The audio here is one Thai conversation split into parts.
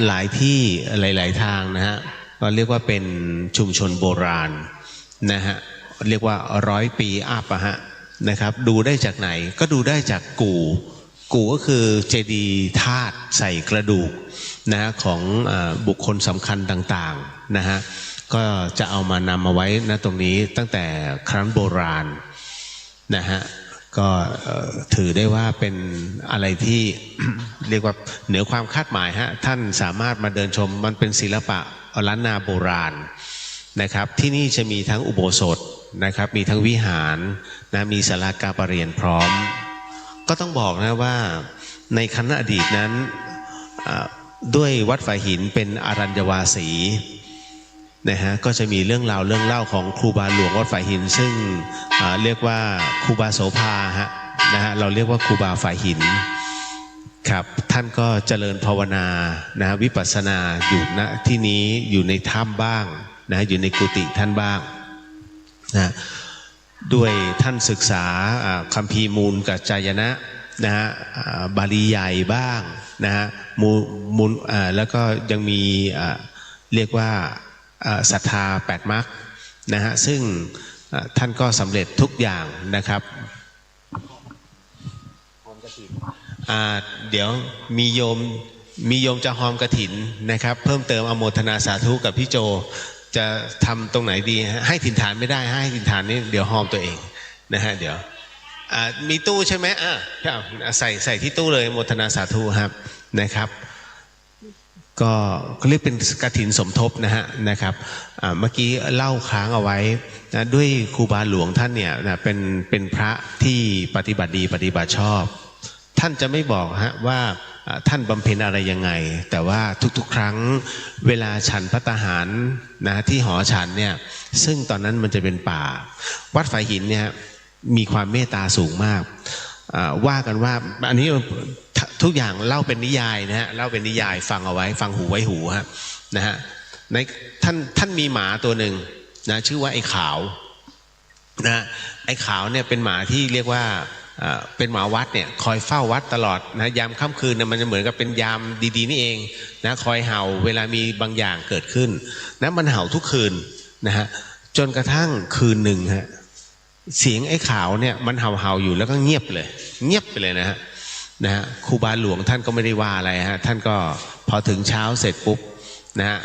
หลายที่หลายๆทางนะฮะก็เรียกว่าเป็นชุมชนโบราณนะฮะเรียกว่า100 ปีอัพอะฮะนะครับดูได้จากไหนก็ดูได้จากกู่ก็คือเจดีย์ธาตุใส่กระดูกนะของบุคคลสำคัญต่างๆนะฮะก็จะเอามานำมาไว้ณตรงนี้ตั้งแต่ครั้งโบราณนะฮะก็ถือได้ว่าเป็นอะไรที่ เรียกว่าเหนือความคาดหมายฮะท่านสามารถมาเดินชมมันเป็นศิลปะล้านนาโบราณนะครับที่นี่จะมีทั้งอุโบสถนะครับมีทั้งวิหารนะมีศาลาการประเรียนพร้อมก็ต้องบอกนะว่าในคณะอดีตนั้นด้วยวัดฝายหินเป็นอรัญญวาสีนะฮะก็จะมีเรื่องเล่าของครูบาหลวงวัดฝายหินซึ่งเรียกว่าครูบาโสภาฮะนะฮะเราเรียกว่าครูบาฝายหินครับท่านก็เจริญภาวนานะวิปัสสนาอยู่ณที่นี้อยู่ในถ้ำบ้างนะอยู่ในกุฏิท่านบ้างนะด้วยท่านศึกษาคัมภีร์มูลกัจจายนะนะฮะบาลีใหญ่บ้างนะฮะมูลแล้วก็ยังมีเรียกว่าศรัทธา8 มรรคนะฮะซึ่งท่านก็สำเร็จทุกอย่างนะครับเดี๋ยวมีโยมจะหอมกฐินนะครับเพิ่มเติมอโมทนาสาธุกับพี่โจจะทำตรงไหนดีให้ถิ่นฐานไม่ได้ให้ถิ่นฐานนี่เดี๋ยวหอมตัวเองนะฮะเดี๋ยวมีตู้ใช่ไหมใส่ที่ตู้เลยอโมทนาสาธุครับนะครับก็เรียกเป็นกฐินสมทบนะครับเมื่อกี้เล่าค้างเอาไว้นะด้วยครูบาหลวงท่านเนี่ยนะเป็นพระที่ปฏิบัติดีปฏิบัติชอบท่านจะไม่บอกฮะว่าท่านบำเพ็ญอะไรยังไงแต่ว่าทุกๆครั้งเวลาฉันภัตตาหารนะที่หอฉันเนี่ยซึ่งตอนนั้นมันจะเป็นป่าวัดฝายหินเนี่ยมีความเมตตาสูงมากว่ากันว่าอันนี้ทุกอย่างเล่าเป็นนิยายนะฮะเล่าเป็นนิยายฟังเอาไว้ฟังหูไว้หูฮะนะฮะในท่านมีหมาตัวหนึ่งนะชื่อว่าไอ้ขาวนะไอ้ขาวเนี่ยเป็นหมาที่เรียกว่าเป็นหมาวัดเนี่ยคอยเฝ้าวัดตลอดนะยามค่ำคืนนะมันจะเหมือนกับเป็นยามดีๆนี่เองนะคอยเห่าเวลามีบางอย่างเกิดขึ้นนะมันเห่าทุกคืนนะฮะจนกระทั่งคืนหนึ่งฮะเสียงไอ้ขาวเนี่ยมันเห่าอยู่แล้วก็เงียบไปเลยนะฮะครูบาหลวงท่านก็ไม่ได้ว่าอะไรฮะท่านก็พอถึงเช้าเสร็จปุ๊บนะฮะ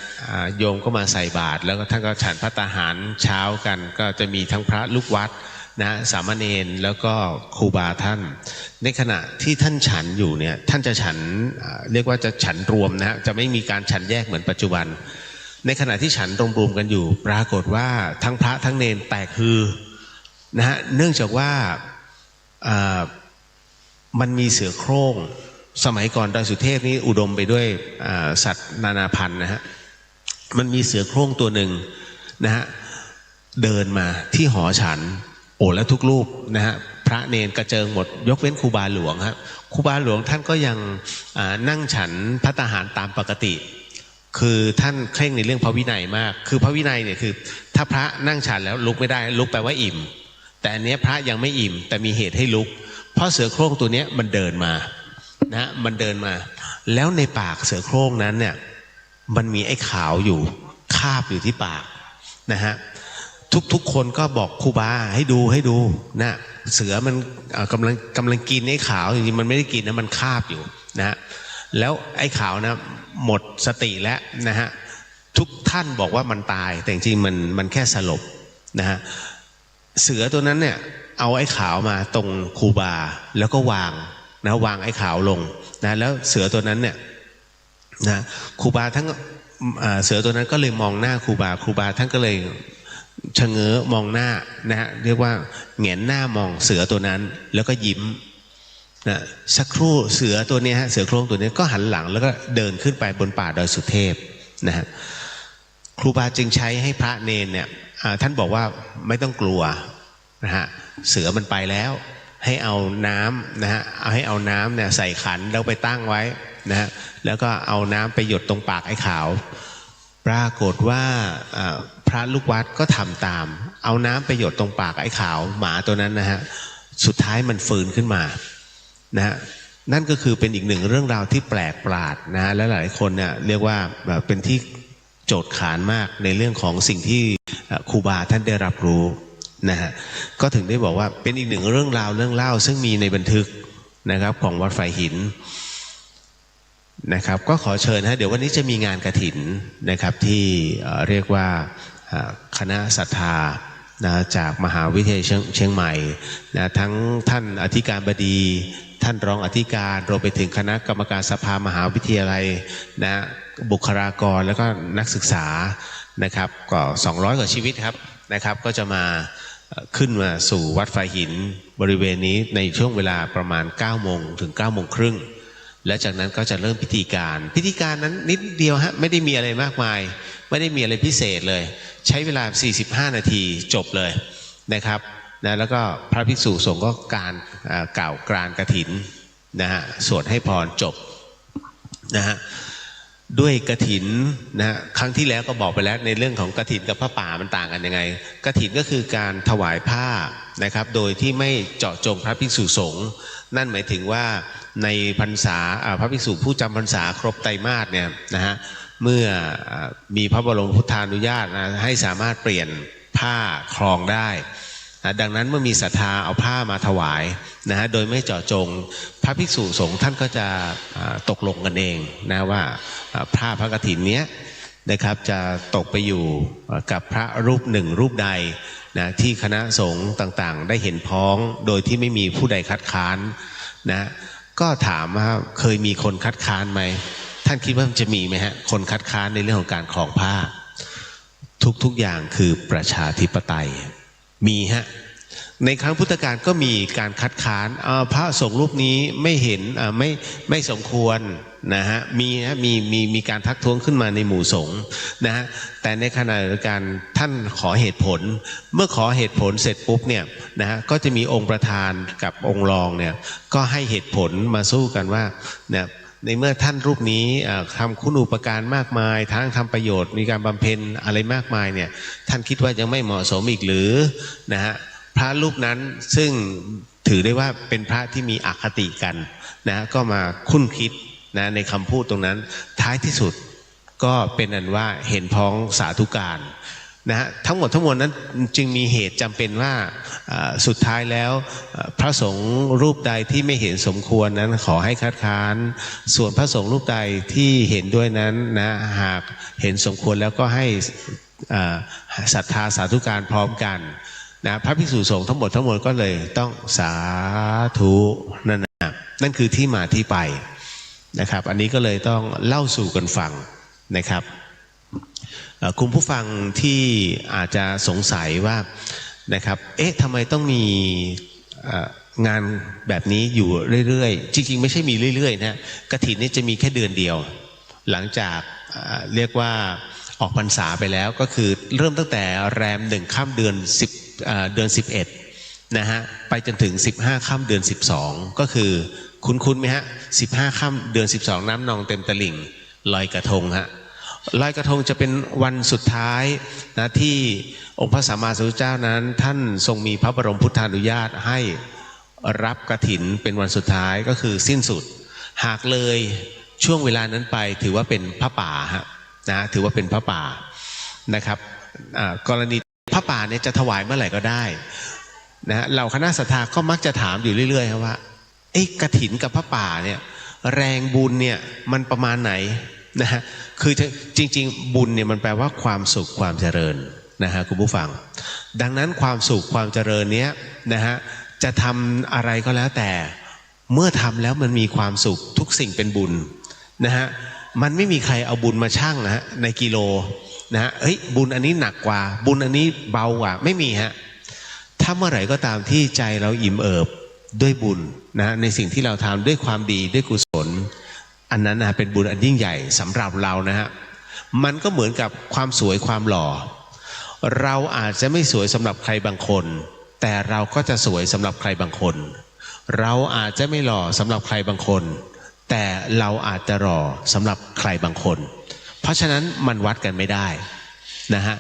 โยมก็มาใส่บาตรแล้วก็ท่านก็ฉันภัตตาหารเช้ากันก็จะมีทั้งพระลูกวัดนะสามเณรแล้วก็ครูบาท่านในขณะที่ท่านฉันอยู่เนี่ยท่านจะฉันเรียกว่าจะฉันรวมนะจะไม่มีการฉันแยกเหมือนปัจจุบันในขณะที่ฉันรวมกันอยู่ปรากฏว่าทั้งพระทั้งเนรแตกฮือนะฮะเนื่องจากว่ามันมีเสือโคร่งสมัยก่อนดอยสุเทพนี่อุดมไปด้วยสัตว์นานาพันธุ์นะฮะมันมีเสือโคร่งตัวหนึ่งนะฮะเดินมาที่หอฉันโอ้แล้วทุกรูปนะฮะพระเนรกระเจิงหมดยกเว้นครูบาหลวงครับครูบาหลวงท่านก็ยังนั่งฉันภัตตาหารตามปกติคือท่านเคร่งในเรื่องพระวินัยมากคือพระวินัยเนี่ยคือถ้าพระนั่งฉันแล้วลุกไม่ได้ลุกแปลว่าอิ่มแต่อันนี้พระยังไม่อิ่มแต่มีเหตุให้ลุกเพราะเสือโคร่งตัวนี้มันเดินมานะมันเดินมาแล้วในปากเสือโคร่งนั้นเนี่ยมันมีไอ้ขาวอยู่คาบอยู่ที่ปากนะฮะทุกคนก็บอกครูบาให้ดูนะเสือมันกำลังกินไอ้ขาวจริงๆมันไม่ได้กินนะมันคาบอยู่นะแล้วไอ้ขาวนะหมดสติแล้วนะฮะทุกท่านบอกว่ามันตายแต่จริงๆมันแค่สลบนะฮะเสือตัวนั้นเนี่ยเอาไอ้ขาวมาตรงครูบาแล้วก็วางไอ้ขาวลงนะแล้วเสือตัวนั้นเนี่ยนะครูบาทั้งเสือตัวนั้นก็เลยมองหน้าครูบาท่านก็เลยชะเง้อมองหน้านะฮะเรียกว่าแหงนหน้ามองเสือตัวนั้นแล้วก็ยิ้มนะสักครู่เสือตัวนี้ฮะเสือโคร่งตัวนี้ก็หันหลังแล้วก็เดินขึ้นไปบนป่าดอยสุเทพนะฮะครูบาจึงใช้ให้พระเนรเนี่ยท่านบอกว่าไม่ต้องกลัวนะฮะเสือมันไปแล้วให้เอาน้ำนะฮะให้เอาน้ำเนี่ยใส่ขันแล้วไปตั้งไว้นะฮะแล้วก็เอาน้ำไปหยดตรงปากไอ้ขาวปรากฏว่าพระลูกวัดก็ทำตามเอาน้ำไปหยดตรงปากไอ้ขาวหมาตัวนั้นนะฮะสุดท้ายมันฟื้นขึ้นมานะฮะ นั่นก็คือเป็นอีกหนึ่งเรื่องราวที่แปลกประหลาดนะฮะและหลายคนเนี่ยเรียกว่าเป็นที่โจทย์ขานมากในเรื่องของสิ่งที่ครูบาท่านได้รับรู้นะฮะก็ถึงได้บอกว่าเป็นอีกหนึ่งเรื่องราวเรื่องเล่าซึ่งมีในบันทึกนะครับของวัดฝ่ายหินนะครับก็ขอเชิญเดี๋ยววันนี้จะมีงานกฐินนะครับที่เรียกว่าคณะศรัทธานะจากมหาวิทยาลัยเชียงใหม่นะทั้งท่านอธิการบดีท่านรองอธิการรวมไปถึงคณะกรรมการสภามหาวิทยาลัยนะบุคลากรแล้วก็นักศึกษานะครับก็200 กว่าชีวิตครับนะครับก็จะมาขึ้นมาสู่วัดฝ่ายหินบริเวณนี้ในช่วงเวลาประมาณ 9 โมงถึง 9 โมงครึ่งและจากนั้นก็จะเริ่มพิธีการนั้นนิดเดียวฮะไม่ได้มีอะไรมากมายไม่ได้มีอะไรพิเศษเลยใช้เวลา45 นาทีจบเลยนะครับนะแล้วก็พระภิกษุสงฆ์ก็การกล่าวกรานกฐินนะฮะสวดให้พรจบนะฮะด้วยกฐินนะครั้งที่แล้วก็บอกไปแล้วในเรื่องของกฐินกับผ้าป่ามันต่างกันยังไงกฐินก็คือการถวายผ้านะครับโดยที่ไม่เจาะจงพระภิกษุสงฆ์นั่นหมายถึงว่าในพรรษาพระภิกษุผู้จำพรรษาครบไตรมาสเนี่ยนะฮะเมื่อมีพระบรมพุทธานุญาตนะให้สามารถเปลี่ยนผ้าครองได้ดังนั้นเมื่อมีศรัทธาเอาผ้ามาถวายนะฮะโดยไม่เจาะจงพระภิกษุสงฆ์ท่านก็จะตกลงกันเองนะว่าผ้าพระกฐินเนี้ยนะครับจะตกไปอยู่กับพระรูปหนึ่งรูปใดนะที่คณะสงฆ์ต่างๆได้เห็นพ้องโดยที่ไม่มีผู้ใดคัดค้านนะก็ถามว่าเคยมีคนคัดค้านไหมท่านคิดว่ามันจะมีไหมฮะคนคัดค้านในเรื่องของการครองผ้าทุกอย่างคือประชาธิปไตยมีฮะในครั้งพุทธกาลก็มีการคัดค้านพระสงฆ์รูปนี้ไม่เห็นไม่สมควรนะฮะมีการทักท้วงขึ้นมาในหมู่สงฆ์นะฮะแต่ในขณะเดียวกันท่านขอเหตุผลเมื่อขอเหตุผลเสร็จปุ๊บเนี่ยนะฮะก็จะมีองค์ประธานกับองค์รองเนี่ยก็ให้เหตุผลมาสู้กันว่าเนี่ยในเมื่อท่านรูปนี้ทำคุณูปการมากมายทั้งทำประโยชน์มีการบำเพ็ญอะไรมากมายเนี่ยท่านคิดว่ายังไม่เหมาะสมอีกหรือนะฮะพระรูปนั้นซึ่งถือได้ว่าเป็นพระที่มีอคติกันนะก็มาคุ้นคิดนะในคำพูดตรงนั้นท้ายที่สุดก็เป็นอันว่าเห็นพ้องสาธุการนะฮะทั้งหมดทั้งมวลนั้นจึงมีเหตุจำเป็นว่าสุดท้ายแล้วพระสงฆ์รูปใดที่ไม่เห็นสมควรนั้นขอให้คัดค้านส่วนพระสงฆ์รูปใดที่เห็นด้วยนั้นนะหากเห็นสมควรแล้วก็ให้ศรัทธาสาธุการพร้อมกันนะพระภิกษุสงฆ์ทั้งหมดทั้งมวลก็เลยต้องสาธุนั่นคือที่มาที่ไปนะครับอันนี้ก็เลยต้องเล่าสู่กันฟังนะครับคุณผู้ฟังที่อาจจะสงสัยว่านะครับทำไมต้องมีงานแบบนี้อยู่เรื่อยๆจริงๆไม่ใช่มีเรื่อยๆนะกฐินนี่จะมีแค่เดือนเดียวหลังจากเรียกว่าออกพรรษาไปแล้วก็คือเริ่มตั้งแต่แรม1 ค่ำเดือน11นะฮะไปจนถึง15 ค่ำเดือน12ก็คือคุ้นๆไหมฮะ15 ค่ำเดือน12น้ำนองเต็มตลิ่งลอยกระทงฮะลอยกระทงจะเป็นวันสุดท้ายนะที่องค์พระสัมมาสัมพุทธเจ้านั้นท่านทรงมีพระบรมพุทธานุญาตให้รับกฐินเป็นวันสุดท้ายก็คือสิ้นสุดหากเลยช่วงเวลานั้นไปถือว่าเป็นพระป่าฮะนะถือว่าเป็นพระป่านะครับกรณีพระป่าเนี่ยจะถวายเมื่อไหร่ก็ได้นะเหล่าคณะศรัทธาก็มักจะถามอยู่เรื่อยๆครับว่ากฐินกับพระป่าเนี่ยแรงบุญเนี่ยมันประมาณไหนนะฮะคือจริงๆบุญเนี่ยมันแปลว่าความสุขความเจริญนะฮะคุณผู้ฟังดังนั้นความสุขความเจริญเนี้ยนะฮะจะทำอะไรก็แล้วแต่เมื่อทำแล้วมันมีความสุขทุกสิ่งเป็นบุญนะฮะมันไม่มีใครเอาบุญมาชั่งนะฮะในกิโลนะฮะบุญอันนี้หนักกว่าบุญอันนี้เบากว่าไม่มีฮะถ้าเมื่อไหร่ก็ตามที่ใจเราอิ่มเอิบด้วยบุญนะในสิ่งที่เราทำด้วยความดีด้วยกุศลอันนั้นนะเป็นบุญอันยิ่งใหญ่สำหรับเรานะฮะมันก็เหมือนกับความสวยความหล่อเราอาจจะไม่สวยสำหรับใครบางคนแต่เราก็จะสวยสำหรับใครบางคนเราอาจจะไม่หล่อสำหรับใครบางคนแต่เราอาจจะหล่อสำหรับใครบางคนเพราะฉะนั้นมันวัดกันไม่ได้นะฮะ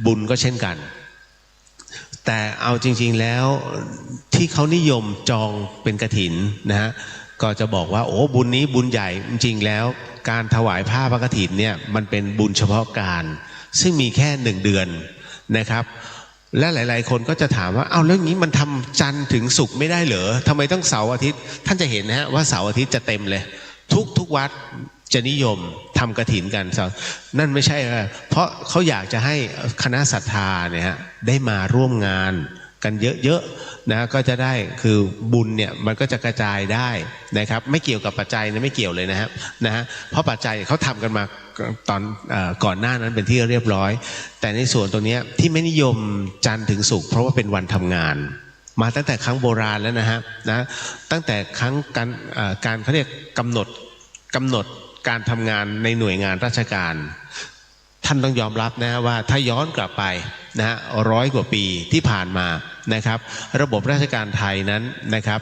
บุญก็เช่นกันแต่เอาจริงๆแล้วที่เขานิยมจองเป็นกฐินนะฮะ ก็จะบอกว่าโอ้บุญนี้บุญใหญ่จริงๆแล้วการถวายผ้าพระกฐินเนี่ยมันเป็นบุญเฉพาะการซึ่งมีแค่1 เดือนนะครับและหลายๆคนก็จะถามว่าเอาแล้วนี้มันทำจันทร์ถึงศุกร์ไม่ได้เหรอทำไมต้องเสาร์อาทิตย์ท่านจะเห็นนะฮะว่าเสาร์อาทิตย์จะเต็มเลยทุกวัดจะนิยมทำกฐินกันนั่นไม่ใช่เพราะเขาอยากจะให้คณะศรัทธาเนี่ยฮะได้มาร่วมงานกันเยอะๆนะก็จะได้คือบุญเนี่ยมันก็จะกระจายได้นะครับไม่เกี่ยวกับปัจจัยนะไม่เกี่ยวเลยนะฮะเพราะปัจจัยเขาทำกันมาตอนก่อนหน้านั้นเป็นที่เรียบร้อยแต่ในส่วนตรงนี้ที่ไม่นิยมจันทร์ถึงศุกร์เพราะว่าเป็นวันทำงานมาตั้งแต่ครั้งโบราณแล้วนะฮะตั้งแต่ครั้งการเขาเรียกกำหนดการทำงานในหน่วยงานราชการท่านต้องยอมรับนะว่าถ้าย้อนกลับไปนะฮะ100 กว่าปีที่ผ่านมานะครับระบบราชการไทยนั้นนะครับ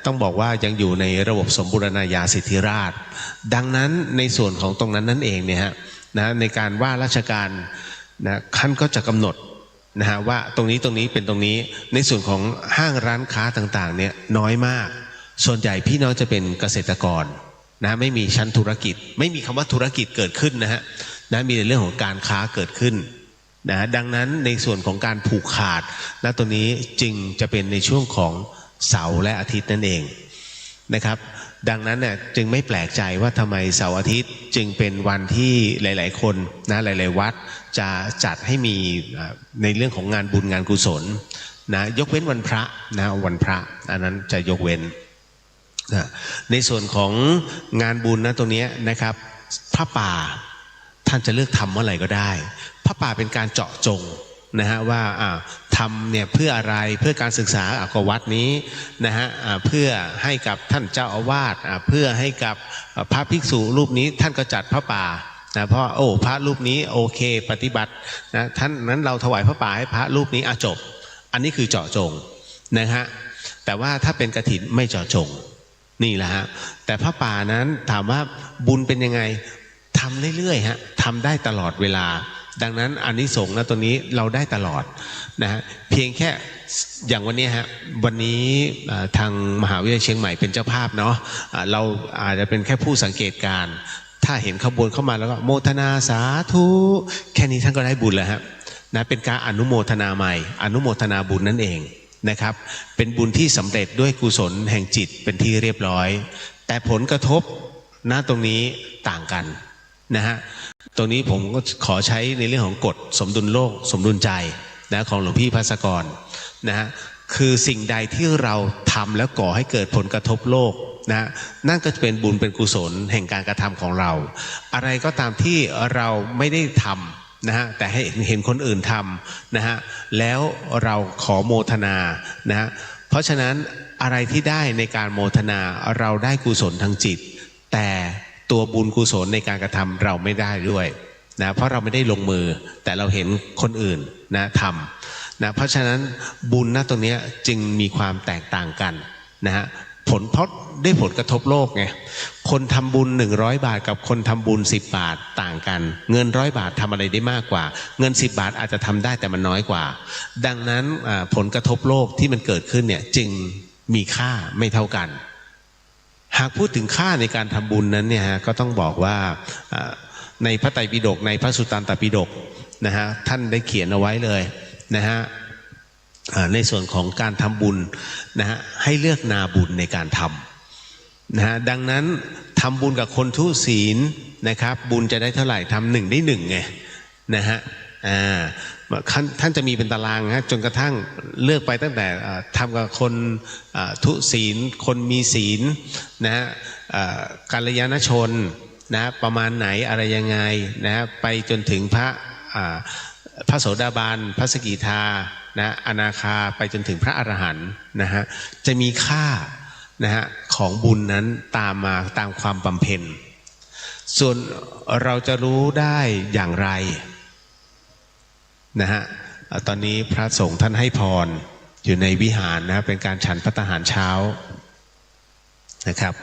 ต้องบอกว่ายังอยู่ในระบบสมบูรณาญาสิทธิราชย์ดังนั้นในส่วนของตรงนั้นนั่นเองเนี่ยฮะในการว่าราชการท่านก็จะกำหนดนะฮะว่าตรงนี้เป็นตรงนี้ในส่วนของห้างร้านค้าต่างๆเนี่ยน้อยมากส่วนใหญ่พี่น้องจะเป็นเกษตรกรนะไม่มีชั้นธุรกิจไม่มีคำว่าธุรกิจเกิดขึ้นนะฮะมีในเรื่องของการค้าเกิดขึ้นนะดังนั้นในส่วนของการผูกขาดตัวนี้จึงจะเป็นในช่วงของเสาร์และอาทิตย์นั่นเองนะครับดังนั้นเนี่ยจึงไม่แปลกใจว่าทำไมเสาร์อาทิตย์จึงเป็นวันที่หลายๆคนนะหลายๆวัดจะจัดให้มีในเรื่องของงานบุญงานกุศลนะยกเว้นวันพระนะวันพระอันนั้นจะยกเว้นนะในส่วนของงานบุญนะตรงนี้นะครับพระป่าท่านจะเลือกทำเมื่อไหร่ก็ได้พระป่าเป็นการเจาะจงนะฮะว่าทำเนี่ยเพื่ออะไรเพื่อการศึกษาก็วัดนี้นะฮะเพื่อให้กับท่านเจ้าอาวาสเพื่อให้กับพระภิกษุรูปนี้ท่านก็จัดพระป่านะเพราะพระรูปนี้โอเคปฏิบัตินะท่านนั้นเราถวายพระป่าให้พระรูปนี้จบอันนี้คือเจาะจงนะฮะแต่ว่าถ้าเป็นกฐินไม่เจาะจงนี่แหละฮะแต่พระป่านั้นถามว่าบุญเป็นยังไงทำเรื่อยๆฮะทำได้ตลอดเวลาดังนั้นอานิสงส์นะตัวนี้เราได้ตลอดนะฮะเพียงแค่อย่างวันนี้ฮะวันนี้ทางมหาวิทยาลัยเชียงใหม่เป็นเจ้าภาพเนาะเราอาจจะเป็นแค่ผู้สังเกตการถ้าเห็นขบวนเข้ามาแล้วก็โมทนาสาธุแค่นี้ท่านก็ได้บุญแล้วฮะนะเป็นการอนุโมทนาใหม่อนุโมทนาบุญนั่นเองนะครับเป็นบุญที่สำเร็จด้วยกุศลแห่งจิตเป็นที่เรียบร้อยแต่ผลกระทบณตรงนี้ต่างกันนะฮะตรงนี้ผมก็ขอใช้ในเรื่องของกฎสมดุลโลกสมดุลใจนะของหลวงพี่ภัสกรนะฮะคือสิ่งใดที่เราทำแล้วก่อให้เกิดผลกระทบโลกนะนั่นก็จะเป็นบุญเป็นกุศลแห่งการกระทำของเราอะไรก็ตามที่เราไม่ได้ทำนะฮะแต่ให้เห็นคนอื่นทำนะฮะแล้วเราขอโมทนานะฮะเพราะฉะนั้นอะไรที่ได้ในการโมทนาเราได้กุศลทางจิตแต่ตัวบุญกุศลในการกระทำเราไม่ได้ด้วยนะเพราะเราไม่ได้ลงมือแต่เราเห็นคนอื่นนะทำนะเพราะฉะนั้นบุญนะตรงนี้จึงมีความแตกต่างกันนะฮะเพราะได้ผลกระทบโลกไงคนทำบุญ100 บาทกับคนทำบุญ10 บาทต่างกันเงิน100 บาททำอะไรได้มากกว่าเงิน10 บาทอาจจะทำได้แต่มันน้อยกว่าดังนั้นผลกระทบโลกที่มันเกิดขึ้นเนี่ยจึงมีค่าไม่เท่ากันหากพูดถึงค่าในการทำบุญนั้นเนี่ยก็ต้องบอกว่าในพระไตรปิฎกในพระสุตตันตปิฎกนะฮะท่านได้เขียนเอาไว้เลยนะฮะในส่วนของการทำบุญนะฮะให้เลือกนาบุญในการทำนะฮะดังนั้นทำบุญกับคนทุศีลนะครับบุญจะได้เท่าไหร่ทำ1 ได้ 1ไงนะฮะท่านจะมีเป็นตารางฮะจนกระทั่งเลือกไปตั้งแต่ทำกับคนทุศีลคนมีศีลนะฮะกัลยาณชนนะประมาณไหนอะไรยังไงนะไปจนถึงพระโสดาบันพระสกิทานะอนาคาไปจนถึงพระอรหันต์นะฮะจะมีค่านะฮะของบุญนั้นตามมาตามความบำเพ็ญส่วนเราจะรู้ได้อย่างไรนะฮะตอนนี้พระสงฆ์ท่านให้พรอยู่ในวิหารนะเป็นการฉันภัตตาหารเช้านะครับ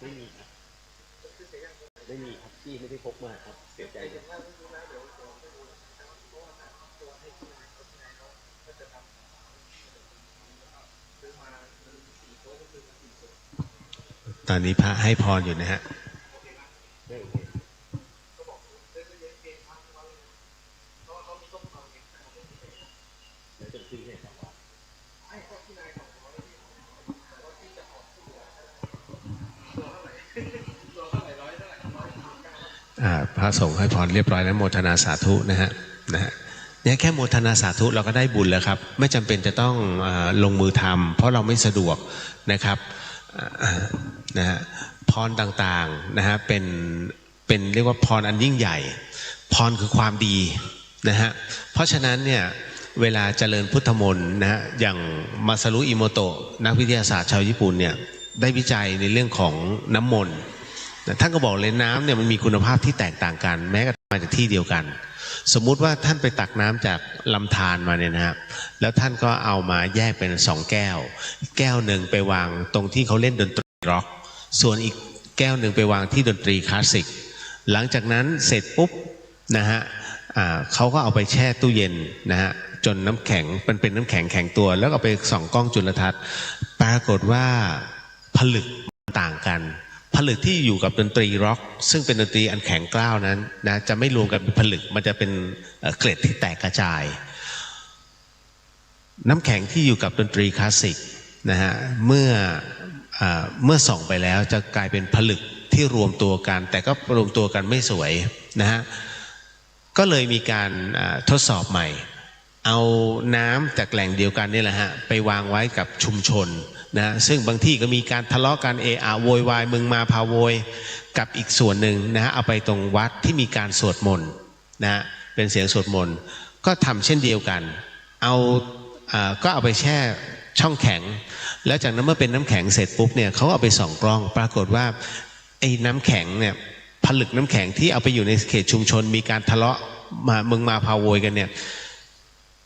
ไม่มีครับไม่มีครับพี่ไม่ได้พกมาครับเสียใจเลยตอนนี้พระให้พรอยู่นะฮะพระสงฆ์ให้พรเรียบร้อยแล้วโมทนาสาธุนะฮะเนี่ยแค่โมทนาสาธุเราก็ได้บุญแล้วครับไม่จำเป็นจะต้องลงมือทำเพราะเราไม่สะดวกนะครับนะฮะพรต่างๆนะฮะเป็นเรียกว่าพรอันยิ่งใหญ่พรคือความดีนะฮะเพราะฉะนั้นเนี่ยเวลาเจริญพุทธมนต์นะฮะอย่างมาซารุอิโมโตะนักวิทยาศาสตร์ชาวญี่ปุ่นเนี่ยได้วิจัยในเรื่องของน้ำมนต์ท่านก็บอกเลยน้ำเนี่ยมันมีคุณภาพที่แตกต่างกันแม้กระทั่งมาจากที่เดียวกันสมมุติว่าท่านไปตักน้ำจากลำธารมาเนี่ยนะครับแล้วท่านก็เอามาแยกเป็น2แก้วแก้วหนึ่งไปวางตรงที่เขาเล่นดนตรีร็อกส่วนอีกแก้วหนึ่งไปวางที่ดนตรีคลาสสิกหลังจากนั้นเสร็จปุ๊บนะฮะเขาก็เอาไปแช่ตู้เย็นนะฮะจนน้ำแข็งเป็นน้ำแข็งแข็งตัวแล้วก็ไปส่องกล้องจุลทรรศน์ปรากฏว่าผลึกต่างกันผลึกที่อยู่กับดนตรีร็อกซึ่งเป็นดนตรีอันแข็งกร้าวนั้นนะจะไม่รวมกันเป็นผลึกมันจะเป็นเกล็ดที่แตกกระจายน้ำแข็งที่อยู่กับดนตรีคลาสสิกนะฮะเมื่อส่องไปแล้วจะกลายเป็นผลึกที่รวมตัวกันแต่ก็รวมตัวกันไม่สวยนะฮะก็เลยมีการทดสอบใหม่เอาน้ำจากแหล่งเดียวกันนี่แหละฮะไปวางไว้กับชุมชนนะซึ่งบางที่ก็มีการทะเลาะกันโวยวายมึงมาพาโวยกับอีกส่วนหนึ่งนะฮะเอาไปตรงวัดที่มีการสวดมนต์นะฮะเป็นเสียงสวดมนต์ก็ทำเช่นเดียวกันก็เอาไปแช่ช่องแข็งแล้วจากนั้นเมื่อเป็นน้ำแข็งเสร็จปุ๊บเนี่ยเขาเอาไปส่องกล้องปรากฏว่าไอ้น้ำแข็งเนี่ยผลึกน้ำแข็งที่เอาไปอยู่ในเขตชุมชนมีการทะเลาะมึงมาพาโวยกันเนี่ย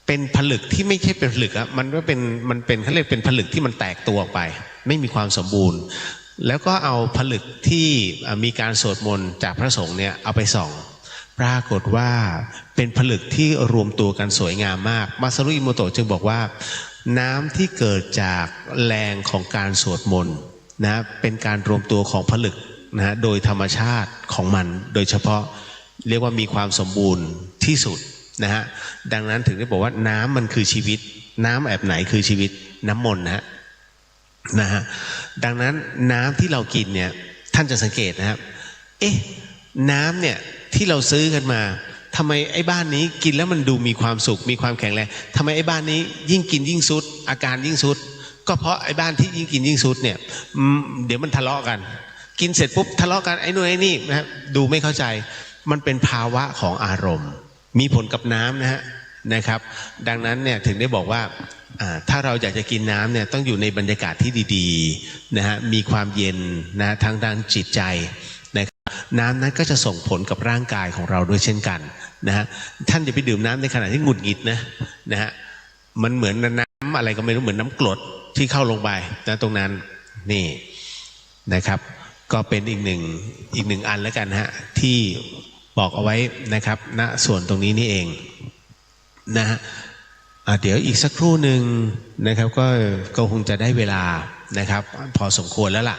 เป็นผลึกที่ไม่ใช่เป็นผลึกอะมันเป็นเขาเรียกเป็นผลึกที่มันแตกตัวออกไปไม่มีความสมบูรณ์แล้วก็เอาผลึกที่มีการสวดมนต์จากพระสงฆ์เนี่ยเอาไปส่องปรากฏว่าเป็นผลึกที่รวมตัวกันสวยงามมากมาซารุอิโมโตะจึงบอกว่าน้ำที่เกิดจากแรงของการสวดมนต์นะเป็นการรวมตัวของผลึกนะโดยธรรมชาติของมันโดยเฉพาะเรียกว่ามีความสมบูรณ์ที่สุดนะฮะดังนั้นถึงได้บอกว่าน้ำมันคือชีวิตน้ำแบบไหนคือชีวิตน้ำมนต์นะฮะดังนั้นน้ำที่เรากินเนี่ยท่านจะสังเกตนะครับน้ำเนี่ยที่เราซื้อกันมาทำไมไอ้บ้านนี้กินแล้วมันดูมีความสุขมีความแข็งแรงทำไมไอ้บ้านนี้ยิ่งกินยิ่งสุดอาการยิ่งสุดก็เพราะไอ้บ้านที่ยิ่งกินยิ่งสุดเนี่ยเดี๋ยวมันทะเลาะกันกินเสร็จปุ๊บทะเลาะกันไอ้นู่นไอ้นี่นะครับดูไม่เข้าใจมันเป็นภาวะของอารมณ์มีผลกับน้ำนะครับดังนั้นเนี่ยถึงได้บอกว่าถ้าเราอยากจะกินน้ำเนี่ยต้องอยู่ในบรรยากาศที่ดีๆนะฮะมีความเย็นนะทางด้านจิตใจนะครับน้ำนั้นก็จะส่งผลกับร่างกายของเราด้วยเช่นกันนะฮะท่านอย่าไปดื่มน้ำในขณะที่หงุดหงิดนะฮะมันเหมือนน้ำอะไรก็ไม่รู้เหมือนน้ำกรดที่เข้าลงไปนะตรงนั้นนี่นะครับก็เป็นอีกหนึ่งอันแล้วกันฮะที่บอกเอาไว้นะครับณส่วนตรงนี้นี่เองนะฮะเดี๋ยวอีกสักครู่หนึ่งนะครับก็คงจะได้เวลานะครับพอสมควรแล้วล่ะ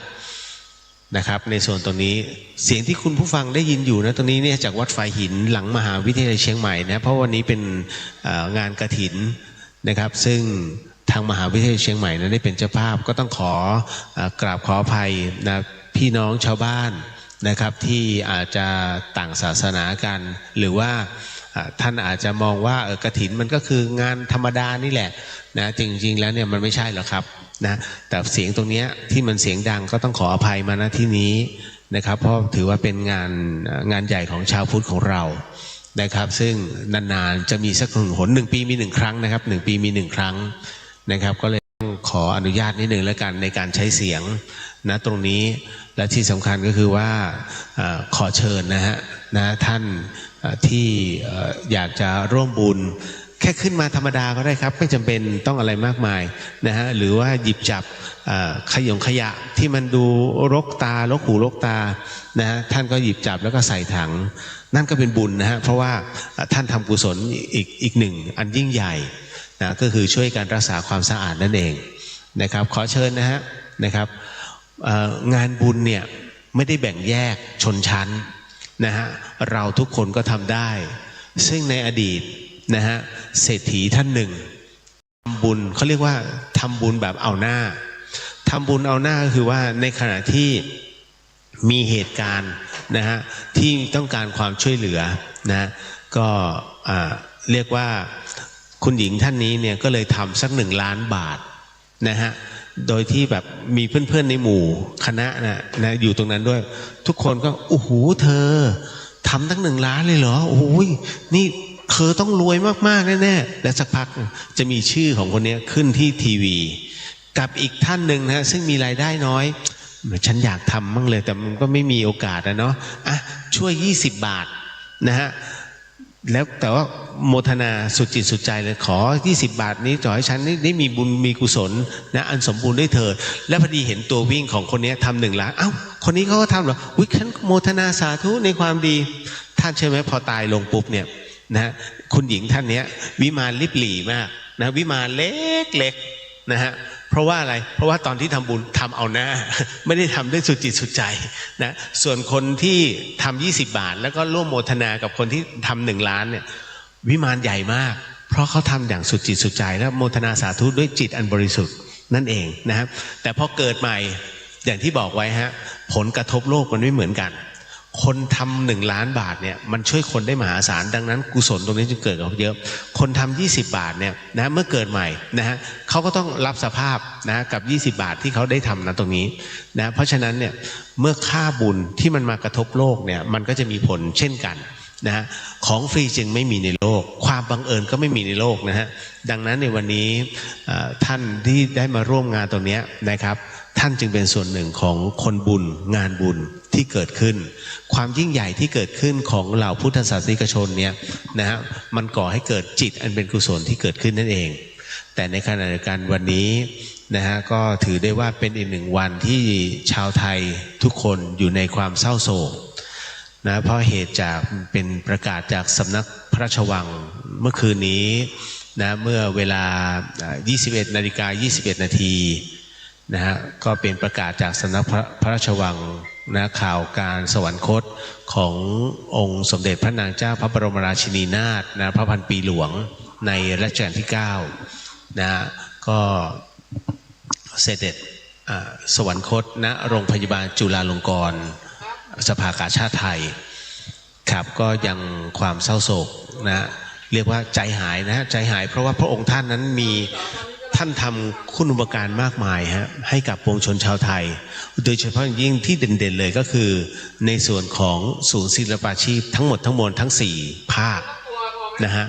นะครับในส่วนตรงนี้เสียงที่คุณผู้ฟังได้ยินอยู่นะตรงนี้เนี่ยจากวัดฝายหินหลังมหาวิทยาลัยเชียงใหม่นะเพราะวันนี้เป็นงานกฐินนะครับซึ่งทางมหาวิทยาลัยเชียงใหม่นั้นได้เป็นเจ้าภาพก็ต้องกราบขออภัยนะพี่น้องชาวบ้านนะครับที่อาจจะต่างศาสนากันหรือว่าท่านอาจจะมองว่ากฐินมันก็คืองานธรรมดานี่แหละนะจริงๆแล้วเนี่ยมันไม่ใช่หรอกครับนะแต่เสียงตรงนี้ที่มันเสียงดังก็ต้องขออภัยมาณที่นี้นะครับเพราะถือว่าเป็นงานใหญ่ของชาวพุทธของเรานะครับซึ่งนานๆจะมีสัก1 ปีมี1 ครั้งนะครับ1 ปีมี1 ครั้งนะครับก็เลยต้องขออนุญาตนิดนึงแล้วกันในการใช้เสียงนะตรงนี้และที่สำคัญก็คือว่าขอเชิญนะท่านที่อยากจะร่วมบุญ แค่ขึ้นมาธรรมดาก็ได้ครับไม่จำเป็นต้องอะไรมากมายนะฮะหรือว่าหยิบจับขยะที่มันดูรกตารกหูรกตานะฮะท่านก็หยิบจับแล้วก็ใส่ถังนั่นก็เป็นบุญนะฮะเพราะว่าท่านทำกุศลอีกหนึ่งอันยิ่งใหญ่นะก็คือช่วยการรักษาความสะอาดนั่นเองนะครับขอเชิญนะครับงานบุญเนี่ยไม่ได้แบ่งแยกชนชั้นนะฮะเราทุกคนก็ทำได้ซึ่งในอดีตนะฮะเศรษฐีท่านหนึ่งทำบุญเขาเรียกว่าทำบุญแบบเอาหน้าทำบุญเอาหน้าก็คือว่าในขณะที่มีเหตุการณ์นะฮะที่ต้องการความช่วยเหลือนะก็เรียกว่าคุณหญิงท่านนี้เนี่ยก็เลยทำสัก1 ล้านบาทนะฮะโดยที่แบบมีเพื่อนๆในหมู่คณะนะอยู่ตรงนั้นด้วยทุกคนก็โอ้โหเธอทำตั้ง1 ล้านเลยเหรอโอ้ยนี่เธอต้องรวยมากๆแน่ๆและสักพักจะมีชื่อของคนนี้ขึ้นที่ทีวีกับอีกท่านหนึ่งนะซึ่งมีรายได้น้อยฉันอยากทำมั่งเลยแต่มันก็ไม่มีโอกาสนะเนาะอ่ะช่วย20 บาทนะฮะแล้วแต่ว่าโมทนาสุดจิตสุดใจเลยขอ20 บาทนี้ขอให้ฉันได้มีบุญมีกุศลนะอันสมบูรณ์ด้วยเถิดและพอดีเห็นตัววิ่งของคนนี้ทำ1 ล้านเอ้าคนนี้เขาก็ทำเหรออุ๊ยฉันโมทนาสาธุในความดีท่านเชื่อไหมพอตายลงปุ๊บเนี่ยนะคุณหญิงท่านนี้วิมานลิบหลี่มากนะวิมานเล็กๆนะฮะเพราะว่าอะไรเพราะว่าตอนที่ทำบุญทำเอาหน้าไม่ได้ทำด้วยสุดจิตสุดใจนะส่วนคนที่ทำ20 บาทแล้วก็ร่วมโมทนากับคนที่ทำ1 ล้านเนี่ยวิมานใหญ่มากเพราะเขาทำอย่างสุดจิตสุดใจและโมทนาสาธุด้วยจิตอันบริสุทธิ์นั่นเองนะครับแต่พอเกิดใหม่อย่างที่บอกไว้ฮะผลกระทบโลกมันไม่เหมือนกันคนทำ1 ล้านบาทเนี่ยมันช่วยคนได้มหาศาลดังนั้นกุศลตรงนี้จึงเกิดกับเขาเยอะคนทำ20 บาทเนี่ยนะเมื่อเกิดใหม่นะฮะเขาก็ต้องรับสภาพนะกับ20 บาทที่เขาได้ทำนะตรงนี้นะเพราะฉะนั้นเนี่ยเมื่อค่าบุญที่มันมากระทบโลกเนี่ยมันก็จะมีผลเช่นกันนะฮะของฟรีจึงไม่มีในโลกความบังเอิญก็ไม่มีในโลกนะฮะดังนั้นในวันนี้ท่านที่ได้มาร่วมงานตรงนี้นะครับท่านจึงเป็นส่วนหนึ่งของคนบุญงานบุญที่เกิดขึ้นความยิ่งใหญ่ที่เกิดขึ้นของเหล่าพุทธศาสนิกชนเนี่ยนะฮะมันก่อให้เกิดจิตอันเป็นกุศลที่เกิดขึ้นนั่นเองแต่ในขณะเดียวกันวันนี้นะฮะก็ถือได้ว่าเป็นอีก1 วันที่ชาวไทยทุกคนอยู่ในความเศร้าโศกนะเพราะเหตุจากเป็นประกาศจากสำนักพระราชวังเมื่อคืนนี้นะเมื่อเวลา 21:21 นาทีนะฮะก็เป็นประกาศจากสำนักพระราชวังนะข่าวการสวรรคตขององค์สมเด็จพระนางเจ้าพระบรมราชินีนาถนะพระพันปีหลวงในรัชกาลที่9นะก็เสด็จสวรรคตณโรงพยาบาลจุฬาลงกรณ์สภากาชาดไทยครับก็ยังความเศร้าโศกนะเรียกว่าใจหายนะใจหายเพราะว่าพระองค์ท่านนั้นมีท่านทำคุณูปการมากมายฮะให้กับปวงชนชาวไทยโดยเฉพาะยิ่งที่เด่นๆเลยก็คือในส่วนของศูนย์ศิลปาชีพทั้งหมดทั้งมวลทั้ง4 ภาคนะฮะ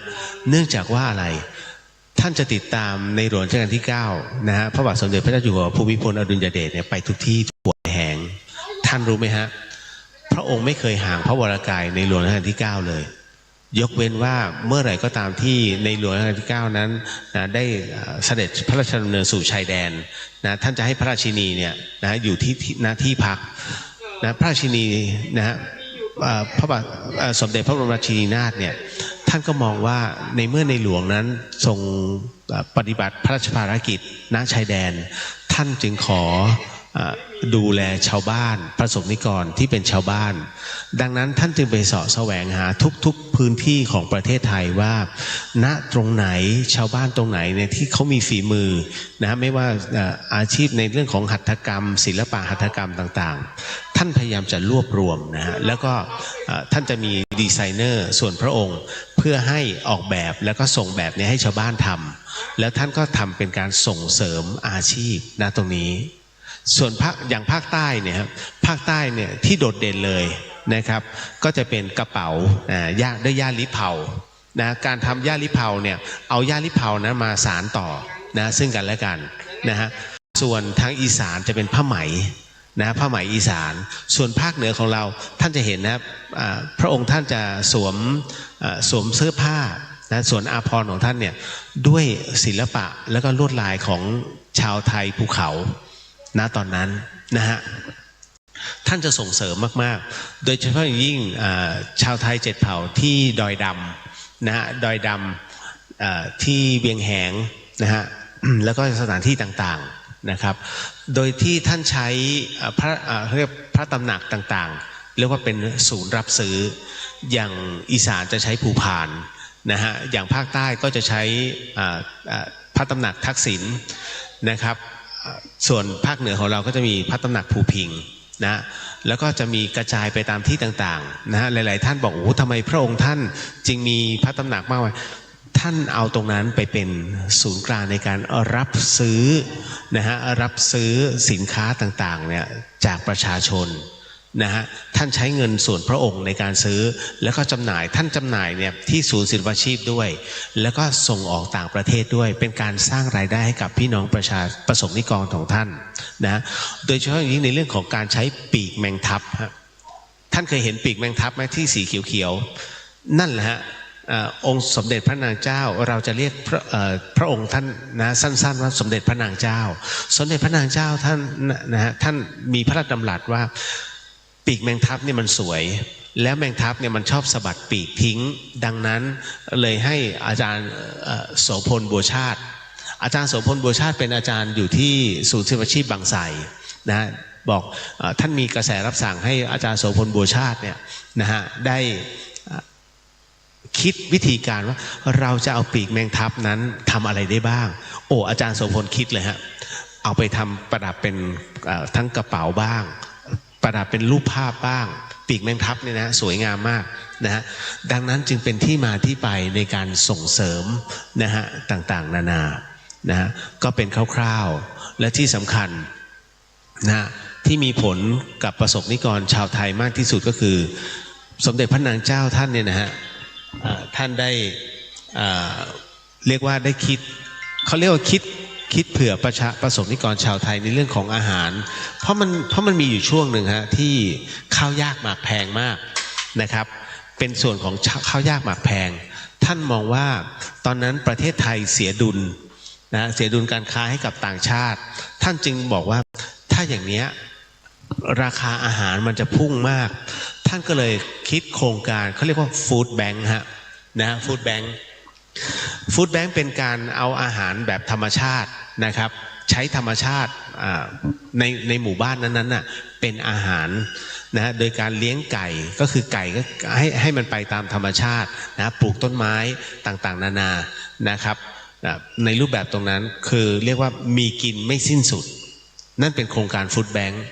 เนื่องจากว่าอะไรท่านจะติดตามในหลวงรัชกาลที่9นะฮะพระบาทสมเด็จพระเจ้าอยู่หัวภูมิพลอดุลยเดชเนี่ยไปทุกที่ทั่วแห่งท่านรู้ไหมฮะพระองค์ไม่เคยห่างพระวรกายในหลวงรัชกาลที่9เลยยกเว้นว่าเมื่อไหร่ก็ตามที่ในหลวงรัชกาลที่9นั้นนะได้เสด็จพระราชดำเนินสู่ชายแดนนะท่านจะให้พระราชินีเนี่ยนะอยู่ที่ณที่พักนะพระราชินีนะฮะพระบาทสมเด็จพระบรมราชินีนาถเนี่ยท่านก็มองว่าในเมื่อในหลวงนั้นทรงปฏิบัติพระราชภารกิจณชายแดนท่านจึงขอดูแลชาวบ้านประสบนิกรที่เป็นชาวบ้านดังนั้นท่านจึงไปเสาะแสวงหาทุกพื้นที่ของประเทศไทยว่าณตรงไหนชาวบ้านตรงไหนเนี่ยที่เขามีฝีมือนะไม่ว่าอาชีพในเรื่องของหัตถกรรมศิลปะหัตถกรรมต่างๆท่านพยายามจะรวบรวมนะฮะแล้วก็ท่านจะมีดีไซเนอร์ส่วนพระองค์เพื่อให้ออกแบบแล้วก็ส่งแบบนี้ให้ชาวบ้านทำแล้วท่านก็ทำเป็นการส่งเสริมอาชีพณตรงนี้ส่วนอย่างภาคใต้เนี่ยครับภาคใต้เนี่ยที่โดดเด่นเลยนะครับก็จะเป็นกระเป๋าด้วยย่าลิเผานะการทำย่าลิเผาเนี่ยเอาย่าลิเผานะมาสานต่อนะซึ่งกันและกันนะฮะส่วนทางอีสานจะเป็นผ้าไหมนะผ้าไหมอีสานส่วนภาคเหนือของเราท่านจะเห็นนะพระองค์ท่านจะสวมเสื้อผ้า นะส่วนอาภรณ์ของท่านเนี่ยด้วยศิลปะแล้วก็ลวดลายของชาวไทยภูเขาณตอนนั้นนะฮะท่านจะส่งเสริมมากๆโดยเฉพาะอย่างยิ่งชาวไทย7 เผ่าที่ดอยดำนะฮะดอยดำที่เวียงแหงนะฮะแล้วก็สถานที่ต่างๆนะครับโดยที่ท่านใช้เรียกพระตำหนักต่างๆเรียกว่าเป็นศูนย์รับซื้ออย่างอีสานจะใช้ภูพานนะฮะอย่างภาคใต้ก็จะใช้พระตำหนักทักษิณนะครับส่วนภาคเหนือของเราก็จะมีพระตำหนักภูพิงนะแล้วก็จะมีกระจายไปตามที่ต่างๆนะฮะหลายๆท่านบอกโอ้ทำไมพระองค์ท่านจึงมีพระตำหนักมากมายท่านเอาตรงนั้นไปเป็นศูนย์กลางในการรับซื้อนะฮะรับซื้อสินค้าต่างๆเนี่ยจากประชาชนนะฮะท่านใช้เงินส่วนพระองค์ในการซื้อแล้วก็จำหน่ายท่านจำหน่ายเนี่ยที่ศูนย์ศิลปาชีพด้วยแล้วก็ส่งออกต่างประเทศด้วยเป็นการสร้างรายได้ให้กับพี่น้องประสบนิกรของท่านนะโดยเฉพาะอย่างยิ่งในเรื่องของการใช้ปีกแมงทับท่านเคยเห็นปีกแมงทับไหมที่สีเขียวๆนั่นแหละฮะองค์สมเด็จพระนางเจ้าเราจะเรียกพระองค์ท่านนะสั้นๆว่าสมเด็จพระนางเจ้าสมเด็จพระนางเจ้าท่านนะฮะท่านมีพระราชดำรัสว่าปีกแมงทับเนี่ยมันสวยแล้วแมงทับเนี่ยมันชอบสะบัดปีกทิ้งดังนั้นเลยให้อาจารย์โสพลบัวชาติอาจารย์โสพลบัวชาติเป็นอาจารย์อยู่ที่ศูนย์ศิลปาชีพบางไทรนะบอกท่านมีกระแสรับสั่งให้อาจารย์โสพลบัวชาติเนี่ยนะฮะได้คิดวิธีการว่าเราจะเอาปีกแมงทับนั้นทำอะไรได้บ้างโอ้อาจารย์โสพลคิดเลยฮะเอาไปทำประดับเป็นทั้งกระเป๋าบ้างประดับเป็นรูปภาพบ้างปีกแมงทับเนี่ยนะสวยงามมากนะฮะดังนั้นจึงเป็นที่มาที่ไปในการส่งเสริมนะฮะต่างๆนานานะฮะก็เป็นคร่าวๆและที่สำคัญนะที่มีผลกับประสบนิกรชาวไทยมากที่สุดก็คือสมเด็จพระนางเจ้าท่านเนี่ยนะฮะท่านได้เรียกว่าได้คิดเขาเรียกว่าคิดเผื่อประสบนิกรชาวไทยในเรื่องของอาหารเพราะมันมีอยู่ช่วงหนึ่งฮะที่ข้าวยากหมากแพงมากนะครับเป็นส่วนของข้าวยากหมากแพงท่านมองว่าตอนนั้นประเทศไทยเสียดุลนะเสียดุลการค้าให้กับต่างชาติท่านจึงบอกว่าถ้าอย่างนี้ราคาอาหารมันจะพุ่งมากท่านก็เลยคิดโครงการเขาเรียกว่าฟู้ดแบงค์ฮะนะฟู้ดแบงค์เป็นการเอาอาหารแบบธรรมชาตินะครับใช้ธรรมชาติในหมู่บ้านนั้นๆน่ะเป็นอาหารนะโดยการเลี้ยงไก่ก็คือไก่ก็ให้มันไปตามธรรมชาตินะปลูกต้นไม้ต่างๆนานานะครับในรูปแบบตรงนั้นคือเรียกว่ามีกินไม่สิ้นสุดนั่นเป็นโครงการฟู้ดแบงค์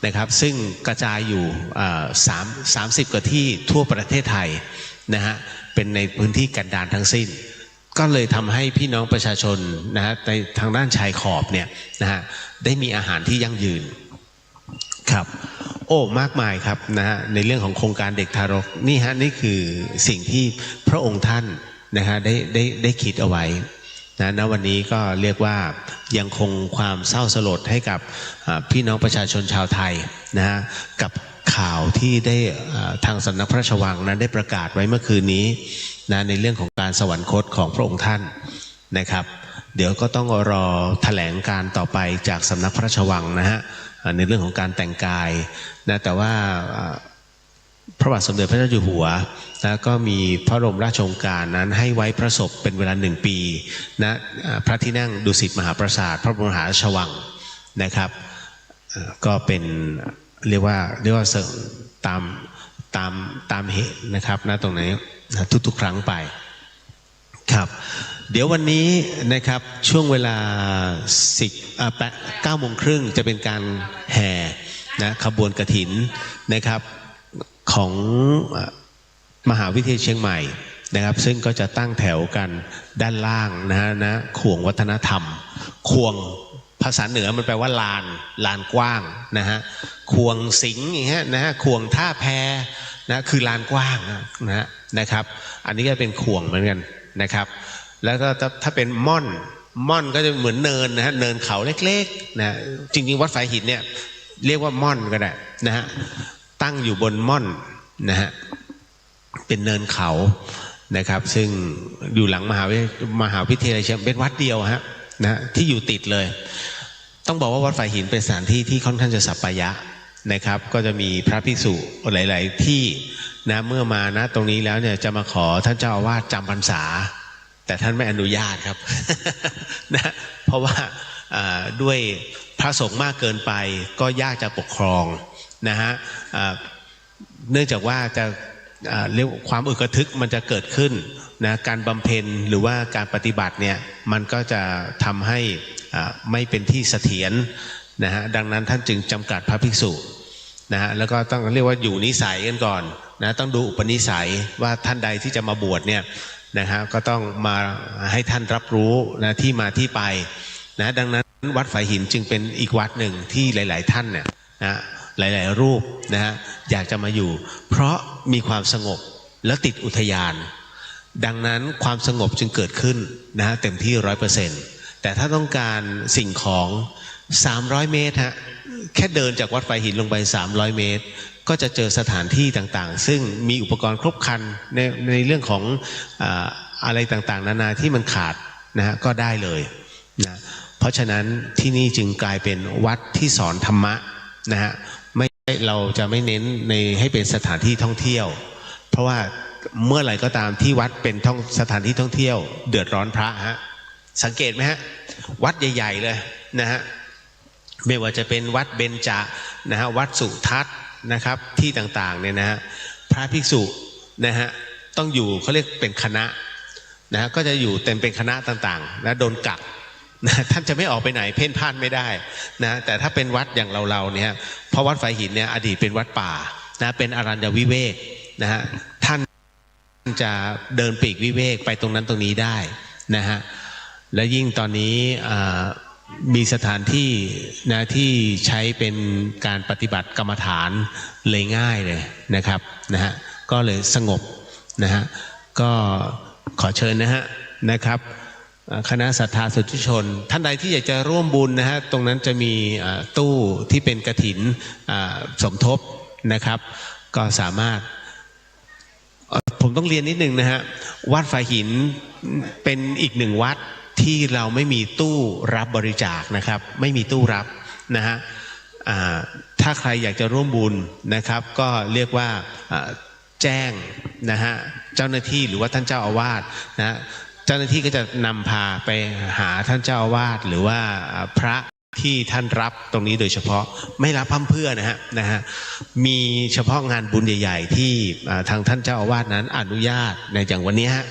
นะครับซึ่งกระจายอยู่30 กว่าที่ทั่วประเทศไทยนะฮะเป็นในพื้นที่กันดารทั้งสิ้นก็เลยทำให้พี่น้องประชาชนนะฮะในทางด้านชายขอบเนี่ยนะฮะได้มีอาหารที่ยั่งยืนครับโอ้มากมายครับนะฮะในเรื่องของโครงการเด็กทารกนี่ฮะนี่คือสิ่งที่พระองค์ท่านนะฮะได้คิดเอาไว้นะณวันนี้ก็เรียกว่ายังคงความเศร้าสลดให้กับพี่น้องประชาชนชาวไทยนะฮะกับข่าวที่ได้ทางสำนักพระราชวังนั้นได้ประกาศไว้เมื่อคืนนี้นะในเรื่องของการสวรรคตของพระองค์ท่านนะครับเดี๋ยวก็ต้องรอแถลงการต่อไปจากสำนักพระราชวังนะฮะในเรื่องของการแต่งกายนะแต่ว่าพระบาทสมเด็จพระเจ้าอยู่หัวนะก็มีพระบรมราชโองการนั้นให้ไว้พระศพเป็นเวลา1 ปีนะพระที่นั่งดุสิตมหาปราสาทพระบรมมหาราชวังนะครับก็เป็นเรียกว่าตามเหตุนะครับนะตรงนี้นะทุกๆครั้งไปครับเดี๋ยววันนี้นะครับช่วงเวลา9 โมงครึ่งจะเป็นการแห่นะขบวนกฐินนะครับของมหาวิทยาลัยเชียงใหม่นะครับซึ่งก็จะตั้งแถวกันด้านล่างนะขวงวัฒนธรรมขวงภาษาเหนือมันแปลว่าลานกว้างนะฮะขวงสิงห์อย่างเงี้ยนะฮะขวงท่าแพนะคือลานกว้างนะครับอันนี้ก็เป็นขวงเหมือนกันนะครับแล้วก็ถ้าเป็นม่อนก็จะเหมือนเนินนะฮะเนินเขาเล็กๆนะจริงๆวัดฝายหินเนี่ยเรียกว่าม่อนก็ได้นะฮะตั้งอยู่บนม่อนนะฮะเป็นเนินเขา นะครับซึ่งอยู่หลังมหาวิทยาลัยเป็นวัดเดียวฮะนะที่อยู่ติดเลยต้องบอกว่าวัดฝ่ายหินเป็นสถานที่ที่ค่อนข้างจะสัปปายะนะครับก็จะมีพระภิกษุหลายๆที่นะเมื่อมานะตรงนี้แล้วเนี่ยจะมาขอท่านเจ้าอาวาสจำพรรษาแต่ท่านไม่อนุญาตครับ นะเพราะว่าด้วยพระสงฆ์มากเกินไปก็ยากจะปกครองนะฮะเนื่องจากว่าจะเรียกความอึกกระทึกมันจะเกิดขึ้นนะการบำเพ็ญหรือว่าการปฏิบัติเนี่ยมันก็จะทำให้ไม่เป็นที่เสถียรนะฮะดังนั้นท่านจึงจำกัดพระภิกษุนะฮะแล้วก็ต้องเรียกว่าอยู่นิสัยกันก่อนนะต้องดูอุปนิสัยว่าท่านใดที่จะมาบวชเนี่ยนะฮะก็ต้องมาให้ท่านรับรู้นะที่มาที่ไปนะดังนั้นวัดฝายหินจึงเป็นอีกวัดหนึ่งที่หลายๆท่านเนี่ยนะหลายๆรูปนะฮะอยากจะมาอยู่เพราะมีความสงบแล้วติดอุทยานดังนั้นความสงบจึงเกิดขึ้นนะฮะเต็มที่ 100%แต่ถ้าต้องการสิ่งของ300 เมตรฮะแค่เดินจากวัดฝายหินลงไป300 เมตรก็จะเจอสถานที่ต่างๆซึ่งมีอุปกรณ์ครบครันในเรื่องของอะไรต่างๆนานาที่มันขาดนะฮะก็ได้เลยนะเพราะฉะนั้นที่นี่จึงกลายเป็นวัดที่สอนธรรมะนะฮะไม่เราจะไม่เน้นในให้เป็นสถานที่ท่องเที่ยวเพราะว่าเมื่อไหร่ก็ตามที่วัดเป็นสถานที่ท่องเที่ยวเดือดร้อนพระฮะสังเกตไหมฮะวัดใหญ่ๆเลยนะฮะไม่ว่าจะเป็นวัดเบญจนะฮะวัดสุทัศน์นะครับที่ต่างๆเนี่ยนะฮะพระภิกษุนะฮะต้องอยู่เขาเรียกเป็นคณะนะฮะก็จะอยู่เต็มเป็นคณะต่างๆนะโดนกักนะท่านจะไม่ออกไปไหนเพ่นพ่านไม่ได้นะแต่ถ้าเป็นวัดอย่างเราเนี่ยเพราะวัดฝายหินเนี่ยอดีตเป็นวัดป่านะเป็นอรัญญวิเวกนะฮะท่านจะเดินปีกวิเวกไปตรงนั้นตรงนี้ได้นะฮะและยิ่งตอนนี้มีสถานที่นะที่ใช้เป็นการปฏิบัติกรรมฐานเลยง่ายเลยนะครับนะฮะก็เลยสงบนะฮะก็ขอเชิญนะครับคณะศรัทธาสาธุชนท่านใดที่อยากจะร่วมบุญนะฮะตรงนั้นจะมีตู้ที่เป็นกฐินสมทบนะครับก็สามารถผมต้องเรียนนิดนึงนะฮะวัดฝายหินเป็นอีกหนึ่งวัดที่เราไม่มีตู้รับบริจาคนะครับไม่มีตู้รับนะฮะถ้าใครอยากจะร่วมบุญนะครับก็เรียกว่าแจ้งนะฮะเจ้าหน้าที่หรือว่าท่านเจ้าอาวาสนะเจ้าหน้าที่ก็จะนำพาไปหาท่านเจ้าอาวาสหรือว่าพระที่ท่านรับตรงนี้โดยเฉพาะไม่รับพร่ำเพรื่อนะฮะมีเฉพาะงานบุญใหญ่ๆที่ทางท่านเจ้าอาวาสนั้นอนุญาตในอย่างวันนี้ฮะ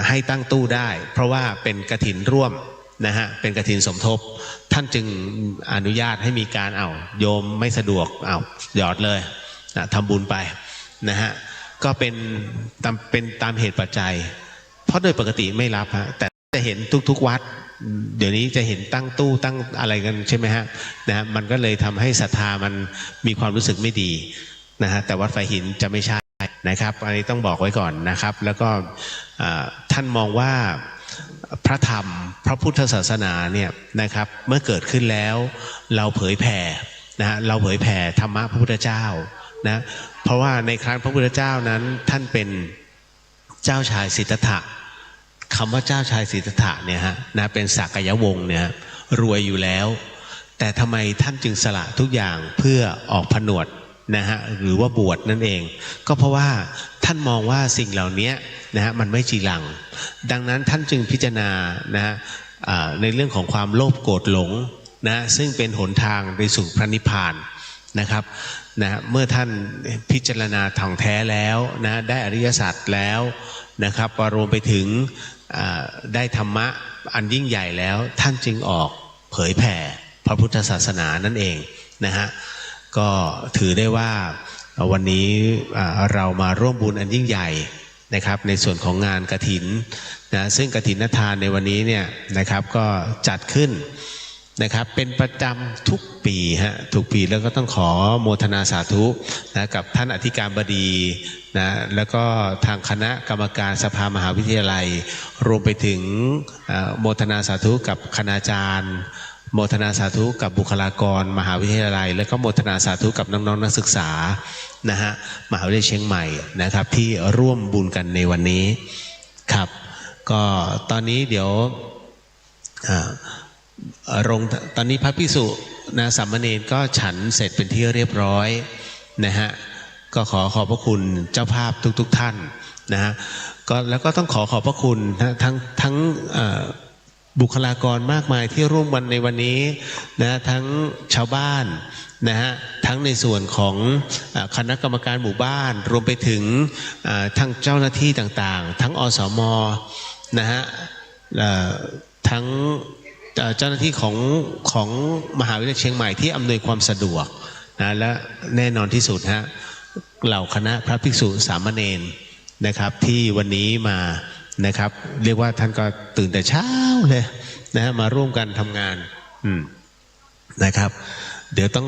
ให้ตั้งตู้ได้เพราะว่าเป็นกฐินร่วมนะฮะเป็นกฐินสมทบท่านจึงอนุญาตให้มีการโยมไม่สะดวกหยอดเลยทำบุญไปนะฮะก็เป็นตามเหตุปัจจัยเพราะโดยปกติไม่รับฮะแต่จะเห็นทุกๆวัดเดี๋ยวนี้จะเห็นตั้งตู้ตั้งอะไรกันใช่ไหมฮะนะมันก็เลยทำให้ศรัทธามันมีความรู้สึกไม่ดีนะฮะแต่วัดฝายหินจะไม่ใช่นะครับอันนี้ต้องบอกไว้ก่อนนะครับแล้วก็ท่านมองว่าพระธรรมพระพุทธศาสนาเนี่ยนะครับเมื่อเกิดขึ้นแล้วเราเผยแผ่นะฮะเราเผยแผ่ธรรมะพระพุทธเจ้านะเพราะว่าในครั้งพระพุทธเจ้านั้นท่านเป็นเจ้าชายสิทธัตถะคำว่าเจ้าชายสิทธัตถะเนี่ยฮะนะเป็นสากยวงศ์เนี่ยรวยอยู่แล้วแต่ทำไมท่านจึงสละทุกอย่างเพื่อออกผนวดนะฮะหรือว่าบวชนั่นเองก็เพราะว่าท่านมองว่าสิ่งเหล่านี้นะฮะมันไม่จีรังดังนั้นท่านจึงพิจารณานะฮะในเรื่องของความโลภโกรธหลงนะซึ่งเป็นหนทางไปสู่พระนิพพานนะครับนะเมื่อท่านพิจารณาท่องแท้แล้วนะได้อริยสัจแล้วนะครับรวมไปถึงได้ธรรมะอันยิ่งใหญ่แล้วท่านจึงออกเผยแผ่พระพุทธศาสนานั่นเองนะฮะก็ถือได้ว่าวันนี้เรามาร่วมบุญอันยิ่งใหญ่นะครับในส่วนของงานกฐินนะซึ่งกฐินทานในวันนี้เนี่ยนะครับก็จัดขึ้นนะครับเป็นประจำทุกปีฮะทุกปีแล้วก็ต้องขอโมทนาสาธุนะกับท่านอธิการบดีนะแล้วก็ทางคณะกรรมการสภามหาวิทยาลัยรวมไปถึงโมทนาสาธุกับคณาจารย์ โมทนาสาธุกับบุคลากรมหาวิทยาลัยและก็โมทนาสาธุกับน้องๆนักศึกษานะฮะมหาวิทยาลัยเชียงใหม่นะครับที่ร่วมบุญกันในวันนี้ครับก็ตอนนี้เดี๋ยวตอนนี้พระภิกษุนะสามเณรก็ฉันเสร็จเป็นที่เรียบร้อยนะฮะก็ขอบพระคุณเจ้าภาพทุกท่านนะฮะก็แล้วก็ต้องขอบพระคุณทั้งบุคลากรมากมายที่ร่วมกันในวันนี้นะทั้งชาวบ้านนะฮะทั้งในส่วนของคณะกรรมการหมู่บ้านรวมไปถึงทั้งเจ้าหน้าที่ต่างๆทั้งอสม.นะฮะทั้งเจ้าหน้าที่ของมหาวิทยาลัยเชียงใหม่ที่อำนวยความสะดวกนะและแน่นอนที่สุดฮะเหล่าคณะพระภิกษุสามเณรนะครับที่วันนี้มานะครับเรียกว่าท่านก็ตื่นแต่เช้าเลยนะฮะมาร่วมกันทำงานนะครับเดี๋ยวต้อง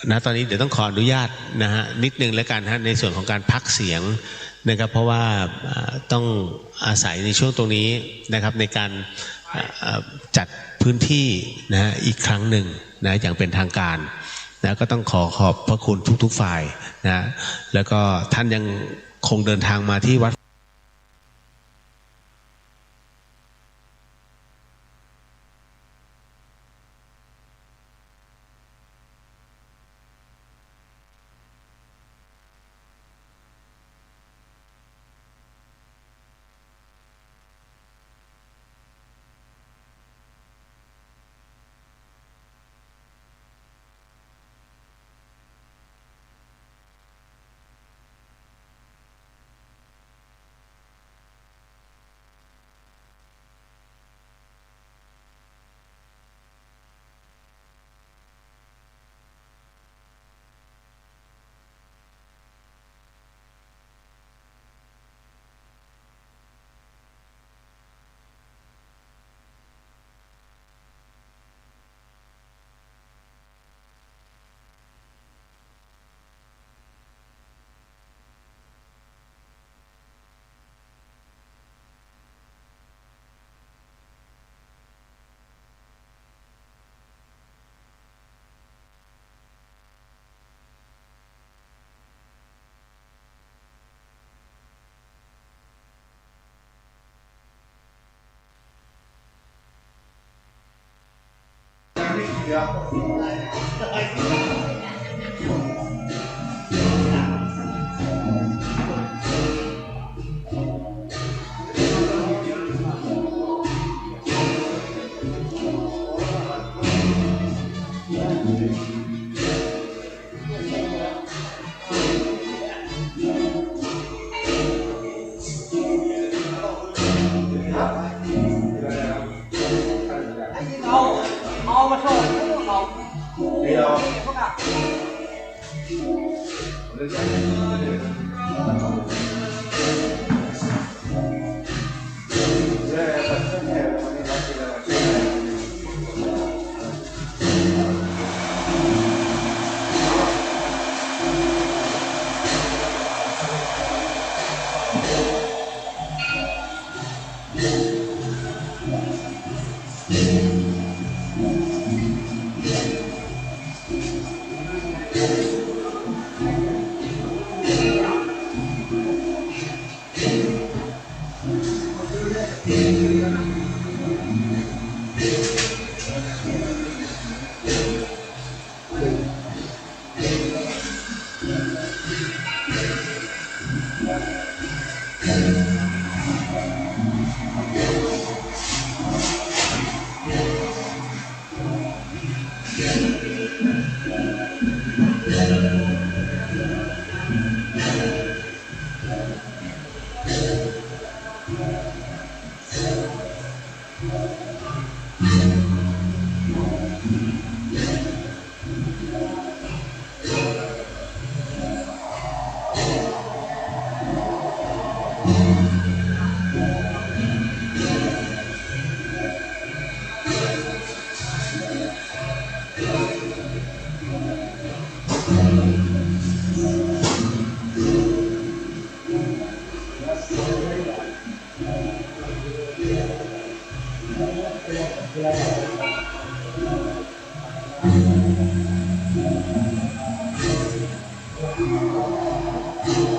นะตอนนี้เดี๋ยวต้องขออนุญาตนะฮะนิดนึงแล้วกันฮะในส่วนของการพักเสียงนะครับเพราะว่าต้องอาศัยในช่วงตรงนี้นะครับในการจัดพื้นที่นะอีกครั้งหนึ่งนะอย่างเป็นทางการนะก็ต้องขอบพระคุณทุกๆฝ่ายนะแล้วก็ท่านยังคงเดินทางมาที่วัด ค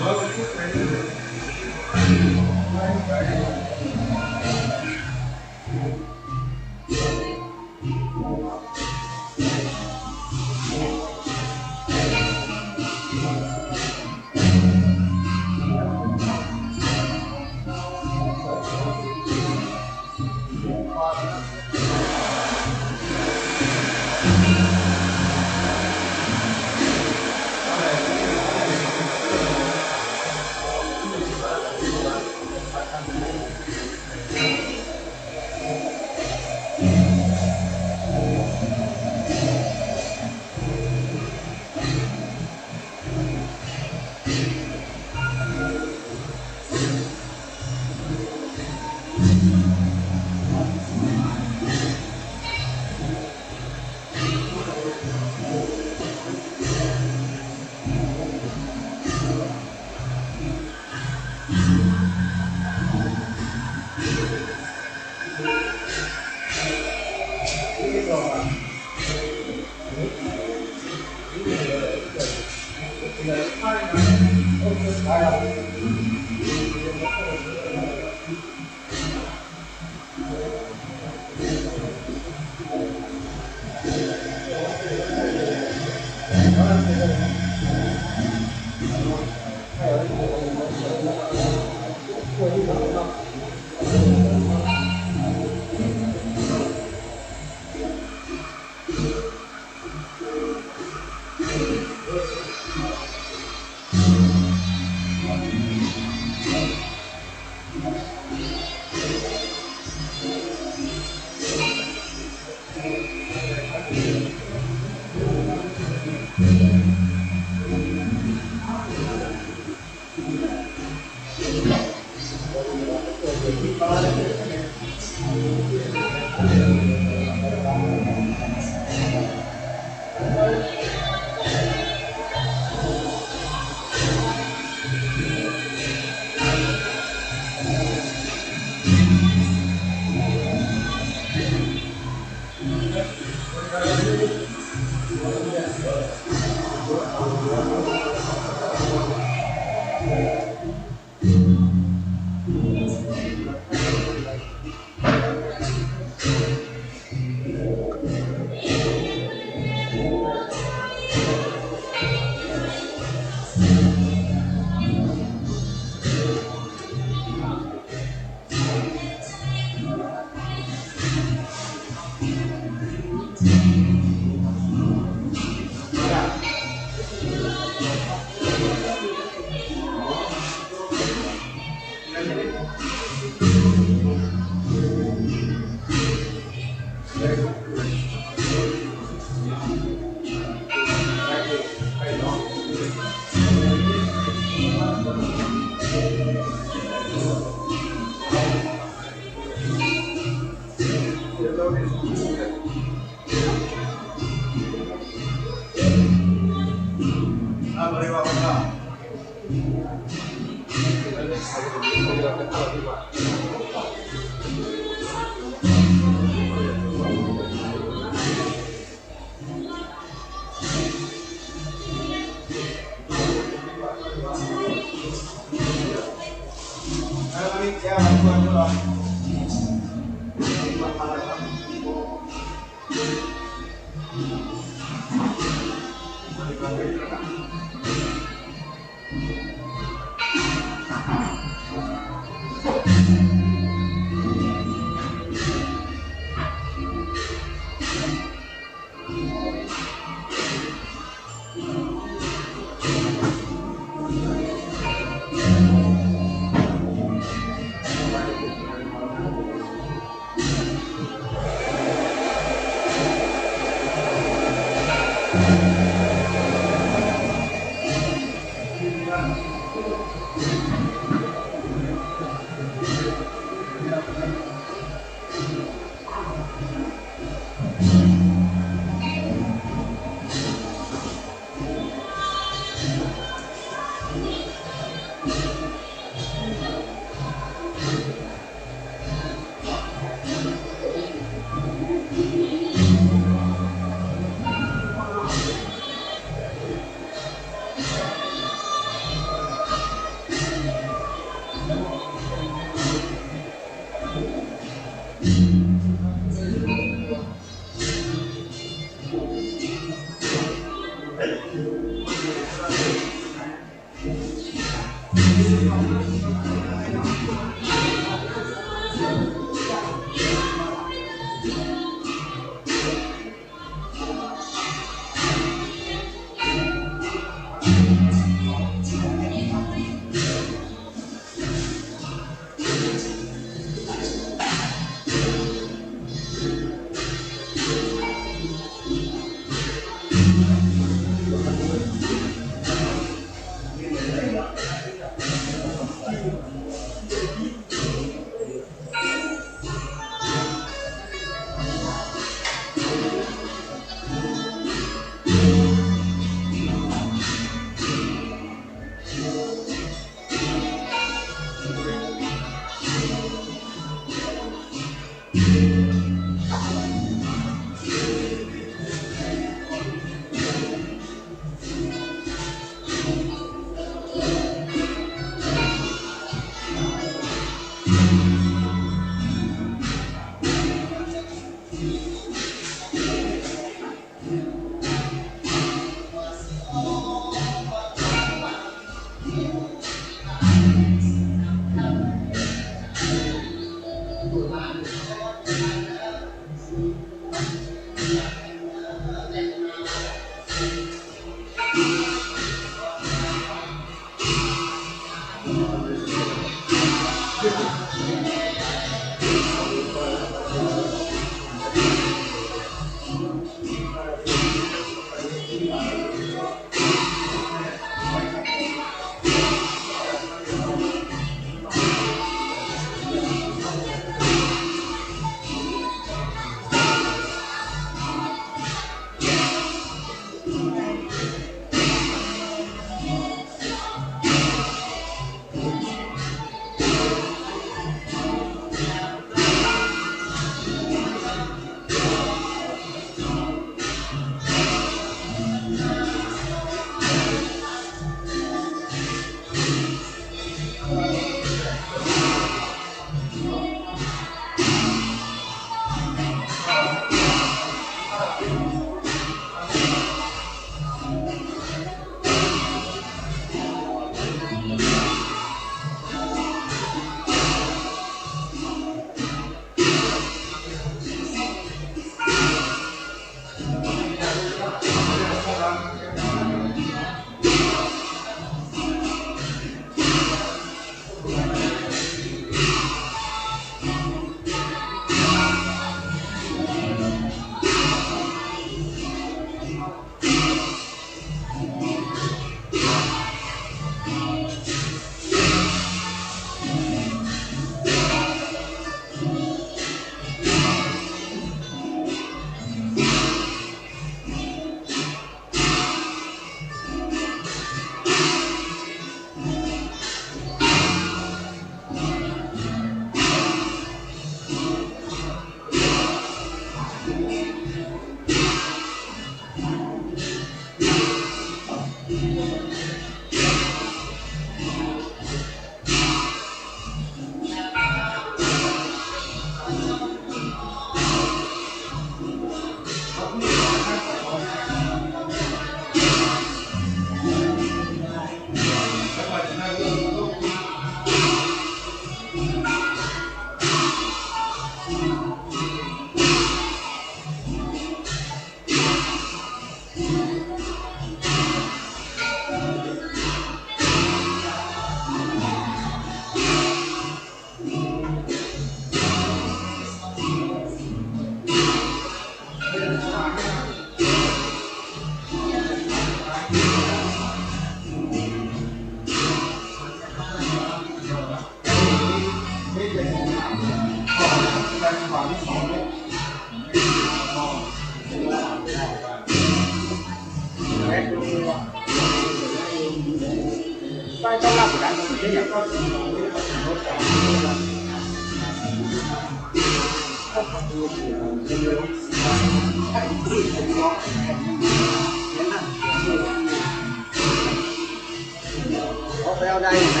ไปเอาได้ไหม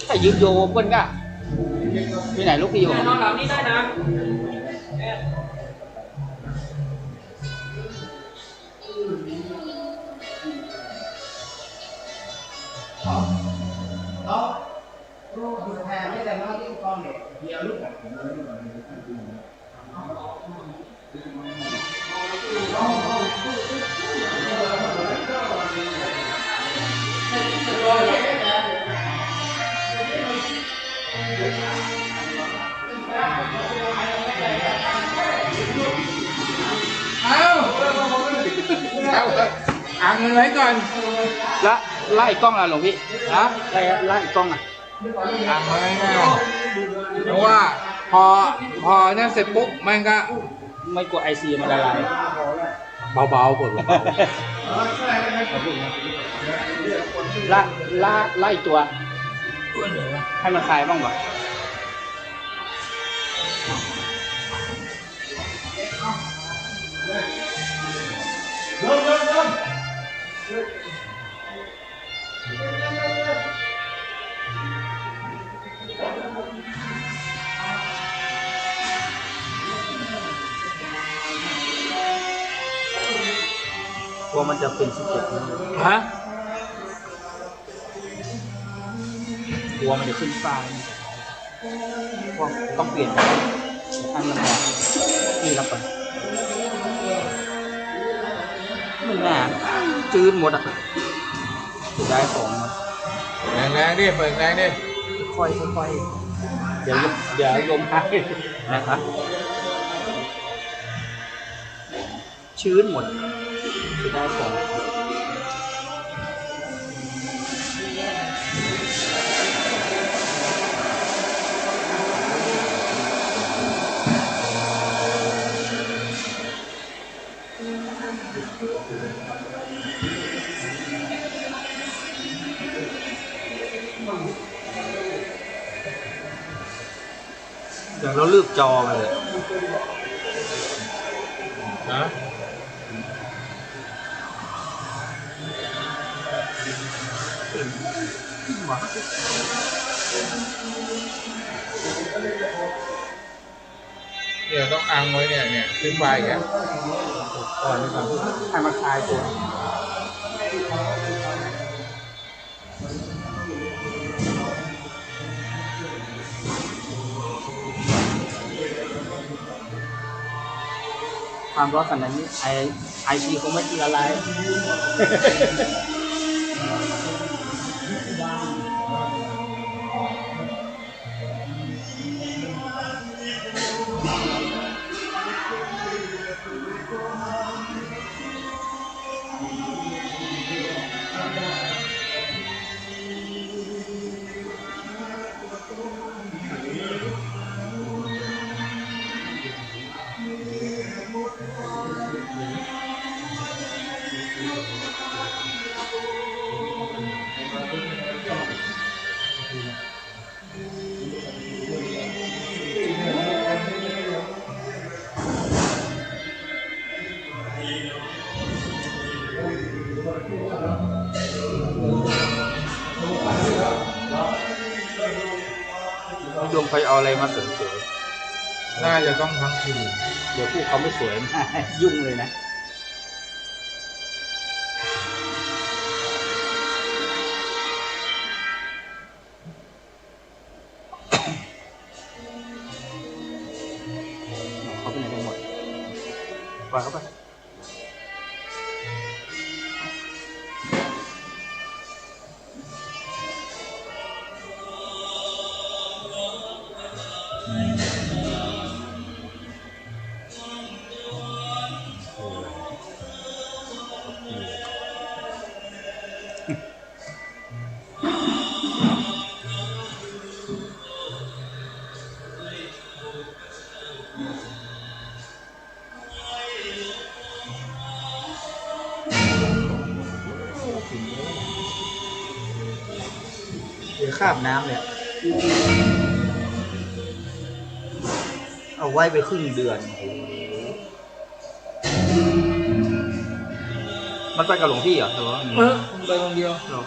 ถ้ายืมโยเปิ้ลก็ที่ไหนลูกพี่โยนอนหลับนี่ได้นะอ่างเงินไว้ก่อน ละไล่กล้องละหลวงพี่นะไล่กล้องอ่ะ อ่างไว้ง่ายเพราะว่าพอนั่นเสร็จปุ๊บมันก็ ไม่กลัวไอซีมันละลาย เบาๆปวดเบา ไล่ตัว ให้มันคลายบ้างวะกลัวมันจะเป็นสิบเจ็ด ฮะ กลัวมันจะขึ้นฟ้าว่าต้องเปลี่ยนอันละแบบนี่รับไปมันหนาจืดหมดอ่ะจะได้ของหมด แรงๆดิเปิดแรงดิ ค่อยเดี๋ยวลมให้นะครับชื้นหมดจะได้ของ อย่างเราลืบจอมาเลย นะ เดี๋ยวต้องอังไว้เนี่ยขึ้นไปแก ก่อนไปก่อนให้มันคลายตัวความร้อนขนาดนี้ไอซีคงไม่ละลาย ดวงไฟเอาอะไรมาเสริมสวย น่าจะต้องทั้งคืน เดี๋ยวพี่เขาไม่สวยนะ ยุ่งเลยนะเขาเป็นอะไรหมดปล่อยเขาไป คราบน้ำเลยเอาไว้ไปครึ่งเดือนมันไปกับหลวงพี่เหรอหรือว่าไปคนเดียวหรอ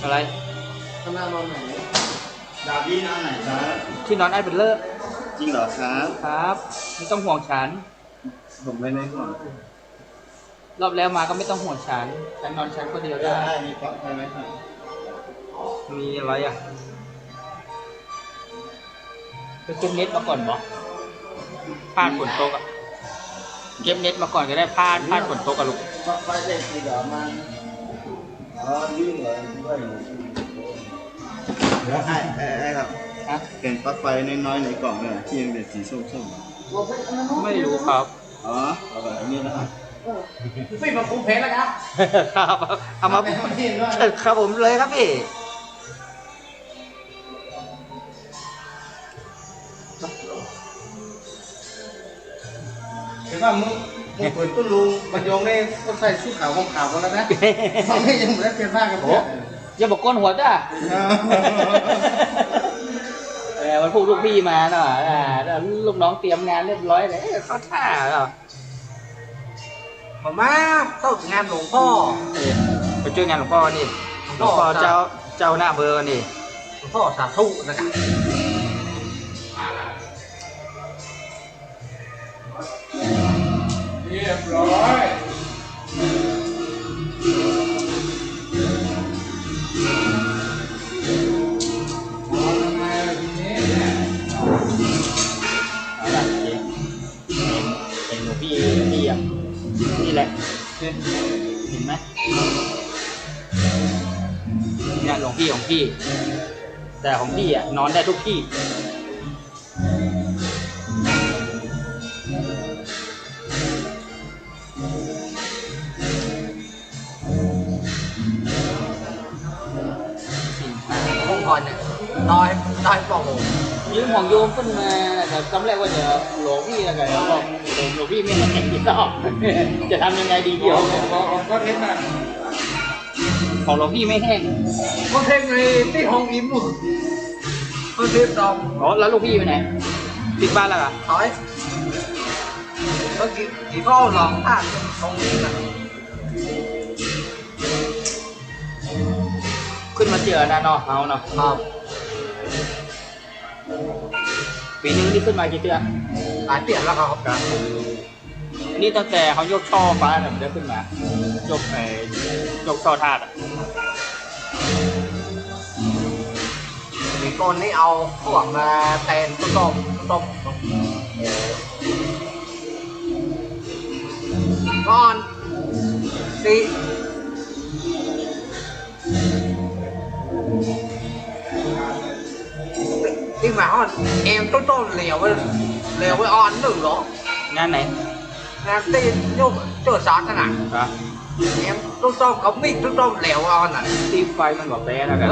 อะไร ข้างหน้านอนไหนดาบี้นอนไหนครับ ที่นอนไอ้เป็นเลิก จริงเหรอครับ ครับไม่ต้องห่วงฉัน ผมไม่ได้ห่วง รอบแล้วมาก็ไม่ต้องห่วงฉันนอนฉันคนเดียวได้ มีปลั๊กไฟไหมครับ มีอะไรอ่ะไปเก็บเน็ตมาก่อนบอกพาดฝนตกอ่ะเก็บเน็ตมาก่อนก็ได้พาดฝนตกกับลูก ปลั๊กไฟเด็กสีดำมันวิ่งเลยด้วยเดี๋ยวให้ครับ ฮะ เห็นปลั๊กไฟน้อยๆในกล่องเนี่ยที่ยังเป็นสีส้ม ไม่รู้ครับ ๆอ๋อเอาแบบนี้นะครับ ไม่มาคุ้มเพลแล้วครับ ครับเอามาครับผมเลยครับพี่ เห็นว่ามึงเปิดตุ้นลุงบรรยงได้ก็ใส่ชุดขาวของขาวแล้วนะเขาไม่ยังไม่ได้เปลี่ยนผ้ากันเพื่อน อย่าบอกก้นหัวจ้ามันพูดลูกพี่มาเนาะแล้วลูกน้องเตรียมงานเรียบร้อยเลยเข้าท่าเนาะ มาต้องงานหลวงพ่อ ไปช่วยงานหลวงพ่อนี่หลวงพ่อเจ้าหน้าเบอร์นี่ หลวงพ่อสาธุนะครับ เรียบร้อยเอาละเห็นหลวงพี่อ่ะนี่แหละเห็นไหมเนี่ยหลวงพี่ แต่ของพี่อ่ะนอนได้ทุกที่ห้องก่อนเนี่ยน้อยบอกผม ยืมของโยมขึ้นมาแต่ตอนแรกว่าจะหลวงพี่อะไรบอกหลวงพี่ไม่ให้แข่งที่รอบจะทำยังไงดีเดี๋ยว ก็เทปน่ะ ของหลวงพี่ไม่แห้ง ก็เทปในที่ห้องอิ่มก็เทปดอง อ๋อแล้วหลวงพี่ไปไหนติดบ้านแล้วเหรอ ถอยเมื่อกี้ก็หลอกพลาดตรงนี้นะ ขึ้นมาเจอนะเนาะเอาเนาะ ครับ ปีนึงนี่ขึ้นมากี่เดือน หลายเปลี่ยนแล้วครับการ นี่ตั้งแต่เขายกช่อฟ้าเนี่ยมันได้ขึ้นมายกช่อธาตุอ่ะ มีต้นนี่เอาพวกมาแตนต้มก็ อ่อนตีหมาอ่อนemต้นliều với on đừng đó งานไหนงานตีโยกเจอซอสน่ะemต้นเขาไม่ต้นliều on น่ะตีไฟมันแบบแป๊ะนะกัน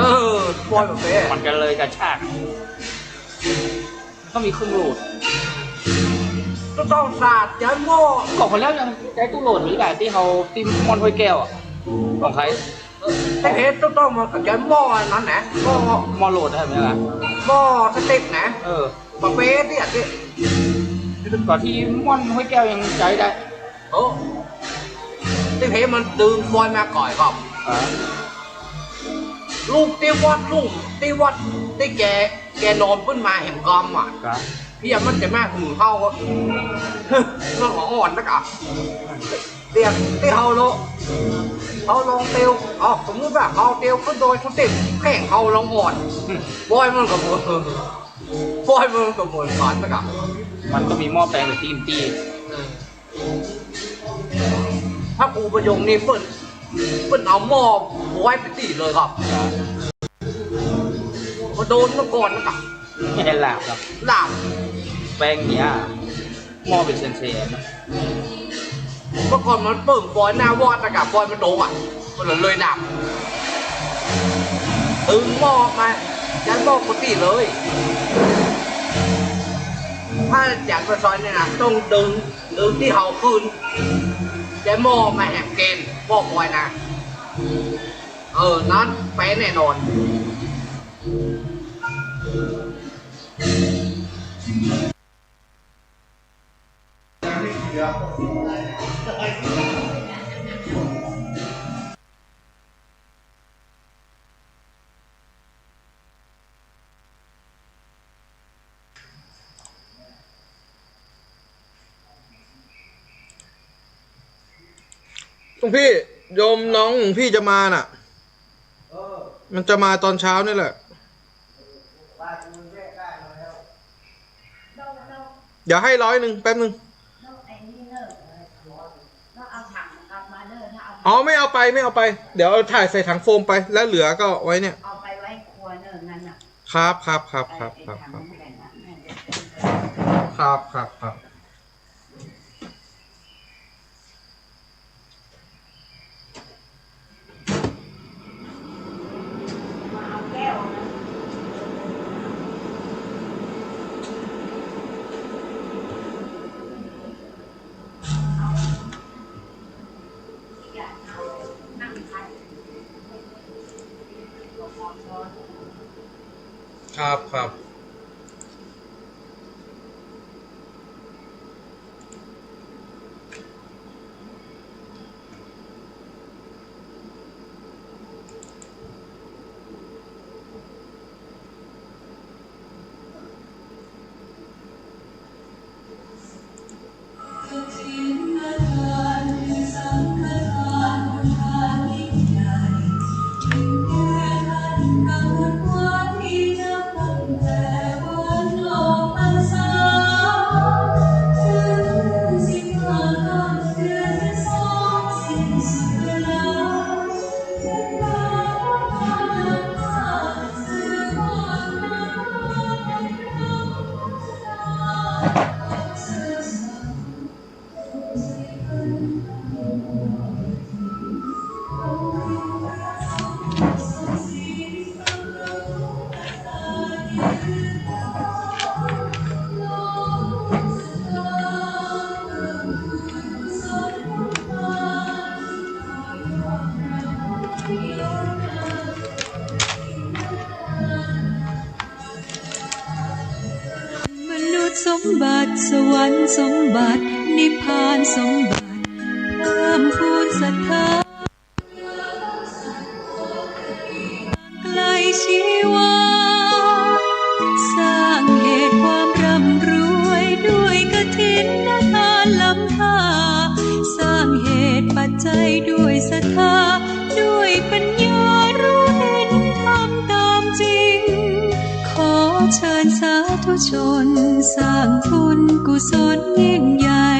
ไฟแบบแป๊ะมันกันเลยกระชากต้องมีเครื่องโหลดต้องสาดยันหม้อของคนแล้วยังใช้ตู้โหลดหรือไงที่เขาติมมอนห้วยแก้วอ่ะของใครแต่เห็นต้องมายันหม้อนั่นนะหม้อโหลดได้ไหมล่ะหม้อสเต็กนะปะเป๊ะที่ก่อนที่มอนห้วยแก้วยังใช้ได้ที่เห็นมันดึงบอยมาก่อยก่อนลูกตีวัดที่แกนอนขึ้นมาเห็นกอมอ่ะพี่มันจะแม่ถึงเข้าก็เรื่องของอ่อนนะกะเตียงที่เขาลงเตียวสมมติว่าเขาเตียวขึ้นโดยเขาติดแข่งเขาลงอ่อนบอยมันกับมือก่อนนะกะมันก็มีหม้อแปลงหรือตีถ้ากูประยงนี่เปิ้นเอาหม้อไว้ไปตีเลยครับมาโดนมาก่อนนะกะไม่ได้หลาบครับหลาบแป้งเนี้ยหม้อเป็นเซนๆเมื่อก่อนมันเปิ่งบอยหน้าวอดนะกับบอยมันโดนอ่ะมันเลยหนักตึงหม้อมายันหม้อปกติเลยถ้าอยากไปซอยเนี่ยนะต้องดึงที่เขาคืนยันหม้อมาแหกเกณฑ์หม้อบอยนะนั้นแป้แน่นอนหลวงพี่โยมน้องหลวงพี่จะมาน่ะมันจะมาตอนเช้านี่แหละอย่าให้100แป๊บนึงอ๋อไม่เอาไปเดี๋ยวถ่ายใส่ถังโฟมไปแล้วเหลือก็ไว้เนี่ยเอาไปไว้ครัวเนิ่นนั่นน่ะครับครับสมบัติสวรรค์สมบัตินิพพานสมบัติเพิ่มพูนศรัทธาไกลชีวาสร้างเหตุความร่ำรวยด้วยกฐินทานล้ำค่าสร้างเหตุปัจจัยด้วยศรัทธาด้วยปัญญารู้เห็นทำตามจริงขอเชิญสาธุชนสร้างบุญกุศลยิ่งใหญ่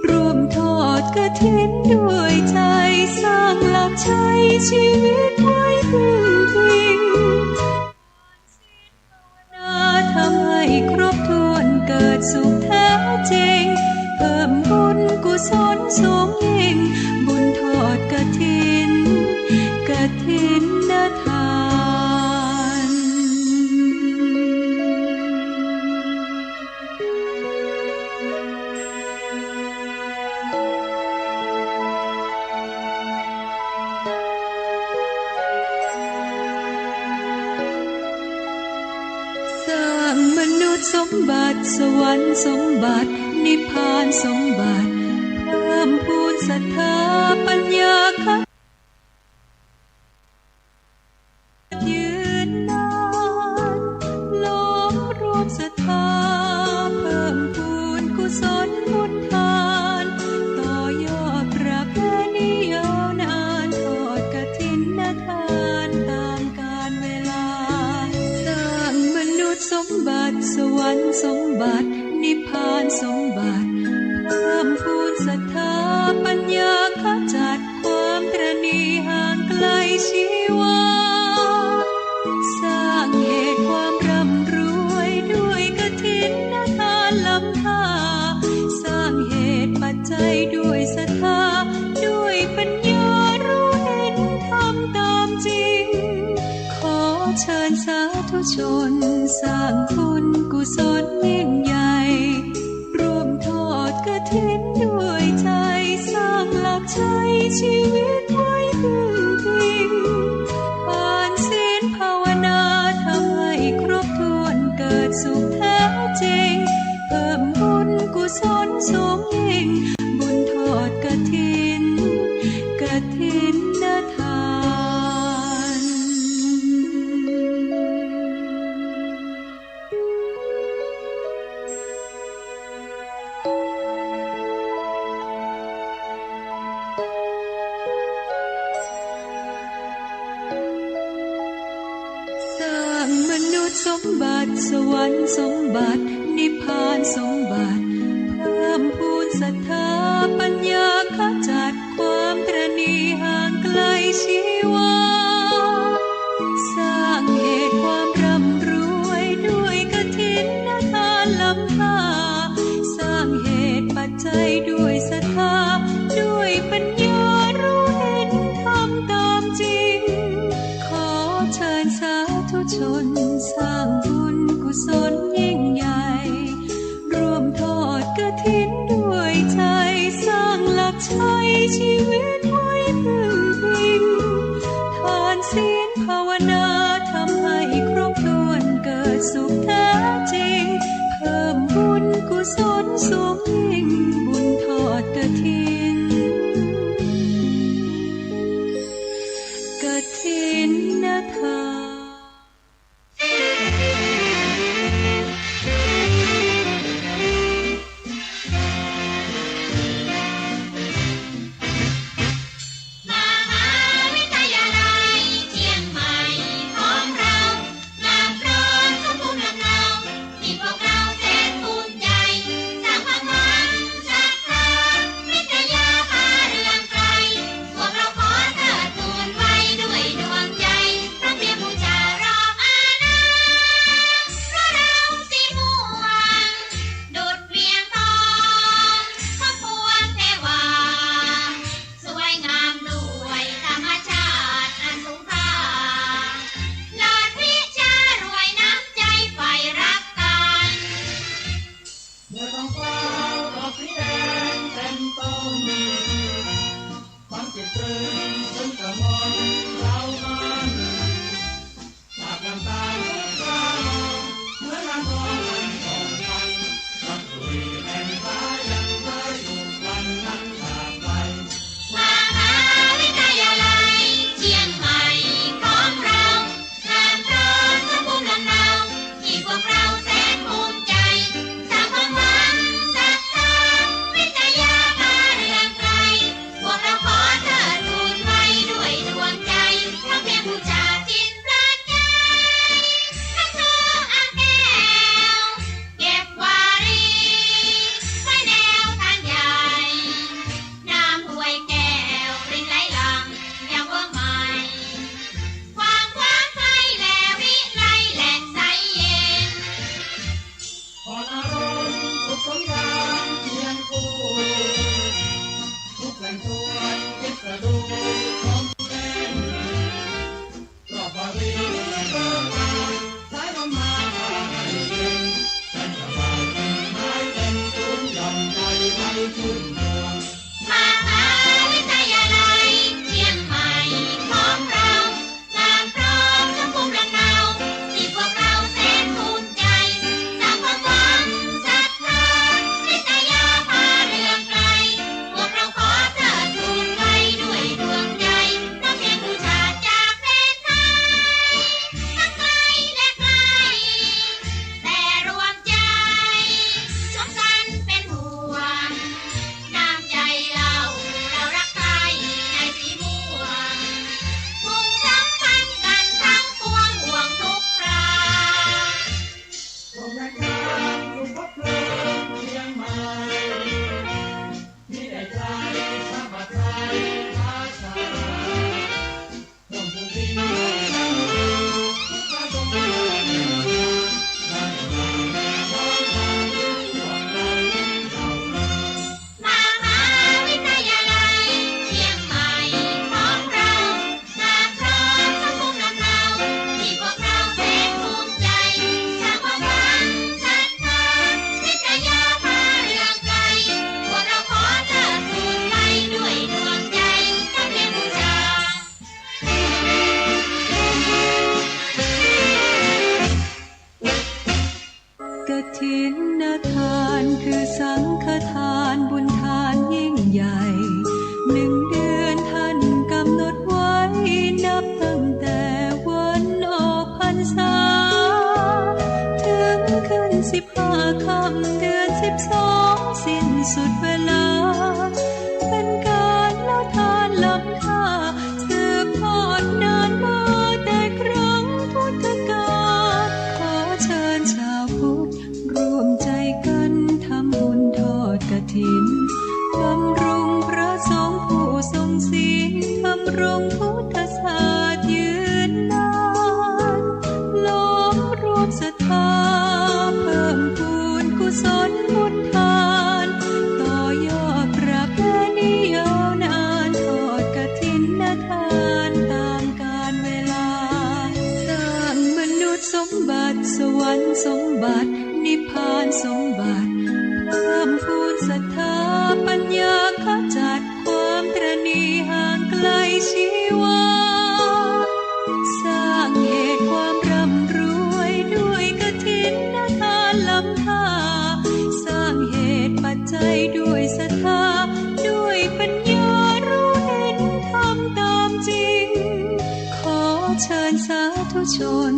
ร่วมทอดกฐิน ถินด้วยใจสร้างหลักใช้ชีวิตไว้พึ่งพิงทำให้ครบถ้วนเกิดสุขแท้จริงเพิ่มบุญกุศลสูงยิ่งบุญทอดกฐินทานสร้างมนุษย์สมบัติสวรรค์สมบัตินิพพานสมบัติเพิ่มพูนศรัทธาปัญญาคัดยืนนานล้อมรวมศรัทธาเพิ่มพูนกุศลบุญทานต่อยอดประเพณียาวนานทอดกฐินทานตามกาลเวลาสร้างมนุษย์สมบัติสวรรค์สมบัตินิพพานสมบัติเพิ่มพูนศรัทธาปัญญาขจัดความตระหนี่ห่างไกลชีวาสร้างเหตุความร่ำรวยด้วยกฐินทานล้ำค่าสร้างเหตุปัจจัยด้วยศรัทธาด้วยปัญญารู้เห็นทำตามจริงขอเชิญสาธุชนสร้างบุญกุศลยิ่งใหญ่ร่วมทอดกฐินด้วยใจสร้างหลักใช้ชีวิตไว้พึ่งพิงผ่านศีลภาวนาทำให้ครบถ้วนเกิดสุขแท้จริงเพิ่มบุญกุศลสูงยิ่งบุญทอดกฐินทาน สมบัติสวรรค์สมบัตินิพพานสมบัติเพิ่มพูนศรัทธาปัญญาขจัดความตระหนี่ห่างไกลชีวาสร้างเหตุความร่ำรวยด้วยกฐินทานล้ำค่าสร้างเหตุปัจจัยด้วยศรัทธาด้วยปัญญารู้เห็นทำตามจริงขอเชิญสาธุชนสร้างบุญกุศลยิ่งใหญ่ร่วมทอดกฐินด้วยใจสร้างหลักใช้ชีวิตไว้พึ่งพิงทานศีลภาวนาทำให้ครบถ้วนเกิดสุขแท้จริงเพิ่มบุญกุศลสูงยิ่งบุญทอดกฐินทานพวกเราขอเถิดทูลไว้ด้วยดวงใจพระเพียง สองสิ้นสุดเวลาเป็นการละทานล้ำค่าสืบทอดนานมาแต่ครั้งพุทธกาลขอเชิญชาวพุทธร่วมใจกันทำบุญทอดกฐินบำรุงพระสงฆ์ผู้ทรงศีลทำรงพุทธศาสตร์ยืนนานล้อมรวมศรัทธาเพิ่มพูนกุศลบุญทานต่อยอดประเพณียาวนานทอดกฐินทานตามกาลเวลาสร้างมนุษย์สมบัติสวรรค์สมบัตินิพพานสมบัติเพิ่มพูนศรัทธาปัญญาขจัดความตระหนี่ห่างไกลชีวาสร้างเหตุความร่ำรวยด้วยกฐินทานล้ำค่าสร้างเหตุปัจจัยด้วยศรัทธาด้วยปัญญารู้เห็นทำตามจริงขอเชิญสาธุชน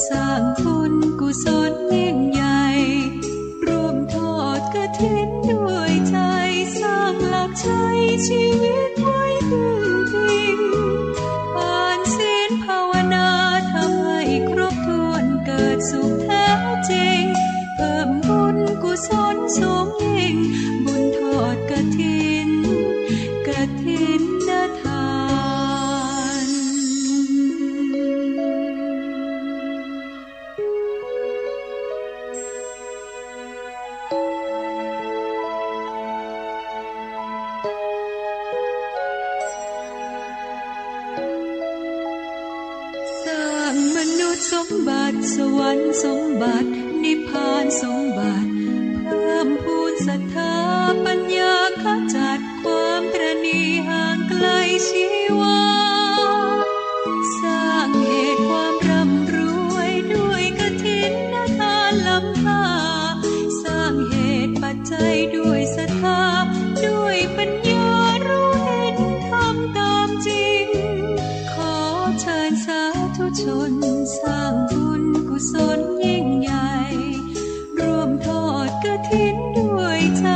สร้างบุญกุศลยิ่งใหญ่ร่วมทอดกฐินด้วยใจสร้างหลักชัยชีวิตไว้พึ่งพิงผ่านศีลภาวนาทำให้ครบถ้วนเกิดสุขแท้จริงเพิ่มบุญกุศลสูงยิ่งบุญทอดกฐินทาน สมบัติสวรรค์สมบัตินิพพานสมบัติเพิ่มพูนศรัทธาปัญญาขจัดความตระหนี่ห่างไกลชีวาสร้างเหตุความร่ำรวยด้วยกฐินทานล้ำค่าสร้างเหตุปัจจัยด้วยศรัทธาด้วยปัญญารู้เห็นทำตามจริงขอเชิญสาธุชนสร้างบุญกุศลยิ่งใหญ่ร่วมทอดกฐินด้วยใจ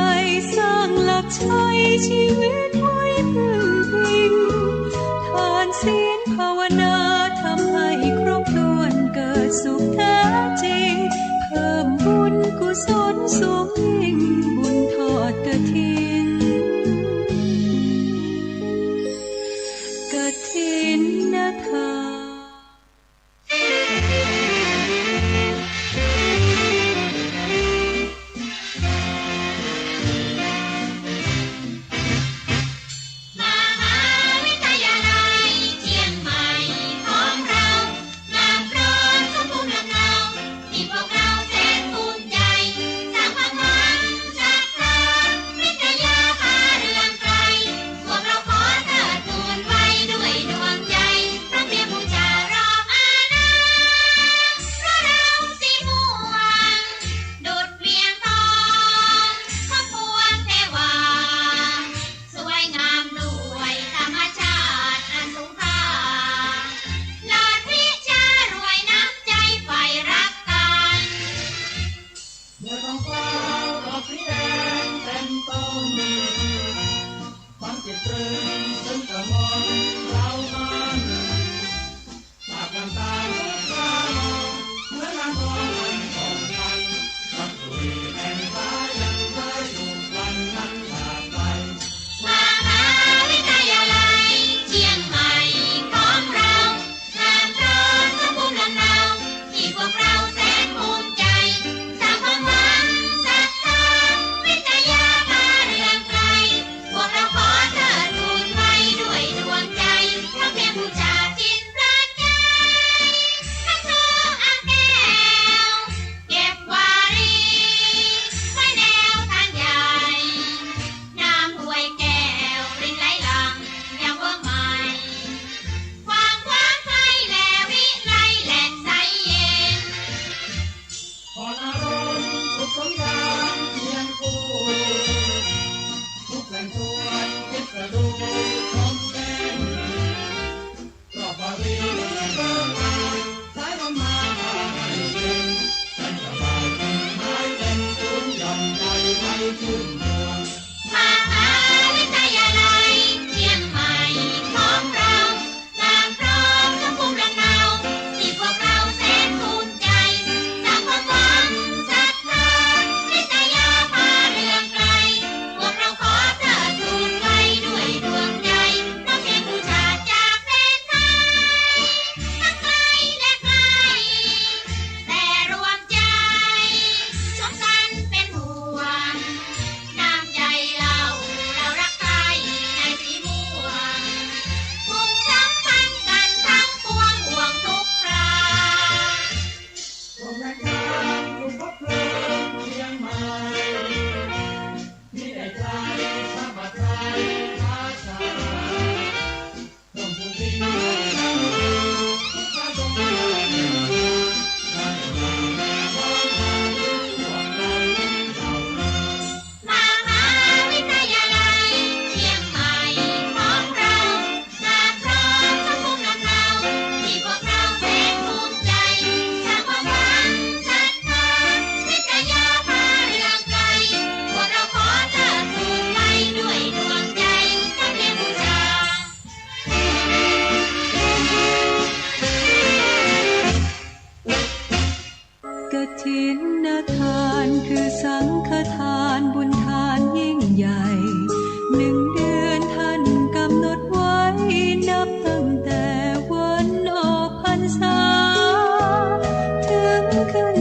สร้างหลักชัยชีวิตไว้พึ่งพิงทานศีลภาวนาทำให้ครบถ้วนเกิดสุขแท้จริงเพิ่มบุญกุศลสูงยิ่งบุญทอดกฐินทาน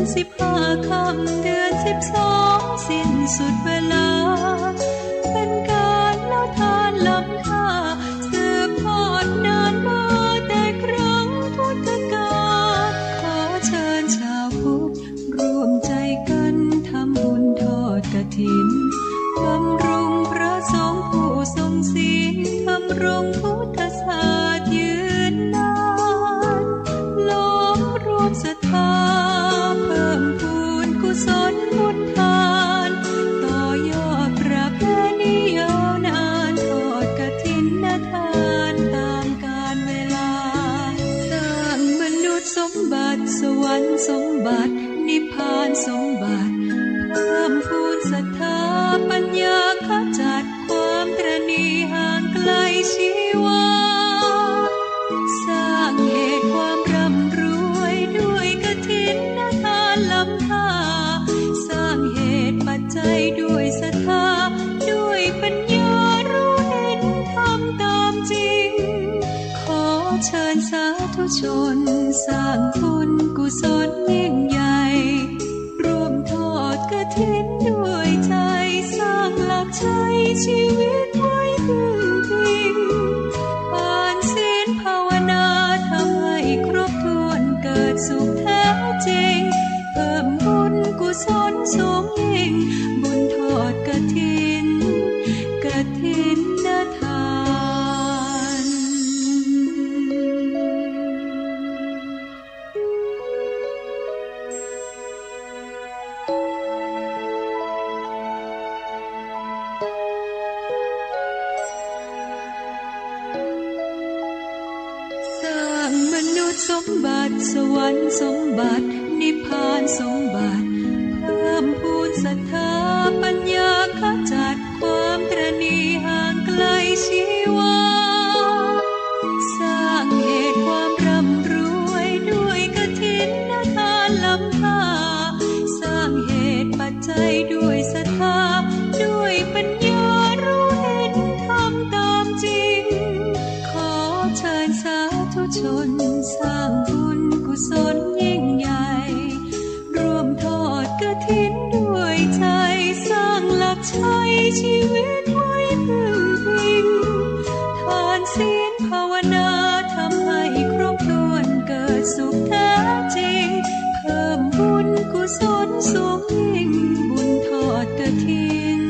15 ค่ำเดือน 12 สิ้นสุดเวลาเป็นการเล่าทานล้ำค่าสืบทอดนานมาแต่ครั้งพุทธกาลขอเชิญชาวพุทธร่วมใจกันทำบุญทอดกฐินบำรุงพระสงฆ์ผู้ทรงศีลทำรงพุทธศาสตร์ยืนนานล้อมรวมศรัทธาเพิ่มพูนกุศลบุญทานต่อยอดประเพณียาวนานทอดกฐินทานตามกาลเวลาสร้างมนุษย์สมบัติสวรรค์สมบัตินิพพานสมบัติเพิ่มพูนศรัทธาปัญญาขจัดความตระหนี่ห่างไกลชีวาสร้างเหตุความร่ำรวยด้วยกฐินทานล้ำค่าสร้างเหตุปัจจัยด้วยศรัทธาด้วยปัญญารู้เห็นทำตามจริงขอเชิญสาธุชนสร้างบุญกุศลยิ่งใหญ่ร่วมทอดกฐินด้วยใจสร้างหลักชัยชีวิตไว้พึ่งพิงผ่านศีลภาวนาทำให้ครบถ้วนเกิดสุขแท้จริงเพิ่มบุญกุศลสูงยิ่งบุญทอดกฐินทาน สมบัติสวรรค์สมบัตินิพพานสมบัติเพิ่มพูนศรัทธาปัญญาขจัดความตระหนี่ห่างไกลชีวาสร้างเหตุความร่ำรวยด้วยกฐินทานล้ำค่าสร้างเหตุปัจจัยด้วยศรัทธาด้วยปัญญารู้เห็นทำตามจริงขอเชิญสาธุชนสร้างบุญกุศลยิ่งใหญ่ร่วมทอดกฐินด้วยใจสร้างหลักชัยชีวิตไว้พึ่งพิงทานศีลภาวนาทำให้ครบถ้วนเกิดสุขแท้จริงเพิ่มบุญกุศลสูงยิ่งบุญทอดกฐิน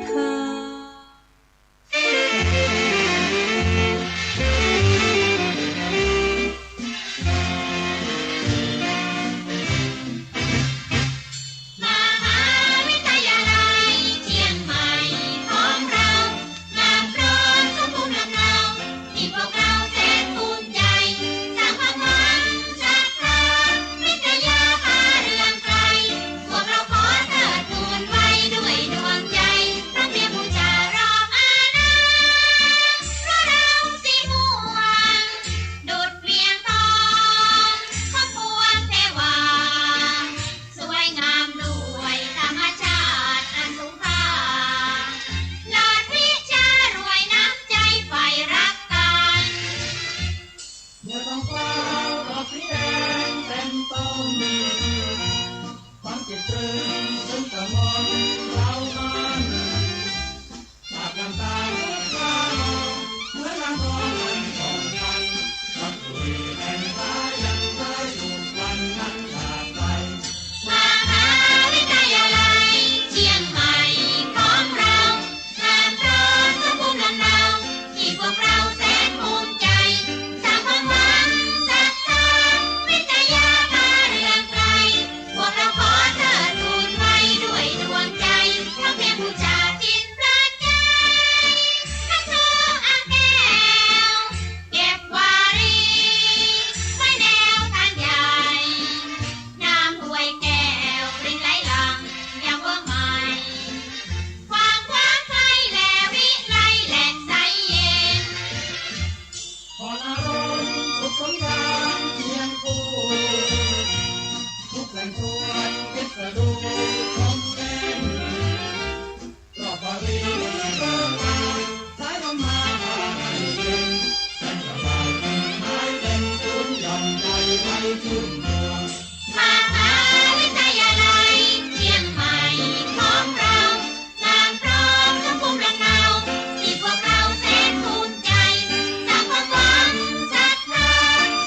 ทานเชียงใหม่ของเราน้ำร้อนก็มุ่งลำนา มหาวิทยาลัยเชียงใหม่ของเรางามพร้อมสมบูรณ์ลำเนาที่พวกเราแสนภูมิใจจากความหวังศรัทธา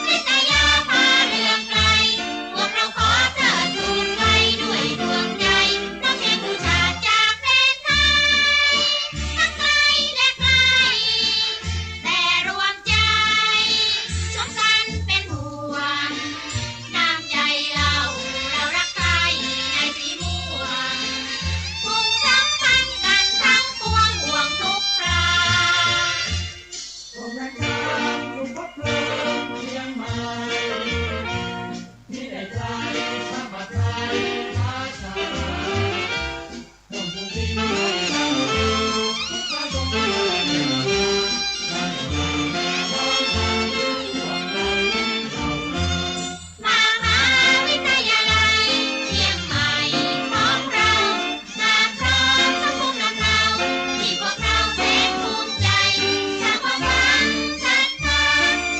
วิทยาพาเรื่องไกลพวกเราขอเทิดทูนไว้ด้วยดวงใจน้องเทพบูชาจากแดนไทยทั้งไกลและไกลแต่รวมใจสมกันเป็นห่วงน้ำใจเรารักใครในสีม่วงมุ่งสัมพันธ์กันทั้งปวงห่วงทุกครามหาวิทยาลัยเชียงใหม่ของเรางามพร้อมสมบูรณ์ลำเนาที่พวกเราแสนภูมิใจจากความหวังศรัทธา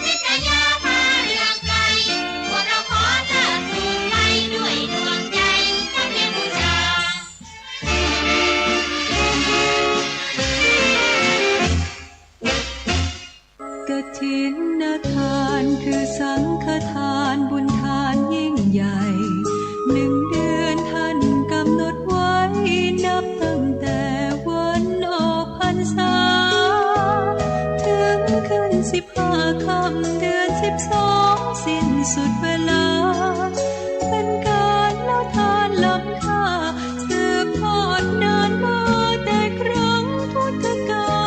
วิทยาพาเรื่องไกลพวกเราขอเทิดทูนไว้ด้วยดวงใจน้ำเทพบูชา กฐินทานคือสังฆทานบุญทานยิ่งใหญ่ 1 เดือนท่านกำหนดไว้นับตั้งแต่วันออกพรรษาถึงขึ้น15 ค่ำเดือน 12 สิ้นสุดเวลา เป็นการละทานล้ำค่าสืบทอดนานมาแต่ครั้งพุทธกา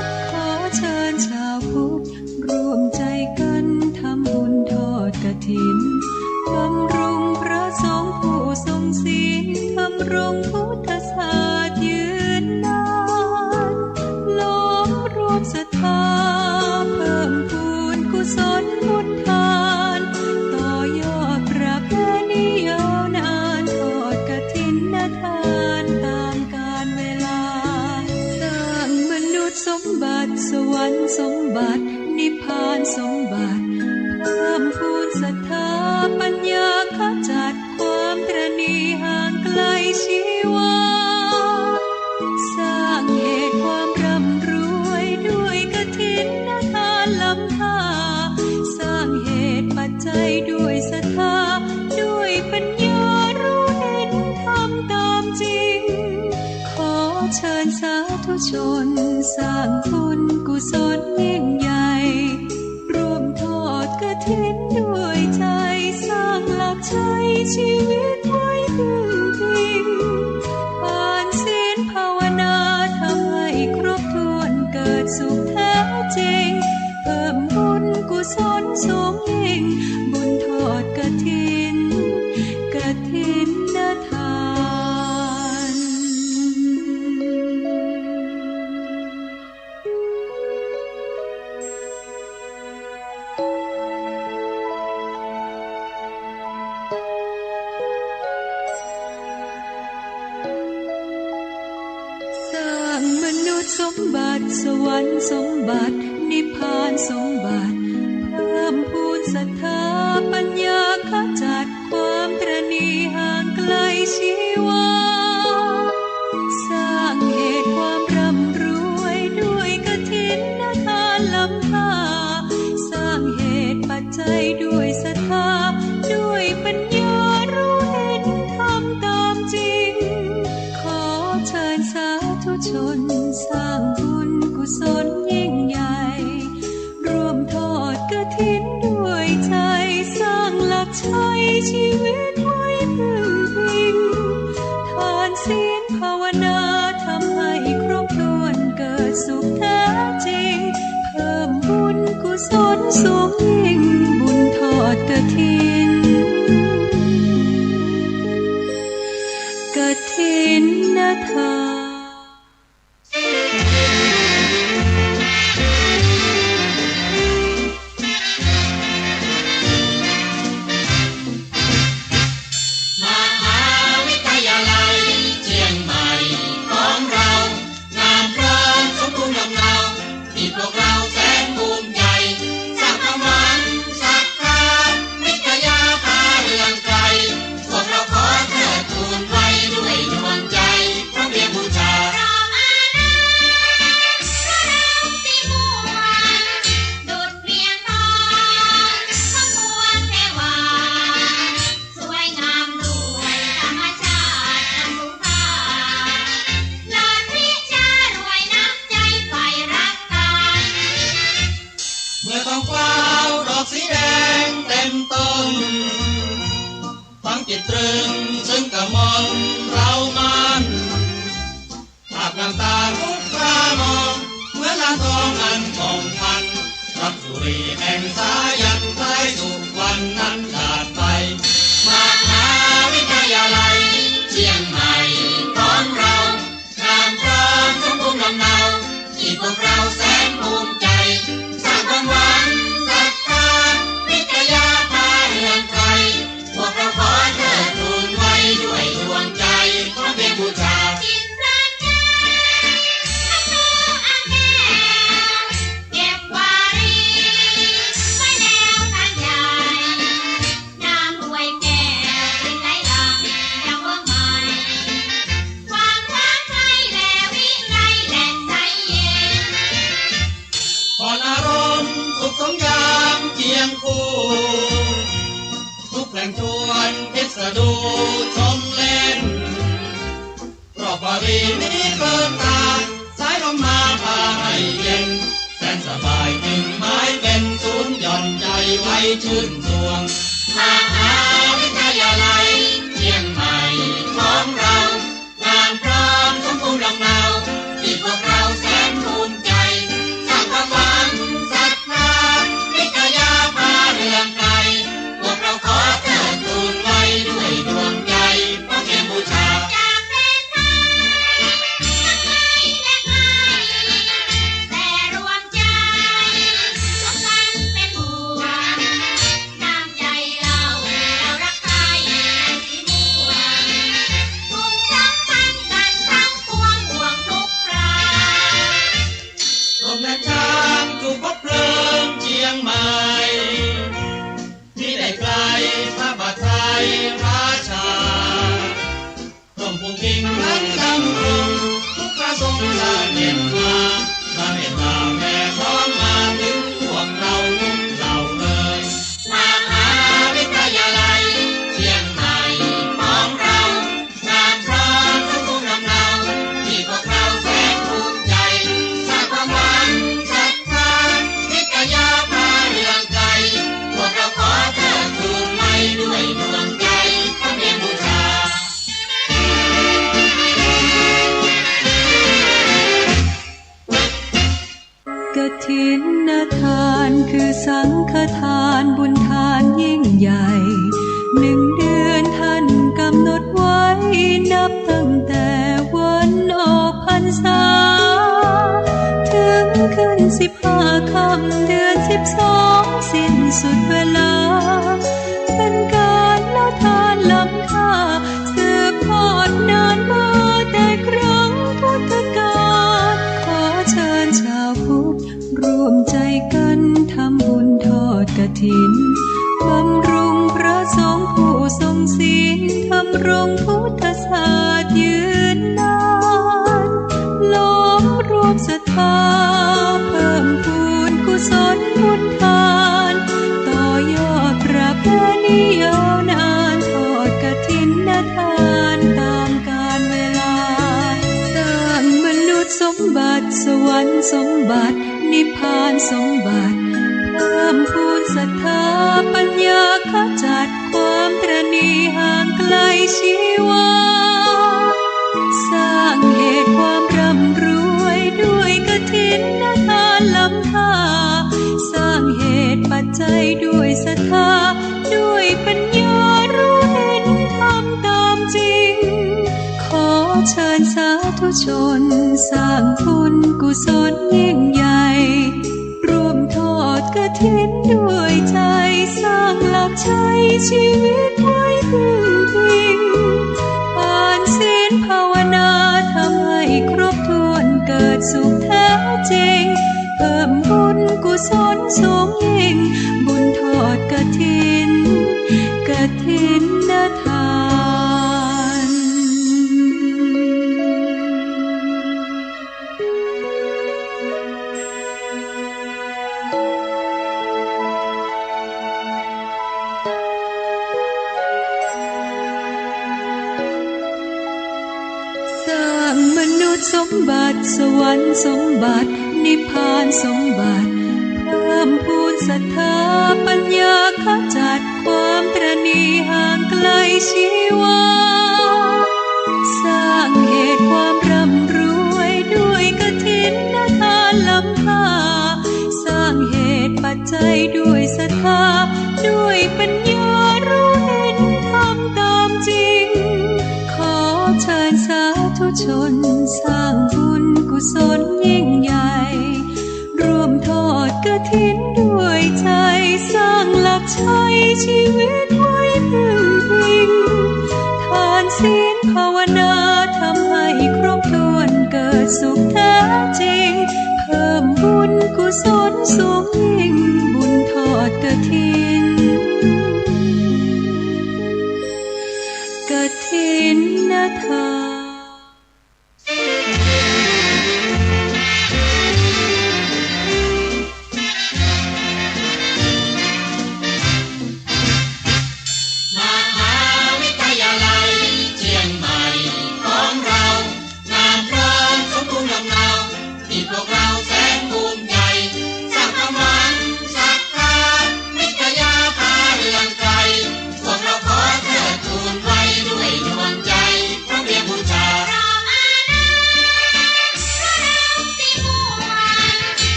ลขอเชิญชาวพุทธร่วมใจกันทำบุญทอดกฐินบำรุงพระสงฆ์ผู้ทรงศีลทำรงพุทธศาสตร์ยืนนานล้อมรวมศรัทธาเพิ่มพูนกุศลบุญทานต่อยอดประเพณียาวนานทอดกฐินทานตามกาลเวลาสร้างมนุษย์สมบัติสวรรค์สมบัตินิพพานสมบัติเพิ่มพูนศรัทธาปัญญาขจัดความตระหนี่ห่างไกลชีวาสร้างเหตุความร่ำรวยด้วยกฐินทานล้ำค่าสร้างเหตุปัจจัยด้วยศรัทธาด้วยปัญญารู้เห็นทำตามจริงขอเชิญสาธุชนสร้างบุญกุศลยิ่งใหญ่ร่วมทอดกฐินด้วยใจสร้างหลักชัยชีวิตไว้พึ่งพิงผ่านศีลภาวนาทำให้ครบถ้วนเกิดสุขแท้จริงเพิ่มบุญกุศลสูงยิ่งบุญทอดกฐินทาน สมบัติสวรรค์สมบัตินิพพานสมบัติเพิ่มพูนศรัทธาปัญญาขจัดความตระหนี่ห่างไกลชีวาสร้างเหตุความร่ำรวยด้วยกฐินทานล้ำค่าสร้างเหตุปัจจัยด้วยศรัทธาด้วยปัญญารู้เห็นทำตามจริงขอเชิญสาธุชนสร้างบุญกุศลยิ่งใหญ่ร่วมทอดกฐินด้วยใจสร้างหลักชัยชีวิตไว้พึ่งพิงทานศีลภาวนาทำให้ครบถ้วนเกิดสุขแท้จริงเพิ่มบุญกุศลสูงยิ่งบุญทอดกฐินกฐินทานพวกเราแสนภูมิใจสร้างความหวังศรัทธาวิท มื่อต้องฟ้าวดอกสีแดงเต็มต้นฟังจิตตรึงซึ่งกะมนเรามันภาพน้ำตาทุกครามองเหมือนลานทองอันผ่องพันรับสุรีแห่งสายันใต้สุขวันนั้นขาดไปมหาวิทยาลัยเชียงใหม่ของเรางามพร้อมสมบูรณ์ลำเนาที่พวกเราแสนภูมิใจสร้างความหวังศรัทธาวิทยาพาเรืองไทยพวกเราขอเทิดทูนไว้ด้วยดวงใจขอเพียงบูชาจิตราชาทั้งตัวอังแก้วเก็บวารีไว้แนวทางใหญ่น้ำห้วยแก้วไหลหลังยังเมืองใหม่ความรักไทยแลวิไลและใจเย็นผ่อนอารมณ์สุขสมยามเคียงคู่ทุกแหล่งชวนพิสดูชมเล่นรอบวารีนี้เปิดตาสายลมมาพาให้เย็นแสนสบายจึงหมายเป็นศูนย์หย่อนใจไว้ชื่นสวงมหาวิทยาลัยเชียงใหม่ของเรางามพร้อมสมบูรณ์ลำเนาที่พวกเราแสนภูมิใจสร้างความหวังศรัทธาวิทยาพาเรืองไกลพวกเราขอเทิดทูนไว้ด้วยดวงใจเพราะเพียงบูชาจากแดนไทยทั้งในและไกลแต่รวมใจสมกันเป็นห่วงน้ำใจเรารักใครสีม่วงทุ่มสัมพันธ์กันทั้งปวงห่วงทุกครา ลมและช้างถูกพบเพลิงเชียงใหม่ที่ได้ไกลพระบาทไทยราชาร่มพุ่งพิงนั้นดำรงทุกพระทรงสาเด็จมาพระเมตตาแผ่พร้อมมาถึงพวกเราทุกเหล่าเลยมหาวิทยาลัยเชียงใหม่ของเรางามพร้อมสมบูรณ์ลำเนาที่พวกเราแสนภูมิใจสร้างความหวังศรัทธาวิทยาพาเรืองไกลพวกเราขอเทิดทูนไว้ด้วยดวงใจขอเพียงบูชา กฐินทานคือสังฆทานบุญทานยิ่งใหญ่1 เดือนท่านกำหนดไว้นับตั้งแต่วันออกพรรษาถึงขึ้น15 ค่ำเดือน12สิ้นสุดเวลาเป็นการละทานล้ำค่าสืบทอดนานมาแต่ครั้งพุทธกาลขอเชิญชาวพุทธร่วมใจกันทำบุญทอดกฐินบำรุงพระสงฆ์ผู้ทรงศีลทำรงพุทธศาสตร์ยืนนานล้อมรวมศรัทธาเพิ่มพูนกุศลบุญทานต่อยอดประเพณียาวนานทอดกฐินทานตามกาลเวลาสร้างมนุษย์สมบัติสวรรค์สมบัตินิพพานสมบัติเพิ่มพูนศรัทธาปัญญาขจัดความตระหนี่ห่างไกลชีวาสร้างเหตุความร่ำรวยด้วยกฐินทานล้ำค่าสร้างเหตุปัจจัยด้วยศรัทธาด้วยปัญญารู้เห็นธรรมตามจริงขอเชิญสาธุชนสร้างบุญกุศลยิ่งใหญ่ร่วมทอดกฐินด้วยใจสร้างหลักชัยชีวิตไว้พึ่งพิงผ่านศีลภาวนาทำให้ครบถ้วนเกิดสุขแท้จริงเพิ่มบุญกุศลสูงยิ่งบุญทอดกฐินทาน สมบัติสวรรค์สมบัตินิพพานสมบัติเพิ่มพูน ดีห่างไกลชีวาสร้างเหตุความร่ำรวยด้วยกฐินทานล้ำค่าสร้างเหตุปัจจัยด้วยศรัทธาด้วยปัญญารู้เห็นทำตามจริงขอเชิญสาธุชนสร้างบุญกุศลยิ่งใหญ่ร่วมทอดกฐินด้วยใจสร้างหลักชัยชีวิตไว้พึ่งพิงทานศีลภาวนาทำให้ครบถ้วนเกิดสุขแท้จริงเพิ่มบุญกุศลสูงยิ่งบุญทอดกฐินกฐินทาน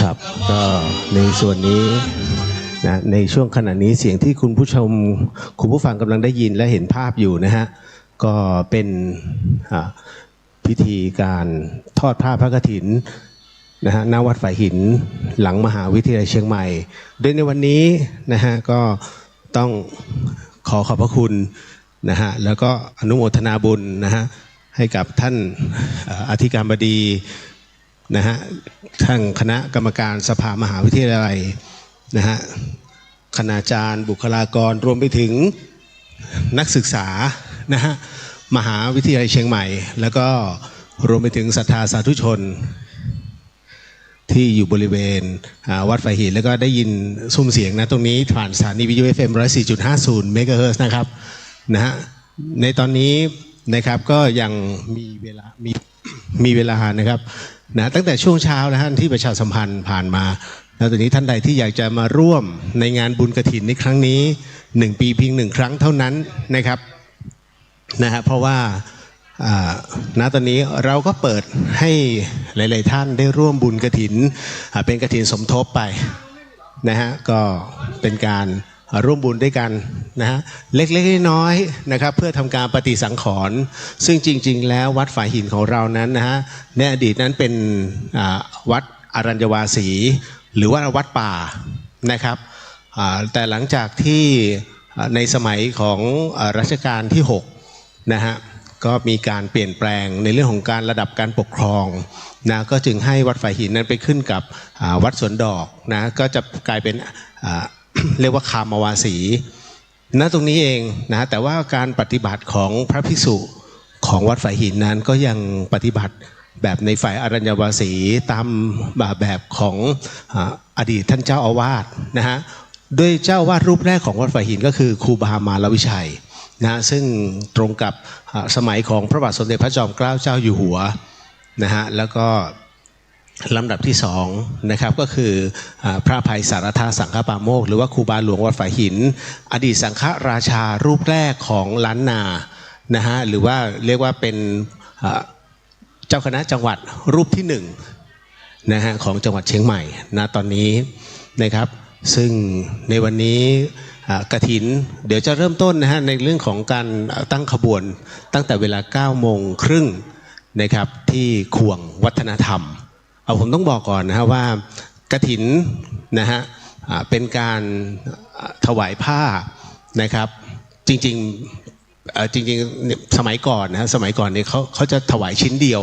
ครับก็ในส่วนนี้นะในช่วงขณะนี้เสียงที่คุณผู้ชมคุณผู้ฟังกำลังได้ยินและเห็นภาพอยู่นะฮะก็เป็นพิธีการทอดผ้าพระกฐินนะฮะณวัดฝ่ายหินหลังมหาวิทยาลัยเชียงใหม่โดยในวันนี้นะฮะก็ต้องขอขอบพระคุณนะฮะแล้วก็อนุโมทนาบุญนะฮะให้กับท่านอธิการบดีนะฮะทั้งคณะกรรมการสภามหาวิทยาลัยนะฮะคณาจารย์บุคลากรรวมไปถึงนักศึกษานะฮะมหาวิทยาลัยเชียงใหม่แล้วก็รวมไปถึงศรัทธาสาธุชนที่อยู่บริเวณวัดฝ่ายหินแล้วก็ได้ยินซุ้มเสียงนะตรงนี้ผ่านสถานีวิทยุ FM 104.50 เมกะเฮิรตซ์นะครับนะฮะในตอนนี้นะครับก็ยังมีเวลานะครับนะตั้งแต่ช่วงเช้านะฮะที่ประชาสัมพันธ์ผ่านมาแล้วตอนนี้ท่านใดที่อยากจะมาร่วมในงานบุญกฐินในครั้งนี้1 ปีเพียง1 ครั้งเท่านั้นนะครับนะฮะเพราะว่าณตอนนี้เราก็เปิดให้หลายๆท่านได้ร่วมบุญกฐินเป็นกฐินสมทบไปนะฮะก็เป็นการร่วมบุญด้วยกันนะฮะเล็กๆน้อยๆนะครับเพื่อทำการปฏิสังขรณ์ซึ่งจริงๆแล้ววัดฝ่ายหินของเรานั้นนะฮะในอดีตนั้นเป็นวัดอรัญญวาสีหรือว่าวัดป่านะครับแต่หลังจากที่ในสมัยของรัชกาลที่6นะฮะก็มีการเปลี่ยนแปลงในเรื่องของการระดับการปกครองนะก็จึงให้วัดฝ่ายหินนั้นไปขึ้นกับวัดสวนดอกนะก็จะกลายเป็นเรียกว่าคามวาสีณตรงนี้เองนะแต่ว่าการปฏิบัติของพระภิกษุของวัดฝ่ายหินนั้นก็ยังปฏิบัติแบบในฝ่ายอรัญญวาสีตามแบบของอดีตท่านเจ้าอาวาสนะฮะด้วยเจ้าวาดรูปแรกของวัดฝ่ายหินก็คือครูบามาลวิชัยนะซึ่งตรงกับสมัยของพระบาทสมเด็จพระจอมเกล้าเจ้าอยู่หัวนะฮะแล้วก็ลำดับที่2นะครับก็คือพระภัยสารธาสังฆปาโมกข์หรือว่าครูบาหลวงวัดฝ่ายหินอดีตสังฆราชารูปแรกของล้านนานะฮะหรือว่าเรียกว่าเป็นเจ้าคณะจังหวัดรูปที่1นะฮะของจังหวัดเชียงใหม่นะตอนนี้นะครับซึ่งในวันนี้กฐินเดี๋ยวจะเริ่มต้นนะฮะในเรื่องของการตั้งขบวนตั้งแต่เวลา 9:30 น.นะครับที่ขวงวัฒนธรรมผมต้องบอกก่อนนะฮะว่ากฐินนะฮะเป็นการถวายผ้านะครับจริงสมัยก่อนนะฮะสมัยก่อนเนี่ยเขาจะถวายชิ้นเดียว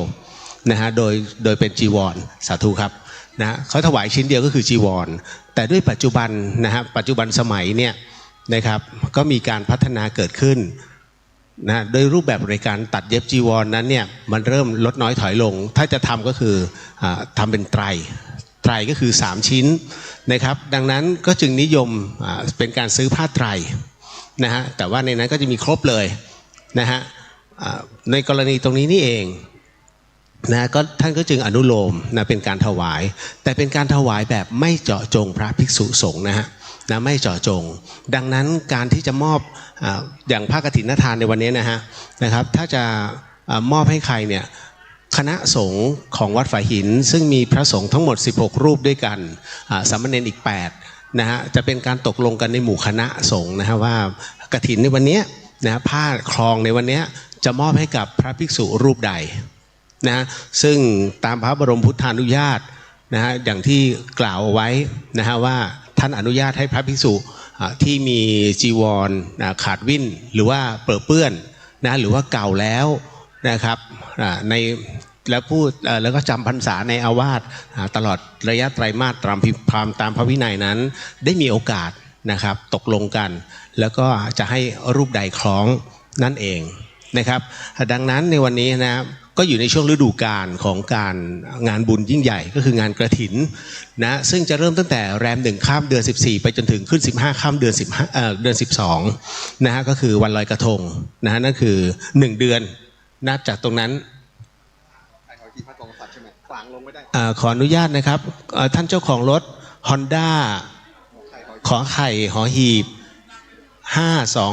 นะฮะโดยเป็นจีวรสาธุครับนะเขาถวายชิ้นเดียวก็คือจีวรแต่ด้วยปัจจุบันนะฮะปัจจุบันสมัยเนี่ยนะครับก็มีการพัฒนาเกิดขึ้นนะโดยรูปแบบในการตัดเย็บจีวรนั้นเนี่ยมันเริ่มลดน้อยถอยลงถ้าจะทำก็คือทำเป็นไตร ไตรก็คือ3ชิ้นนะครับดังนั้นก็จึงนิยมเป็นการซื้อผ้าไตรนะฮะแต่ว่าในนั้นก็จะมีครบเลยนะฮะในกรณีตรงนี้นี่เองนะก็ท่านก็จึงอนุโลมนะเป็นการถวายแต่เป็นการถวายแบบไม่เจาะจงพระภิกษุสงฆ์นะฮะนะไม่เจาะจงดังนั้นการที่จะมอบอย่างผ้ากฐินทานในวันนี้นะครับถ้าจะมอบให้ใครเนี่ยคณะสงฆ์ของวัดฝายหินซึ่งมีพระสงฆ์ทั้งหมด16รูปด้วยกันสามเณรอีก8นะฮะจะเป็นการตกลงกันในหมู่คณะสงฆ์นะฮะว่ากฐินในวันนี้นะผ้าครองในวันนี้จะมอบให้กับพระภิกษุรูปใดนะซึ่งตามพระบรมพุทธานุญาตนะฮะอย่างที่กล่าวเอาไว้นะฮะว่าท่านอนุญาตให้พระภิกษุที่มีจีวรขาดวิ่นหรือว่าเปื้อนนะหรือว่าเก่าแล้วนะครับในแล้วก็จำพรรษาในอาวาสตลอดระยะไตรมาสตามพระวินัยนั้นได้มีโอกาสนะครับตกลงกันแล้วก็จะให้รูปใดคล้องนั่นเองนะครับดังนั้นในวันนี้นะก็อยู่ในช่วงฤดูกาลของการงานบุญยิ่งใหญ่ก็คืองานกฐินนะซึ่งจะเริ่มตั้งแต่แรม1ค่ำเดือน14ไปจนถึงขึ้น15ค่ำเดือน12นะฮะก็คือวันลอยกระทงนะฮะนั่นคือ1เดือนนับจากตรงนั้นขออนุญาตนะครับท่านเจ้าของรถ Honda ขอไข่หอหีบ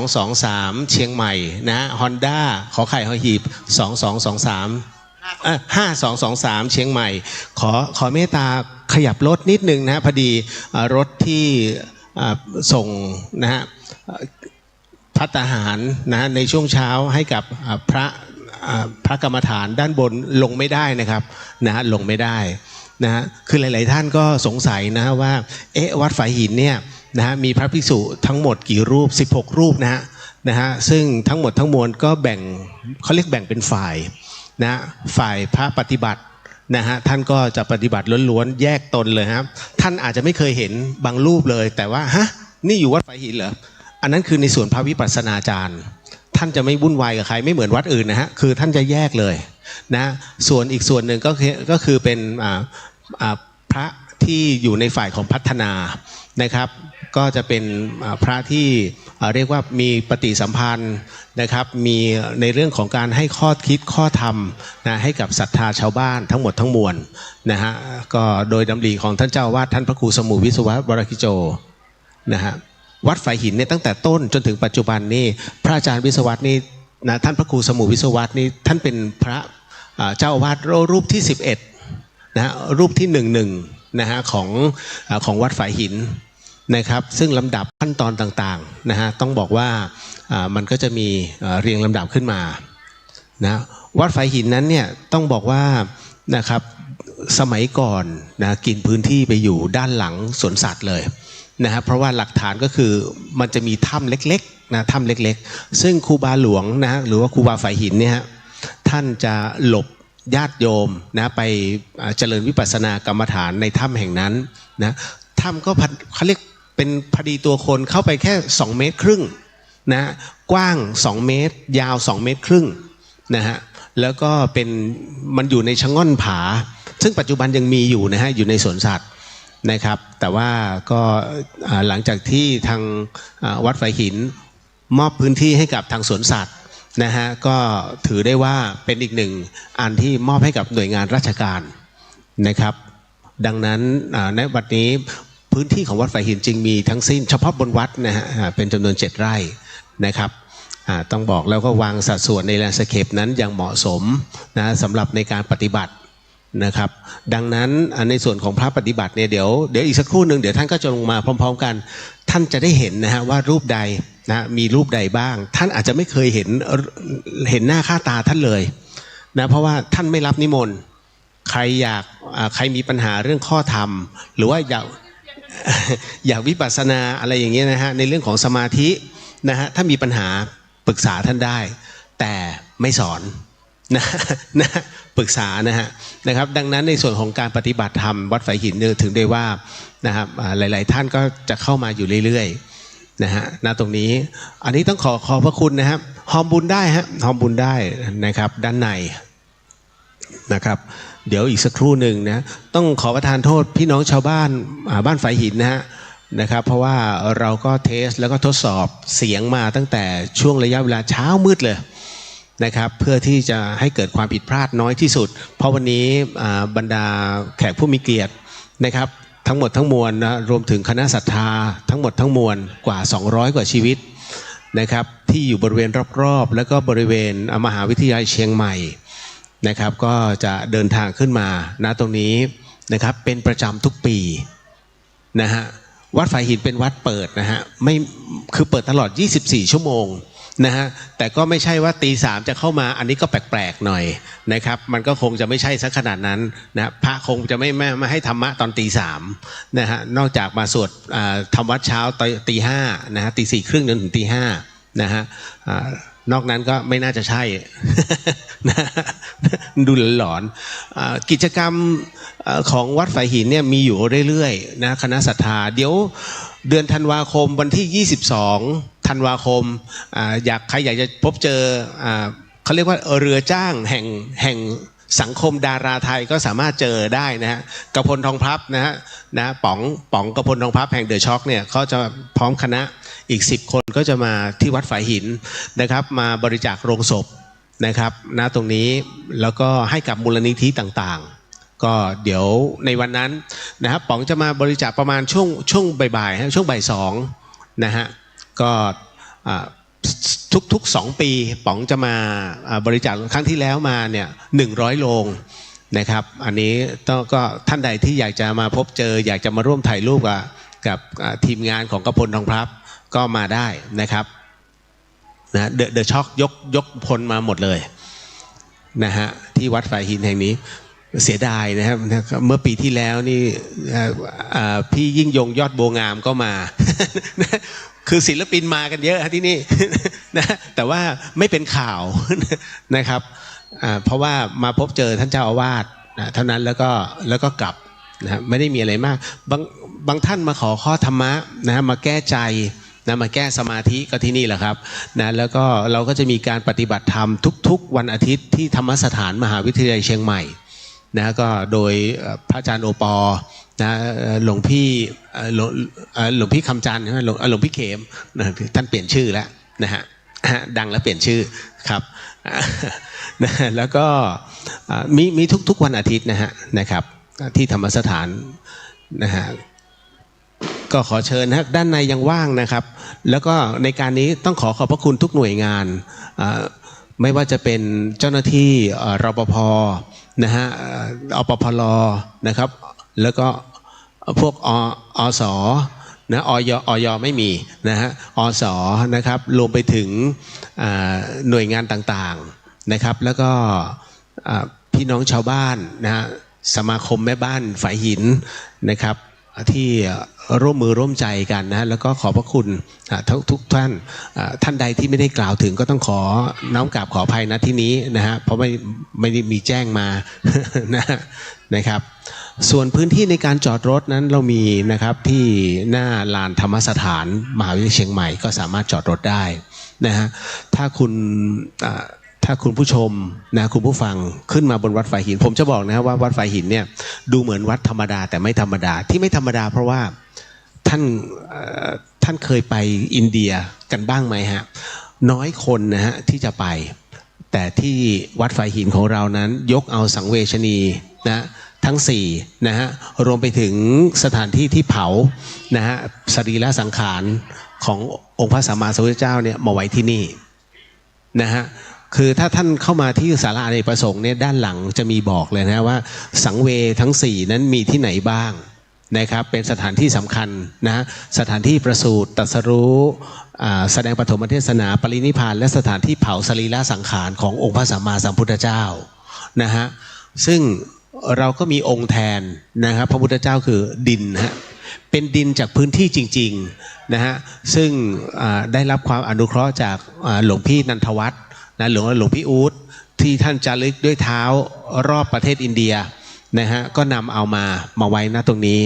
5223เชียงใหม่นะ Honda ขอไข่หอหีบ5223เชียงใหม่ขอเมตตาขยับรถนิดนึงนะพอดีรถที่ส่งนะฮะภัตตาหารนะในช่วงเช้าให้กับพระกรรมฐานด้านบนลงไม่ได้นะครับนะฮะลงไม่ได้นะฮะคือหลายๆท่านก็สงสัยนะว่าวัดฝายหินเนี่ยนะฮะมีพระภิกษุทั้งหมดกี่รูป16รูปนะฮะซึ่งทั้งหมดทั้งมวลก็แบ่งเขาเรียกแบ่งเป็นฝ่ายนะฝ่ายพระปฏิบัตินะฮะท่านก็จะปฏิบัติล้วนๆแยกตนเลยครับท่านอาจจะไม่เคยเห็นบางรูปเลยแต่ว่าฮะนี่อยู่วัดฝายหินเหรออันนั้นคือในส่วนพระวิปัสสนาจารย์ท่านจะไม่วุ่นวายกับใครไม่เหมือนวัดอื่นนะฮะคือท่านจะแยกเลยนะส่วนอีกส่วนหนึ่งก็คือเป็นพระที่อยู่ในฝ่ายของพัฒนานะครับก็จะเป็นพระที่เรียกว่ามีปฏิสัมพันธ์นะครับมีในเรื่องของการให้ข้อคิดข้อธรรมนะให้กับศรัทธาชาวบ้านทั้งหมดทั้งมวลนะฮะก็โดยดำริของท่านเจ้าวาดท่านพระครูสมุวิศวะวรคิโจนะฮะวัดฝายหินเนี่ยตั้งแต่ต้นจนถึงปัจจุบันนี่พระอาจารย์วิศวัตนี่นะท่านพระครูสมุวิศวัตนี่ท่านเป็นพระเจ้าวาดรูปที่11นะรูปที่11นะฮะของวัดฝายหินนะครับซึ่งลำดับขั้นตอนต่างๆนะฮะต้องบอกว่ามันก็จะมีเรียงลำดับขึ้นมานะวัดฝายหินนั้นเนี่ยต้องบอกว่านะครับสมัยก่อนนะกินพื้นที่ไปอยู่ด้านหลังสวนสัตว์เลยนะเพราะว่าหลักฐานก็คือมันจะมีถ้ำเล็กๆนะถ้ำเล็กๆซึ่งครูบาหลวงนะหรือว่าครูบาฝายหินเนี่ยท่านจะหลบญาติโยมนะไปเจริญวิปัสสนากรรมฐานในถ้ำแห่งนั้นนะถ้ำก็เขาเรียกเป็นพอดีตัวคนเข้าไปแค่2 เมตรครึ่งนะกว้าง2 เมตรยาว2 เมตรครึ่งนะฮะแล้วก็เป็นมันอยู่ในชะง่อนผาซึ่งปัจจุบันยังมีอยู่นะฮะอยู่ในสวนสัตว์นะครับแต่ว่าก็หลังจากที่ทางวัดฝายหินมอบพื้นที่ให้กับทางสวนสัตว์นะฮะก็ถือได้ว่าเป็นอีกหนึ่งอันที่มอบให้กับหน่วยงานราชการนะครับดังนั้นในวันนี้พื้นที่ของวัดฝายหินจึงมีทั้งสิ้นเฉพาะบนวัดนะฮะเป็นจำนวน7 ไร่นะครับต้องบอกแล้วก็วางสัดส่วนในแลนด์สเคปนั้นอย่างเหมาะสมนะสำหรับในการปฏิบัตินะครับดังนั้นในส่วนของพระปฏิบัติเนี่ยเดี๋ยวอีกสักครู่หนึ่งเดี๋ยวท่านก็จะลงมาพร้อมๆกันท่านจะได้เห็นนะฮะว่ารูปใดนะมีรูปใดบ้างท่านอาจจะไม่เคยเห็นหน้าค่าตาท่านเลยนะเพราะว่าท่านไม่รับนิมนต์ใครมีปัญหาเรื่องข้อธรรมหรือว่าอยากวิปัสสนาอะไรอย่างเงี้ยนะฮะในเรื่องของสมาธินะฮะถ้ามีปัญหาปรึกษาท่านได้แต่ไม่สอนนะปรึกษานะครับดังนั้นในส่วนของการปฏิบัติธรรมวัดฝายหินถึงได้ว่านะครับหลายๆท่านก็จะเข้ามาอยู่เรื่อยๆนะฮะณตรงนี้อันนี้ต้องขอพระคุณนะครับหอมบุญได้ฮะหอมบุญได้นะครับด้านใน นะครับเดี๋ยวอีกสักครู่หนึ่งนะต้องขอประทานโทษพี่น้องชาวบ้านบ้านฝายหินนะครับเพราะว่าเราก็เทสแล้วก็ทดสอบเสียงมาตั้งแต่ช่วงระยะเวลาเช้ามืดเลยนะครับเพื่อที่จะให้เกิดความผิดพลาดน้อยที่สุดเพราะวันนี้บรรดาแขกผู้มีเกียรตินะครับทั้งหมดทั้งมวลนะรวมถึงคณะศรัทธาทั้งหมดทั้งมวลกว่า200กว่าชีวิตนะครับที่อยู่บริเวณรอบๆแล้วก็บริเวณมหาวิทยาลัยเชียงใหม่นะครับก็จะเดินทางขึ้นมาณตรงนี้นะครับเป็นประจำทุกปีนะฮะวัดฝายหินเป็นวัดเปิดนะฮะไม่คือเปิดตลอด24ชั่วโมงนะฮะแต่ก็ไม่ใช่ว่าตีสามจะเข้ามาอันนี้ก็แปลกๆหน่อยนะครับมันก็คงจะไม่ใช่สักขนาดนั้นนะพระคงจะไม่ให้ธรรมะตอนตีสามนะฮะนอกจากมาสวดทำวัดเช้าตีห้านะฮะตีสี่ครึ่งจนถึงตีห้านะฮะนอกนั้นก็ไม่น่าจะใช่ นะดูหลอนๆกิจกรรมของวัดฝายหินเนี่ยมีอยู่เรื่อยๆนะคณะศรัทธาเดี๋ยวเดือนธันวาคมวันที่22ธันวาคมใครอยากจะพบเจอเขาเรียกว่าเรือจ้างแห่งสังคมดาราไทยก็สามารถเจอได้นะฮะกพลทองพลับนะป๋องกพลทองพลับแห่งเดอะช็อคเนี่ยเขาจะพร้อมคณะอีก10คนก็จะมาที่วัดฝายหินนะครับมาบริจาคโรงศพนะครับณตรงนี้แล้วก็ให้กับมูลนิธิต่างๆก็เดี๋ยวในวันนั้นนะครับป๋องจะมาบริจาคประมาณช่วงบ่ายๆช่วงบ่ายสองนะฮะก็ทุก2 ปีป๋องจะมาบริจาคครั้งที่แล้วมาเนี่ย100 โลงนะครับอันนี้ก็ท่านใดที่อยากจะมาพบเจออยากจะมาร่วมถ่ายรูปกับทีมงานของกพลทองพลับก็มาได้นะครับนะเดอะช็อคยกพลมาหมดเลยนะฮะที่วัดฝายหินแห่งนี้เสียดายนะครับเมื่อปีที่แล้วนี่พี่ยิ่งยงยอดบัวงามก็มา คือศิลปินมากันเยอะที่นี่นะแต่ว่าไม่เป็นข่าวนะครับเพราะว่ามาพบเจอท่านเจ้าอาวาสเท่านั้นแล้วก็กลับนะไม่ได้มีอะไรมากบางท่านมาขอข้อธรรมะนะมาแก้ใจนะมาแก้สมาธิก็ที่นี่แหละครับนะแล้วก็เราก็จะมีการปฏิบัติธรรมทุกๆวันอาทิตย์ที่ธรรมสถานมหาวิทยาลัยเชียงใหม่นะก็โดยพระอาจารย์โอปอนะหลวงพี่คำจันทร์หลวงพี่เขมนะท่านเปลี่ยนชื่อแล้วนะฮะดังแล้วเปลี่ยนชื่อครับนะแล้วก็มีทุกวันอาทิตย์นะครับที่ธรรมสถานนะฮะก็ขอเชิญนะด้านในยังว่างนะครับแล้วก็ในการนี้ต้องขอบพระคุณทุกหน่วยงานไม่ว่าจะเป็นเจ้าหน้าที่รปภนะฮะอปพลนะครับแล้วก็พวกอสนะอยไม่มีนะฮะอสนะครับรวมไปถึงหน่วยงานต่างๆนะครับแล้วก็พี่น้องชาวบ้านนะฮะสมาคมแม่บ้านฝายหินนะครับที่ร่วมมือร่วมใจกันนะแล้วก็ขอบพระคุณทุกท่านใดที่ไม่ได้กล่าวถึงก็ต้องขอน้อมกราบขออภัยณที่นี้นะฮะเพราะไม่ได้มีแจ้งมา นะครับส่วนพื้นที่ในการจอดรถนั้นเรามีนะครับที่หน้าลานธรรมสถานมหาวิทยาลัยเชียงใหม่ก็สามารถจอดรถได้นะฮะถ้าคุณผู้ชมนะคุณผู้ฟังขึ้นมาบนวัดฝายหินผมจะบอกนะครับว่าวัดฝายหินเนี่ยดูเหมือนวัดธรรมดาแต่ไม่ธรรมดาที่ไม่ธรรมดาเพราะว่าท่านเคยไปอินเดียกันบ้างไหมฮะน้อยคนนะฮะที่จะไปแต่ที่วัดฝายหินของเรานั้นยกเอาสังเวชนีนะทั้ง4นะฮะรวมไปถึงสถานที่ที่เผานะฮะสรีระสังขารขององค์พระสัมมาสัมพุทธเจ้าเนี่ยมาไว้ที่นี่นะฮะคือถ้าท่านเข้ามาที่ศาลาอเนกประสงค์เนี่ยด้านหลังจะมีบอกเลยนะว่าสังเวทั้ง4นั้นมีที่ไหนบ้างนะครับเป็นสถานที่สำคัญนะสถานที่ประสูติตรัสรู้แสดงปฐมเทศนาปรินิพพานและสถานที่เผาสรีระสังขารขององค์พระสัมมาสัมพุทธเจ้านะฮะซึ่งเราก็มีองค์แทนนะครับพระพุทธเจ้าคือดินฮะเป็นดินจากพื้นที่จริงๆนะฮะซึ่งได้รับความอนุเคราะห์จากหลวงพี่นันทวัฒน์นะหลวงพี่อู๊ดที่ท่านจารึกด้วยเท้ารอบประเทศอินเดียนะฮะก็นำเอามาไว้ณตรงนี้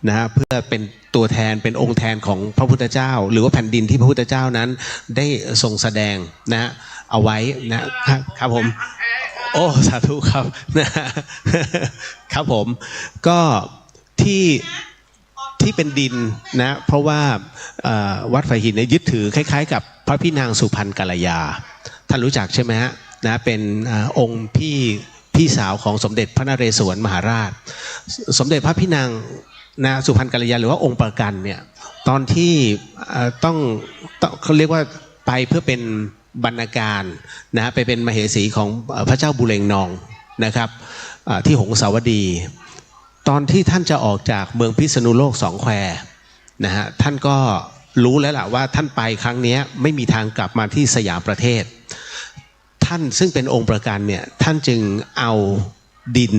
นะฮะเพื่อเป็นตัวแทนเป็นองค์แทนของพระพุทธเจ้าหรือว่าแผ่นดินที่พระพุทธเจ้านั้นได้ทรงแสดงนะฮะเอาไว้นะครับผม โอ้สาธุครับนะครับผมก็ที่เป็นดินนะเพราะว่าวัดฝายหินเนี่ยยึดถือคล้ายๆกับพระพี่นางสุพรรณกัลยาท่านรู้จักใช่ไหมฮะนะเป็นองค์พี่สาวของสมเด็จพระนเรศวรมหาราชสมเด็จพระพี่นางนะสุพรรณกัลยาหรือว่าองค์ประกันเนี่ยตอนที่ต้องเขาเรียกว่าไปเพื่อเป็นบรรณาการนะไปเป็นมเหสีของพระเจ้าบุเรงนองนะครับที่หงสาวดีตอนที่ท่านจะออกจากเมืองพิษณุโลกสองแควนะฮะท่านก็รู้แล้วล่ะว่าท่านไปครั้งนี้ไม่มีทางกลับมาที่สยามประเทศท่านซึ่งเป็นองค์ประกันเนี่ยท่านจึงเอาดิน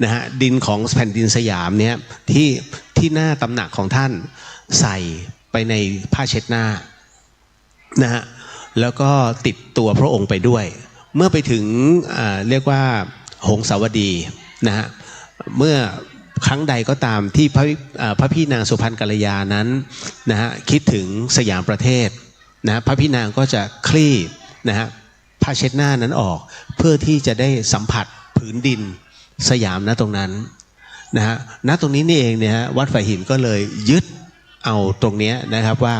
นะฮะดินของแผ่นดินสยามเนี่ยที่หน้าตำหนักของท่านใส่ไปในผ้าเช็ดหน้านะฮะแล้วก็ติดตัวพระองค์ไปด้วยเมื่อไปถึงเรียกว่าหงสาวดีนะฮะเมื่อครั้งใดก็ตามที่พระพี่นางสุพรรณกัลยานั้นนะฮะคิดถึงสยามประเทศนะพระพี่นางก็จะคลี่นะฮะผ้าเช็ดหน้านั้นออกเพื่อที่จะได้สัมผัสผืนดินสยามณตรงนั้นนะฮะณตรงนี้นี่เองเนี่ยฮะวัดฝายหินก็เลยยึดเอาตรงนี้นะครับว่า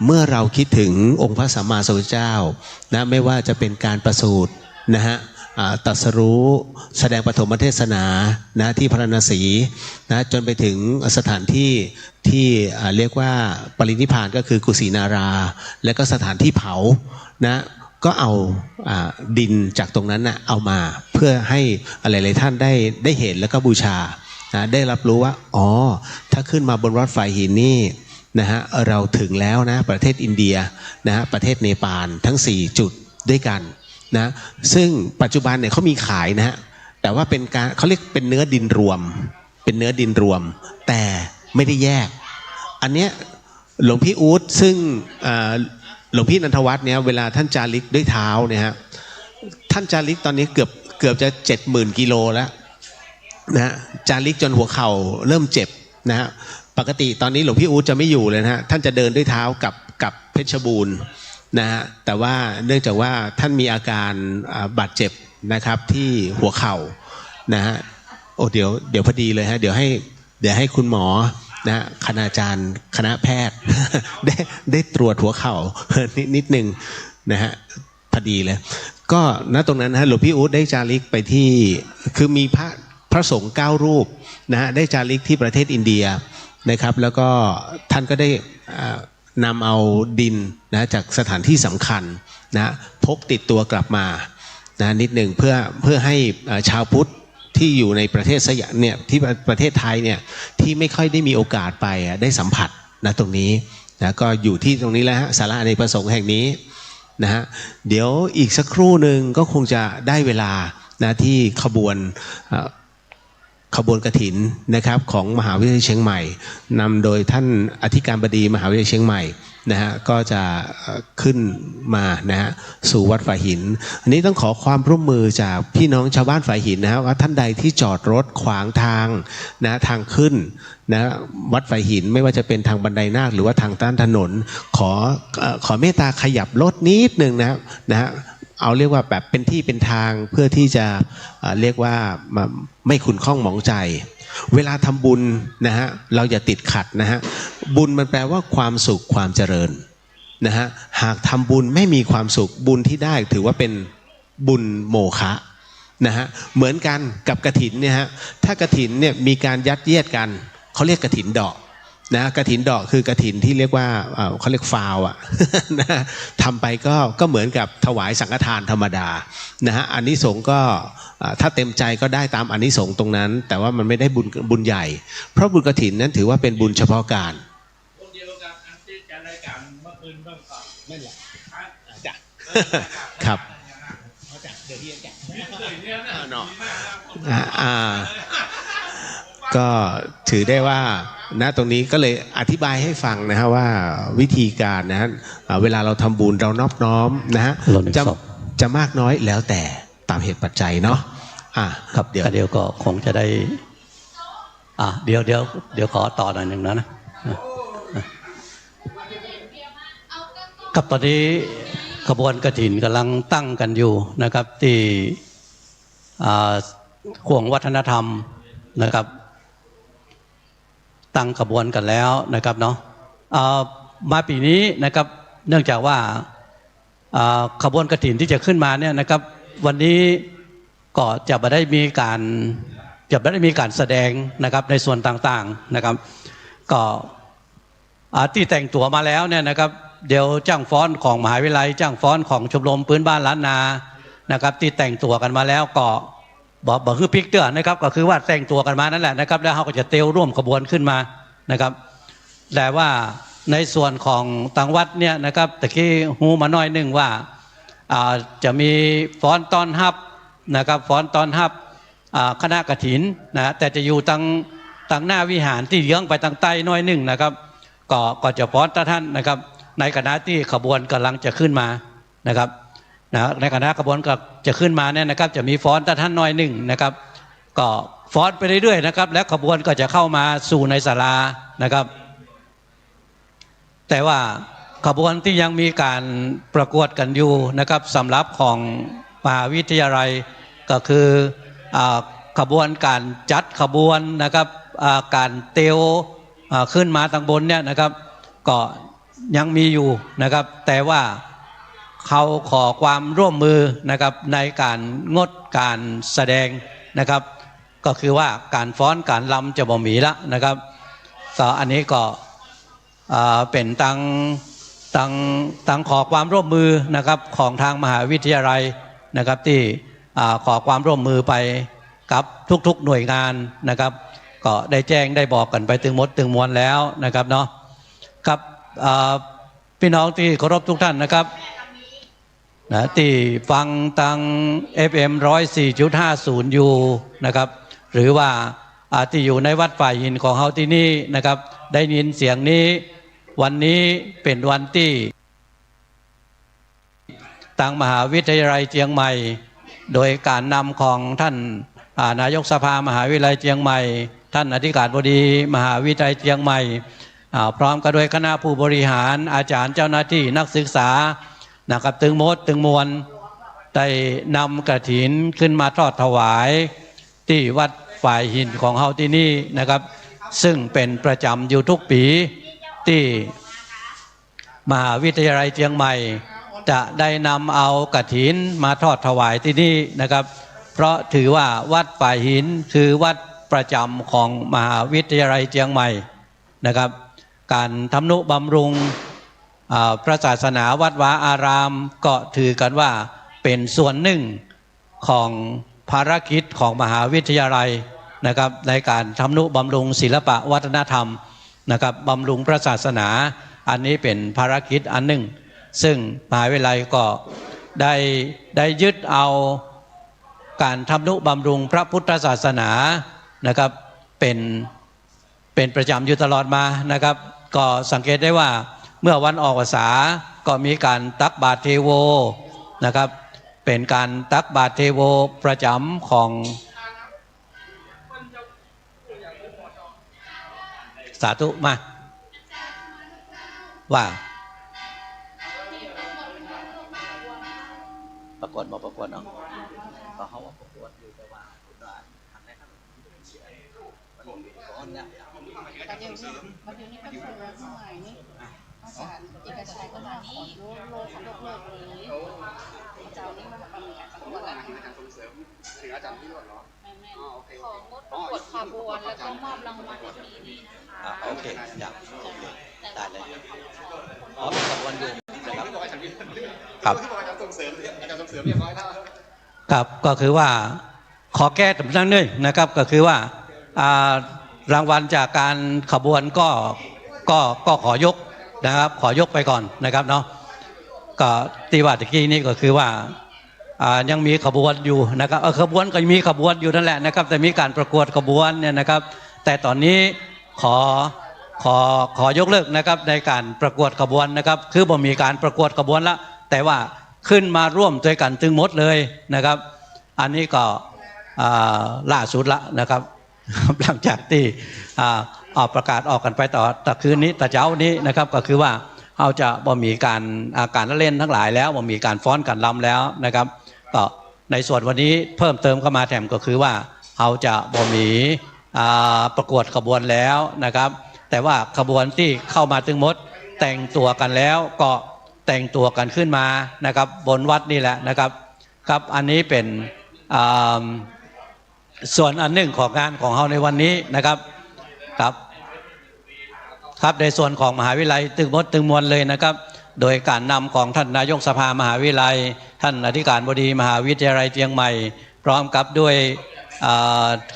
เมื่อเราคิดถึงองค์พระสัมมาสัมพุทธเจ้านะไม่ว่าจะเป็นการประสูตินะฮะตรัสรู้แสดงปฐมเทศนานะที่พระนครศรีนะจนไปถึงสถานที่ที่เรียกว่าปรินิพพานก็คือกุสินาราและก็สถานที่เผานะก็เอาดินจากตรงนั้นนะเอามาเพื่อให้หลายๆท่านได้เห็นแล้วก็บูชานะได้รับรู้ว่าอ๋อถ้าขึ้นมาบนวัดฝายหินนี่นะฮะเราถึงแล้วนะประเทศอินเดียนะฮะประเทศเนปาลทั้ง4จุดด้วยกันนะซึ่งปัจจุบันเนี่ยเขามีขายนะฮะแต่ว่าเป็นการเขาเรียกเป็นเนื้อดินรวมเป็นเนื้อดินรวมแต่ไม่ได้แยกอันเนี้ยหลวงพี่อู๊ดซึ่งหลวงพี่นันทวัฒน์เนี่ยเวลาท่านจาริกด้วยเท้าเนี่ยฮะท่านจาริกตอนนี้เกือบจะ 70,000 กิโลแล้วนะฮะจาริกจนหัวเข่าเริ่มเจ็บนะฮะปกติตอนนี้หลวงพี่อู๊ดจะไม่อยู่เลยนะฮะท่านจะเดินด้วยเท้ากับเพชรบูรณ์นะฮะแต่ว่าเนื่องจากว่าท่านมีอาการบาดเจ็บนะครับที่หัวเข่านะฮะโอ้เดี๋ยวพอดีเลยฮะเดี๋ยวให้คุณหมอนะคณาจารย์คณะแพทย์ ได้ตรวจหัวเข่านิดนึงนะฮะพอดีเลยก็ณตรงนั้นฮะหลวงพี่อู๊ดได้จาริกไปที่คือมีพระสงฆ์9 รูปนะฮะได้จาริกที่ประเทศอินเดียนะครับแล้วก็ท่านก็ได้นำเอาดินนะจากสถานที่สำคัญนะพกติดตัวกลับมานะนิดหนึ่งเพื่อให้ชาวพุทธที่อยู่ในประเทศสยามเนี่ยที่ประเทศไทยเนี่ยที่ไม่ค่อยได้มีโอกาสไปได้สัมผัสนะตรงนี้นะก็อยู่ที่ตรงนี้แล้วฮะศาลาอเนกประสงค์แห่งนี้นะฮะเดี๋ยวอีกสักครู่หนึ่งก็คงจะได้เวลานะที่ขบวนกฐินนะครับของมหาวิทยาลัยเชียงใหม่นำโดยท่านอธิการบดีมหาวิทยาลัยเชียงใหม่นะฮะก็จะขึ้นมานะฮะสู่วัดฝายหินอันนี้ต้องขอความร่วมมือจากพี่น้องชาวบ้านฝายหินนะฮะว่าท่านใดที่จอดรถขวางทางนะทางขึ้นนะวัดฝายหินไม่ว่าจะเป็นทางบันไดนาคหรือว่าทางด้านถนนขอเมตตาขยับรถนิดนึงนะฮะเอาเรียกว่าแบบเป็นที่เป็นทางเพื่อที่จะเรียกว่าไม่ขุ่นข้องหมองใจเวลาทำบุญนะฮะเราอย่าติดขัดนะฮะบุญมันแปลว่าความสุขความเจริญนะฮะหากทำบุญไม่มีความสุขบุญที่ได้ถือว่าเป็นบุญโมฆะนะฮะเหมือนกันกับกฐินเนี่ยฮะถ้ากฐินเนี่ยมีการยัดเยียดกันเขาเรียกกฐินดอกนะกฐินดอกคือกฐินที่เรียกว่าเขาเรียกฟาวอ่ะ นะทำไปก็เหมือนกับถวายสังฆทานธรรมดานะฮะอานิสงส์ก็ถ้าเต็มใจก็ได้ตามอานิสงส์ตรงนั้นแต่ว่ามันไม่ได้บุญใหญ่เพราะบุญกฐินนั้นถือว่าเป็นบุญเฉพาะการคนเดียวกันอันที่จะรายการเมื่อคืนเมื่อก่อนไม่หรอกจ้ะครับเดี๋ยวเรียนจ้ะก็ถือได้ว่านะตรงนี้ก็เลยอธิบายให้ฟังนะฮะว่าวิธีการนะฮะเวลาเราทำบุญเรานอบน้อมนะฮะจะมากน้อยแล้วแต่ตามเหตุปัจจัยเนาะครับเดี๋ยวก็คงจะได้เดี๋ยวขอต่อหน่อยหนึ่งนะกับตอนนี้ขบวนกฐินกำลังตั้งกันอยู่นะครับที่ ห่วงวัฒนธรรมนะครับตั้งขบวนกันแล้วนะครับเนาะมาปีนี้นะครับเนื่องจากว่าขบวนกฐินที่จะขึ้นมาเนี่ยนะครับวันนี้ก็จะไม่ได้มีการแสดงนะครับในส่วนต่างๆนะครับก็ที่แต่งตัวมาแล้วเนี่ยนะครับเดี๋ยวจ้างฟ้อนของมหาวิทยาลัยจ้างฟ้อนของชมรมพื้นบ้านล้านนานะครับที่แต่งตัวกันมาแล้วก็บอกคือพิกเตอร์นะครับก็คือว่าแต่งตัวกันมานั่นแหละนะครับแล้วเขาก็จะเตลร่วมขบวนขึ้นมานะครับแต่ว่าในส่วนของต่างวัดเนี่ยนะครับตะกี้ฮูมาน้อยนึงว่าจะมีฟ้อนต้อนรับนะครับฟ้อนต้อนรับคณะกฐินนะแต่จะอยู่ตั้งหน้าวิหารที่เยื้องไปทางใต้น้อยนึงนะครับก็จะฟ้อนท่านนะครับในคณะที่ขบวนกำลังจะขึ้นมานะครับในคณะขบวนก็จะขึ้นมาเนี่ยนะครับจะมีฟ้อนท่านน้อยหนึ่งนะครับก็ฟ้อนไปเรื่อยๆนะครับและขบวนก็จะเข้ามาสู่ในศาลานะครับแต่ว่าขบวนที่ยังมีการประกวดกันอยู่นะครับสำหรับของมหาวิทยาลัยก็คือขบวนการจัดขบวนนะครับการเตลขึ้นมาทางบนเนี่ยนะครับก็ยังมีอยู่นะครับแต่ว่าเขาขอความร่วมมือนะครับในการงดการแสดงนะครับก็คือว่าการฟ้อนการลำจะบ่มีละนะครับก็อันนี้ก็เป็นตั้งขอความร่วมมือนะครับของทางมหาวิทยาลัยนะครับที่ขอความร่วมมือไปกับทุกๆหน่วยงานนะครับก็ได้แจ้งได้บอกกันไปถึงหมดถึงมวลแล้วนะครับเนาะครับพี่น้องที่เคารพทุกท่านนะครับที่ฟังทาง FM 104.50 อยู่นะครับหรือว่าที่อยู่ในวัดฝ่ายหินของเฮาที่นี่นะครับได้ยินเสียงนี้วันนี้เป็นวันที่ทางมหาวิทยาลัยเชียงใหม่โดยการนำของท่านนายกสภามหาวิทยาลัยเชียงใหม่ท่านอธิการบดีมหาวิทยาลัยเชียงใหม่พร้อมกันด้วยคณะผู้บริหารอาจารย์เจ้าหน้าที่นักศึกษานะครับถึงมดถึงมวลได้นำกฐินขึ้นมาทอดถวายที่วัดฝ่ายหินของเฮาที่นี่นะครับซึ่งเป็นประจำอยู่ทุกปีที่มหาวิทยาลัยเชียงใหม่จะได้นำเอากฐินมาทอดถวายที่นี่นะครับเพราะถือว่าวัดฝ่ายหินคือวัดประจำของมหาวิทยาลัยเชียงใหม่นะครับการทำนุบำรุงพระศาสนาวัดวาอารามก็ถือกันว่าเป็นส่วนหนึ่งของภารกิจของมหาวิทยาลัยนะครับในการทำนุบำรุงศิลปะวัฒนธรรมนะครับบำรุงพระศาสนาอันนี้เป็นภารกิจอันหนึ่งซึ่งมหาวิทยาลัยก็ได้ยึดเอาการทำนุบำรุงพระพุทธศาสนานะครับเป็นประจำอยู่ตลอดมานะครับก็สังเกตได้ว่าเมื่อวันออกพรรษาก็มีการตักบาตรเทโวนะครับเป็นการตักบาตรเทโวประจำของสาธุมาว่าประกวดมาประกวดเนาะก็เขาว่าประกวดอยู่แต่ว่าทำได้ทั้งมันเนี่ยประเดี๋ยวนี้ก็คือสมัยนี้ภาษาเอกชัยก็มาขอโลกเลยเจ้านี่มันประมีประกวดอะไรถึงอาจารย์ที่รถเหรอไม่ของงดประกวดขบวนแล้วก็มอบรางวัลในปีนี้นะคะโอเคอยากได้เลยเป็นขบวนอยู่นะครับครับอาจารย์ส่งเสริมเรียบร้อยแล้วครับก็คือว่าขอแก้ตำแหน่งนึงนะครับก็คือว่ารางวัลจากการขบวนก็ขอยกนะครับขอยกไปก่อนนะครับเนาะก็ตีว่าตะกี้นี่ก็คือว่ายังมีขบวนอยู่นะครับขบวนก็มีขบวนอยู่นั่นแหละนะครับแต่มีการประกวดขบวนเนี่ยนะครับแต่ตอนนี้ขอยกเลิกนะครับในการประกวดขบวนนะครับคือบ่มีการประกวดขบวนละแต่ว่าขึ้นมาร่วมด้วยกันถึงหมดเลยนะครับอันนี้ก็ล่าสุดละนะครับหลังจากที่ออกประกาศออกกันไปต่อคืนนี้ต่อเช้านี้นะครับก็คือว่าเอาจะบ่มีการละเล่นทั้งหลายแล้วบ่มีการฟ้อนการรำแล้วนะครับก็ ในส่วนวันนี้เพิ่มเติมเข้ามาแถมก็คือว่าเราจะบ่มีประกวดขบวนแล้วนะครับแต่ว่าขบวนที่เข้ามาถึงหมดแต่งตัวกันแล้วก็แต่งตัวกันขึ้นมานะครับบนวัดนี่แหละนะครับครับอันนี้เป็นส่วนอันหนึ่งของงานของเราในวันนี้นะครับครับในส่วนของมหาวิทยาลัยตึงมดตึงมวลเลยนะครับโดยการนำของท่านนายกสภามหาวิทยาลัยท่านอธิการบดีมหาวิทยาลัยเชียงใหม่พร้อมกับด้วย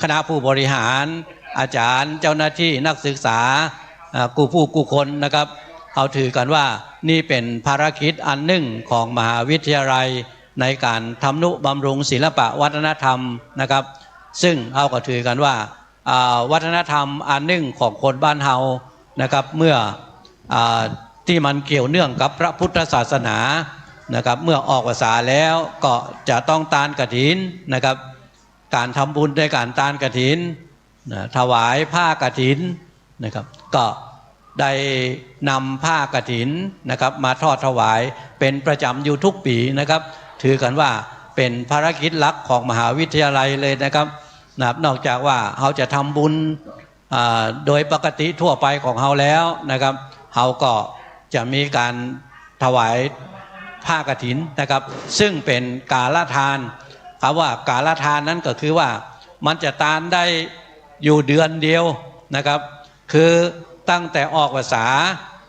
คณะผู้บริหารอาจารย์เจ้าหน้าที่นักศึกษากู้คนนะครับเขาถือกันว่านี่เป็นภารกิจอันหนึ่งของมหาวิทยาลัยในการทำนุบำรุงศิลปะวัฒนธรรมนะครับซึ่งเขาก็ถือกันว่าวัฒนธรรมอันหนึ่งของคนบ้านเฮานะครับเมื่อที่มันเกี่ยวเนื่องกับพระพุทธศาสนานะครับเมื่อออกพรรษาแล้วก็จะต้องทานกฐินนะครับการทำบุญด้วยการทานกฐินถวายผ้ากฐินนะครับก็ได้นำผ้ากฐินนะครับมาทอดถวายเป็นประจำอยู่ทุกปีนะครับถือกันว่าเป็นภารกิจหลักของมหาวิทยาลัยเลยนะครับนอกจากว่าเขาจะทำบุญโดยปกติทั่วไปของเขาแล้วนะครับเขาก็จะมีการถวายผ้ากฐินนะครับซึ่งเป็นกาลทานคำว่ากาลทานนั้นก็คือว่ามันจะทานได้อยู่เดือนเดียวนะครับคือตั้งแต่ออกพรรษา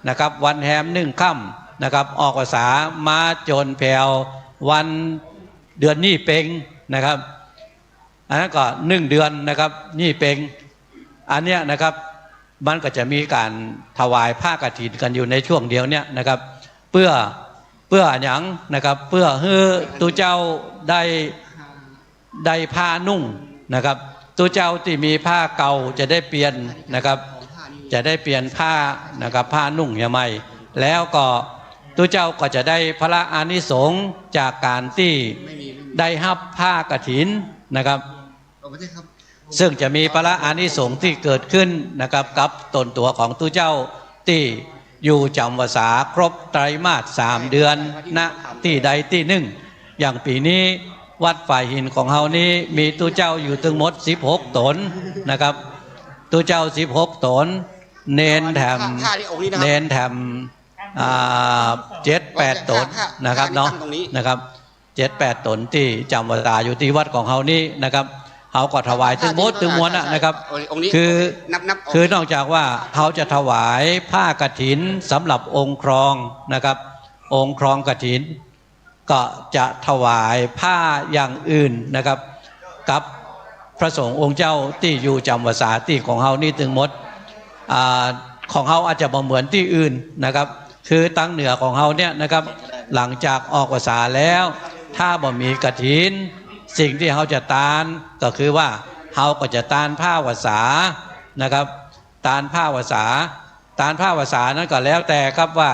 นะครับวันแฮม1 ค่ำนะครับออกพรรษามาจนแผ่ววันเดือนนี่เพ็งนะครับอันนั้นก็1 เดือนนะครับนี่เพ็งอันเนี้ยนะครับมันก็จะมีการถวายผ้ากฐินกันอยู่ในช่วงเดียวเนี่ยนะครับเพื่ออย่างนะครับเพื่อให้ตัวเจ้าได้ผ้านุ่งนะครับตัวเจ้าที่มีผ้าเก่าจะได้เปลี่ยนนะครับจะได้เปลี่ยนผ้านะครับผ้านุ่งใหม่แล้วก็ตัวเจ้าก็จะได้พระอานิสงส์จากการที่ได้รับผ้ากฐินนะครับซึ่งจะมีพระอานิสงส์ที่เกิดขึ้นนะครับกับตนตัวของตัวเจ้าที่อยู่จำพรรษาครบไตรมาส3 เดือนณที่ใดที่หนึ่งอย่างปีนี้วัดฝ่ายหินของเฮานี้มีตัวเจ้าอยู่ทั้งหมด16 ตนนะครับตัวเจ้า16 ตนเนนแถม7-8 ตนนะครับเนาะนะครับ7-8 ตนที่จำพรรษาอยู่ที่วัดของเฮานี้นะครับเขาก็ถวายถึงมดถึงมวลนะครับคือนอกจากว่าเขาจะถวายผ้ากฐินสำหรับองค์ครองนะครับองค์ครองกฐินก็จะถวายผ้าอย่างอื่นนะครับกับพระสงฆ์องค์เจ้าที่อยู่จำพรรษาที่ของเขานี่ถึงหมดของเขาอาจจะบ่เหมือนที่อื่นนะครับคือตั้งเหนือของเขาเนี่ยนะครับหลังจากออกพรรษาแล้วถ้าบ่มีกฐินสิ่งที่เขาจะทานก็คือว่าเขาก็จะทานผ้าพรรษานะครับทานผ้าพรรษานั้นก็แล้วแต่ครับว่า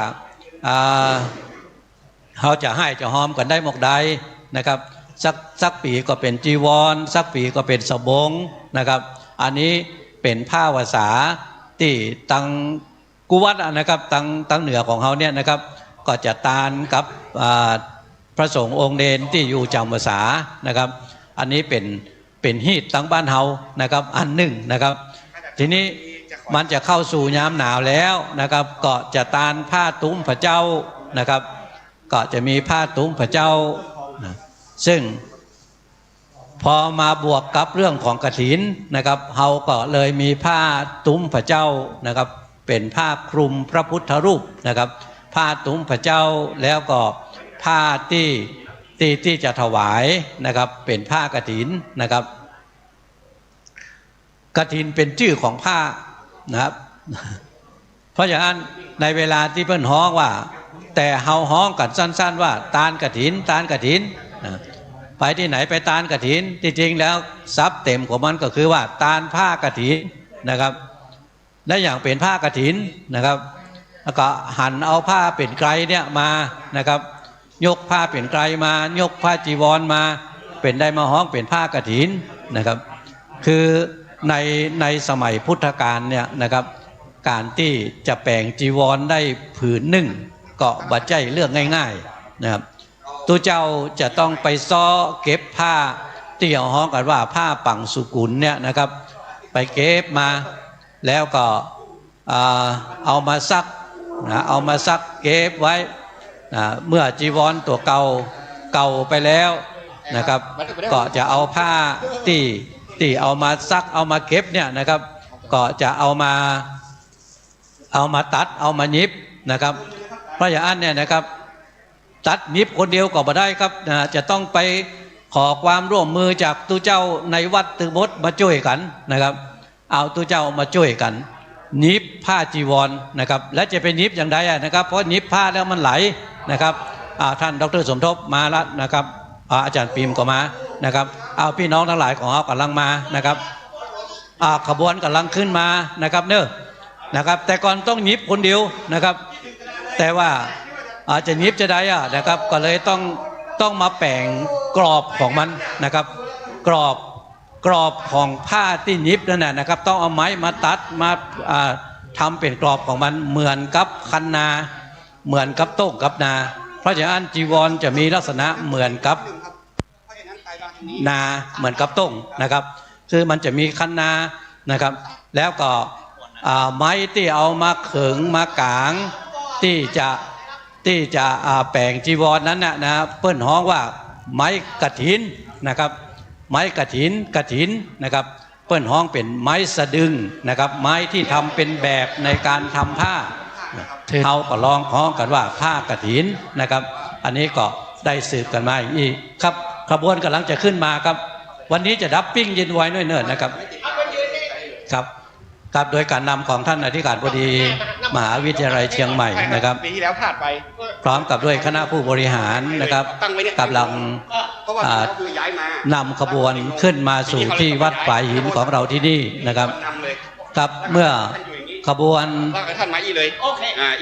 เขาจะให้จะหอมกันได้หมกใดนะครับสักปีก็เป็นจีวรสักปีก็เป็นสบงนะครับอันนี้เป็นผ้าพรรษาที่ตังกุวัดนะครับตังเหนือของเขาเนี่ยนะครับก็จะทานกับพระสงฆ์องค์เดนที่อยู่จำพรรษานะครับอันนี้เป็นฮีตตั้งบ้านเฮานะครับอันหนึ่งนะครับทีนี้มันจะเข้าสู่ยามหนาวแล้วนะครับก็จะทานผ้าตุ้มพระเจ้านะครับก็จะมีผ้าตุ้มพระเจ้าซึ่งพอมาบวกกับเรื่องของกฐินนะครับเฮาก็เลยมีผ้าตุ้มพระเจ้านะครับเป็นผ้าคลุมพระพุทธรูปนะครับผ้าตุ้มพระเจ้าแล้วก็ผ้าที่จะถวายนะครับเป็นผ้ากฐินนะครับกฐินเป็นชื่อของผ้านะครับเพราะฉะนั้นในเวลาที่เพิ่นฮ้องว่าแต่เฮาฮ้องกันสั้นๆว่าทานกฐินไปที่ไหนไปทานกฐินที่จริงแล้วซับเต็มของมันก็คือว่าทานผ้ากฐินนะครับและอย่างเป็นผ้ากฐินนะครับแล้วก็หั่นเอาผ้าเป็นไกรเนี่ยมานะครับยกผ้าเป็นไกรมายกผ้าจีวรมาเป็นได้มาฮ้องเป็นผ้ากฐินนะครับคือในสมัยพุทธกาลเนี่ยนะครับการที่จะแปลงจีวรได้ผืนหนึ่งก็บัดใจเรื่องง่ายๆนะครับ ตัวเจ้าจะต้องไปซ้อเก็บผ้าที่เราฮ้องกันว่าผ้าปังสุกุลเนี่ยนะครับไปเก็บมาแล้วก็เอามาซักนะเอามาซักเก็บไว้นะเมื่อจีวรตัวเก่าไปแล้วนะครับก็จะเอาผ้าที่เอามาซักเอามาเก็บเนี่ยนะครับก็จะเอามาตัดเอามายิบนะครับเพราะอย่างนั้นเนี่ยนะครับตัดยิบคนเดียวก็ไม่ได้ครับจะต้องไปขอความร่วมมือจากตู้เจ้าในวัดตึกมดมาช่วยกันนะครับเอาตู้เจ้ามาช่วยกันยิบผ้าจีวรนะครับและจะเป็นยิบอย่างไรนะครับเพราะยิบผ้าแล้วมันไหลนะครับท่านดร.สมทบมาแล้วนะครับอาจารย์ปิมก็มานะครับเอาพี่น้องทั้งหลายของเขากำลังมานะครับขบวนกำลังขึ้นมานะครับเนอะนะครับแต่ก่อนต้องยิบคนเดียวนะครับแต่ว่าอาจจะยิบจะได้นะครับก็เลยต้องมาแปลงกรอบของมันนะครับกรอบของผ้าที่ยิบนั่นนะครับต้องเอาไม้มาตัดมาทำเป็นกรอบของมันเหมือนกับคันนาเหมือนกับโต๊ะกับนาเพราะฉะนั้นจีวรจะมีลักษณะเหมือนกับนาเหมือนกับต้งนะครับคือมันจะมีคันนานะครับแล้วก็ไม้ที่เอามาขึงมากางที่จะแปลงจีวรนั้นนะเปิ้นฮ้องว่าไม้กฐินนะครับไม้กฐินนะครับเปิ้นฮ้องเป็นไม้สะดึงนะครับไม้ที่ทำเป็นแบบในการทำผ้าเขาก็ลองฮ้องกันว่าผ้ากฐินนะครับอันนี้ก็ได้สืบกันมาอีกครับขบวนกำลังจะขึ้นมาครับวันนี้จะดับปิ้งเย็นไว้น้อยเนิ่นนะครับครับโดยการนำของท่านอธิการบดีมหาวิทยาลัยเชียงใหม่นะครับปีที่แล้วพลาดไปพร้อมกับด้วยคณะผู้บริหารนะครับกำลังนำขบวนขึ้นมาสู่ที่วัดฝายหินของเราที่นี่นะครับครับเมื่อขบวน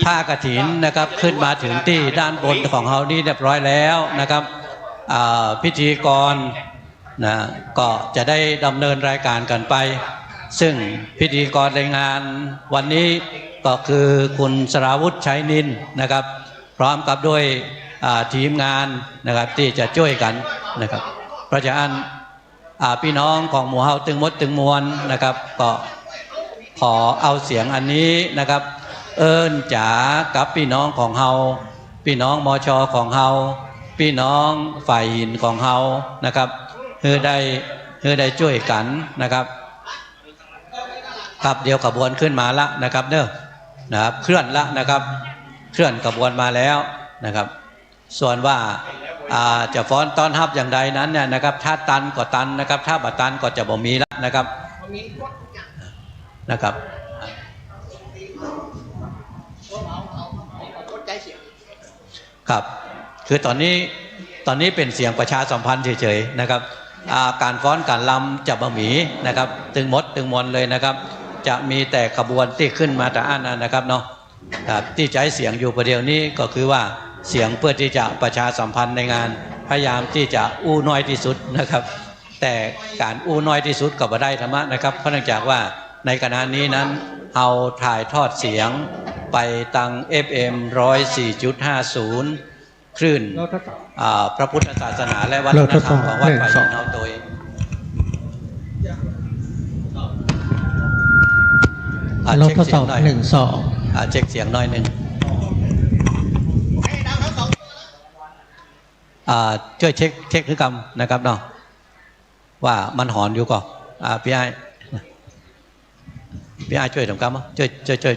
ผ้ากฐินนะครับขึ้นมาถึงที่ด้านบนของเรานี่เรียบร้อยแล้วนะครับพิธีกรนะก็จะได้ดำเนินรายการกันไปซึ่งพิธีกรในงานวันนี้ก็คือคุณสราวุฒิชัยนินนะครับพร้อมกับด้วยทีมงานนะครับที่จะช่วยกันนะครับเพราะฉะนั้นพี่น้องของหมู่เฮาตึงมดตึงมวลนะครับก็ขอเอาเสียงอันนี้นะครับเอิญจ๋ากับพี่น้องของเฮาพี่น้องมช.ของเฮาพี่น้องฝ่ายหินของเฮานะครับเพื่อได้ช่วยกันนะครับครับเดี๋ยวขบวนขึ้นมาละนะครับเนอะนะครับเคลื่อนละนะครับเคลื่อนขบวนมาแล้วนะครับส่วนว่าจะฟ้อนต้อนรับอย่างใดนั้นเนี่ยนะครับถ้าตันก็ตันนะครับถ้าบัดตันก็จะบ่มีละนะครับครับคือตอนนี้เป็นเสียงประชาสัมพันธ์เฉยๆนะครับการฟ้อนการลำจะบ่มีนะครับตึงมดตึงมวลเลยนะครับจะมีแต่ขบวนที่ขึ้นมาแต่อันนั้นนะครับเนาะที่ใช้เสียงอยู่ประเดี๋ยวนี้ก็คือว่าเสียงเพื่อที่จะประชาสัมพันธ์ในงานพยายามที่จะอู้น้อยที่สุดนะครับแต่การอู้น้อยที่สุดก็บ่ได้ธรรมะนะครับเพราะเนื่องจากว่าในขณะนี้นั้นเอาถ่ายทอดเสียงไปทาง FM 104.50 คลื่นพระพุทธศาสนาและวัฒนธรรมของวัดป่าหินเฮาโดยเราทดสอบ1-2เช็คเสียงหน่อยหนึ่งช่วยเช็คคือกรรมนะครับเนาะว่ามันหอนอยู่ก่อนพี่ไอ้ช่วยทำกรรม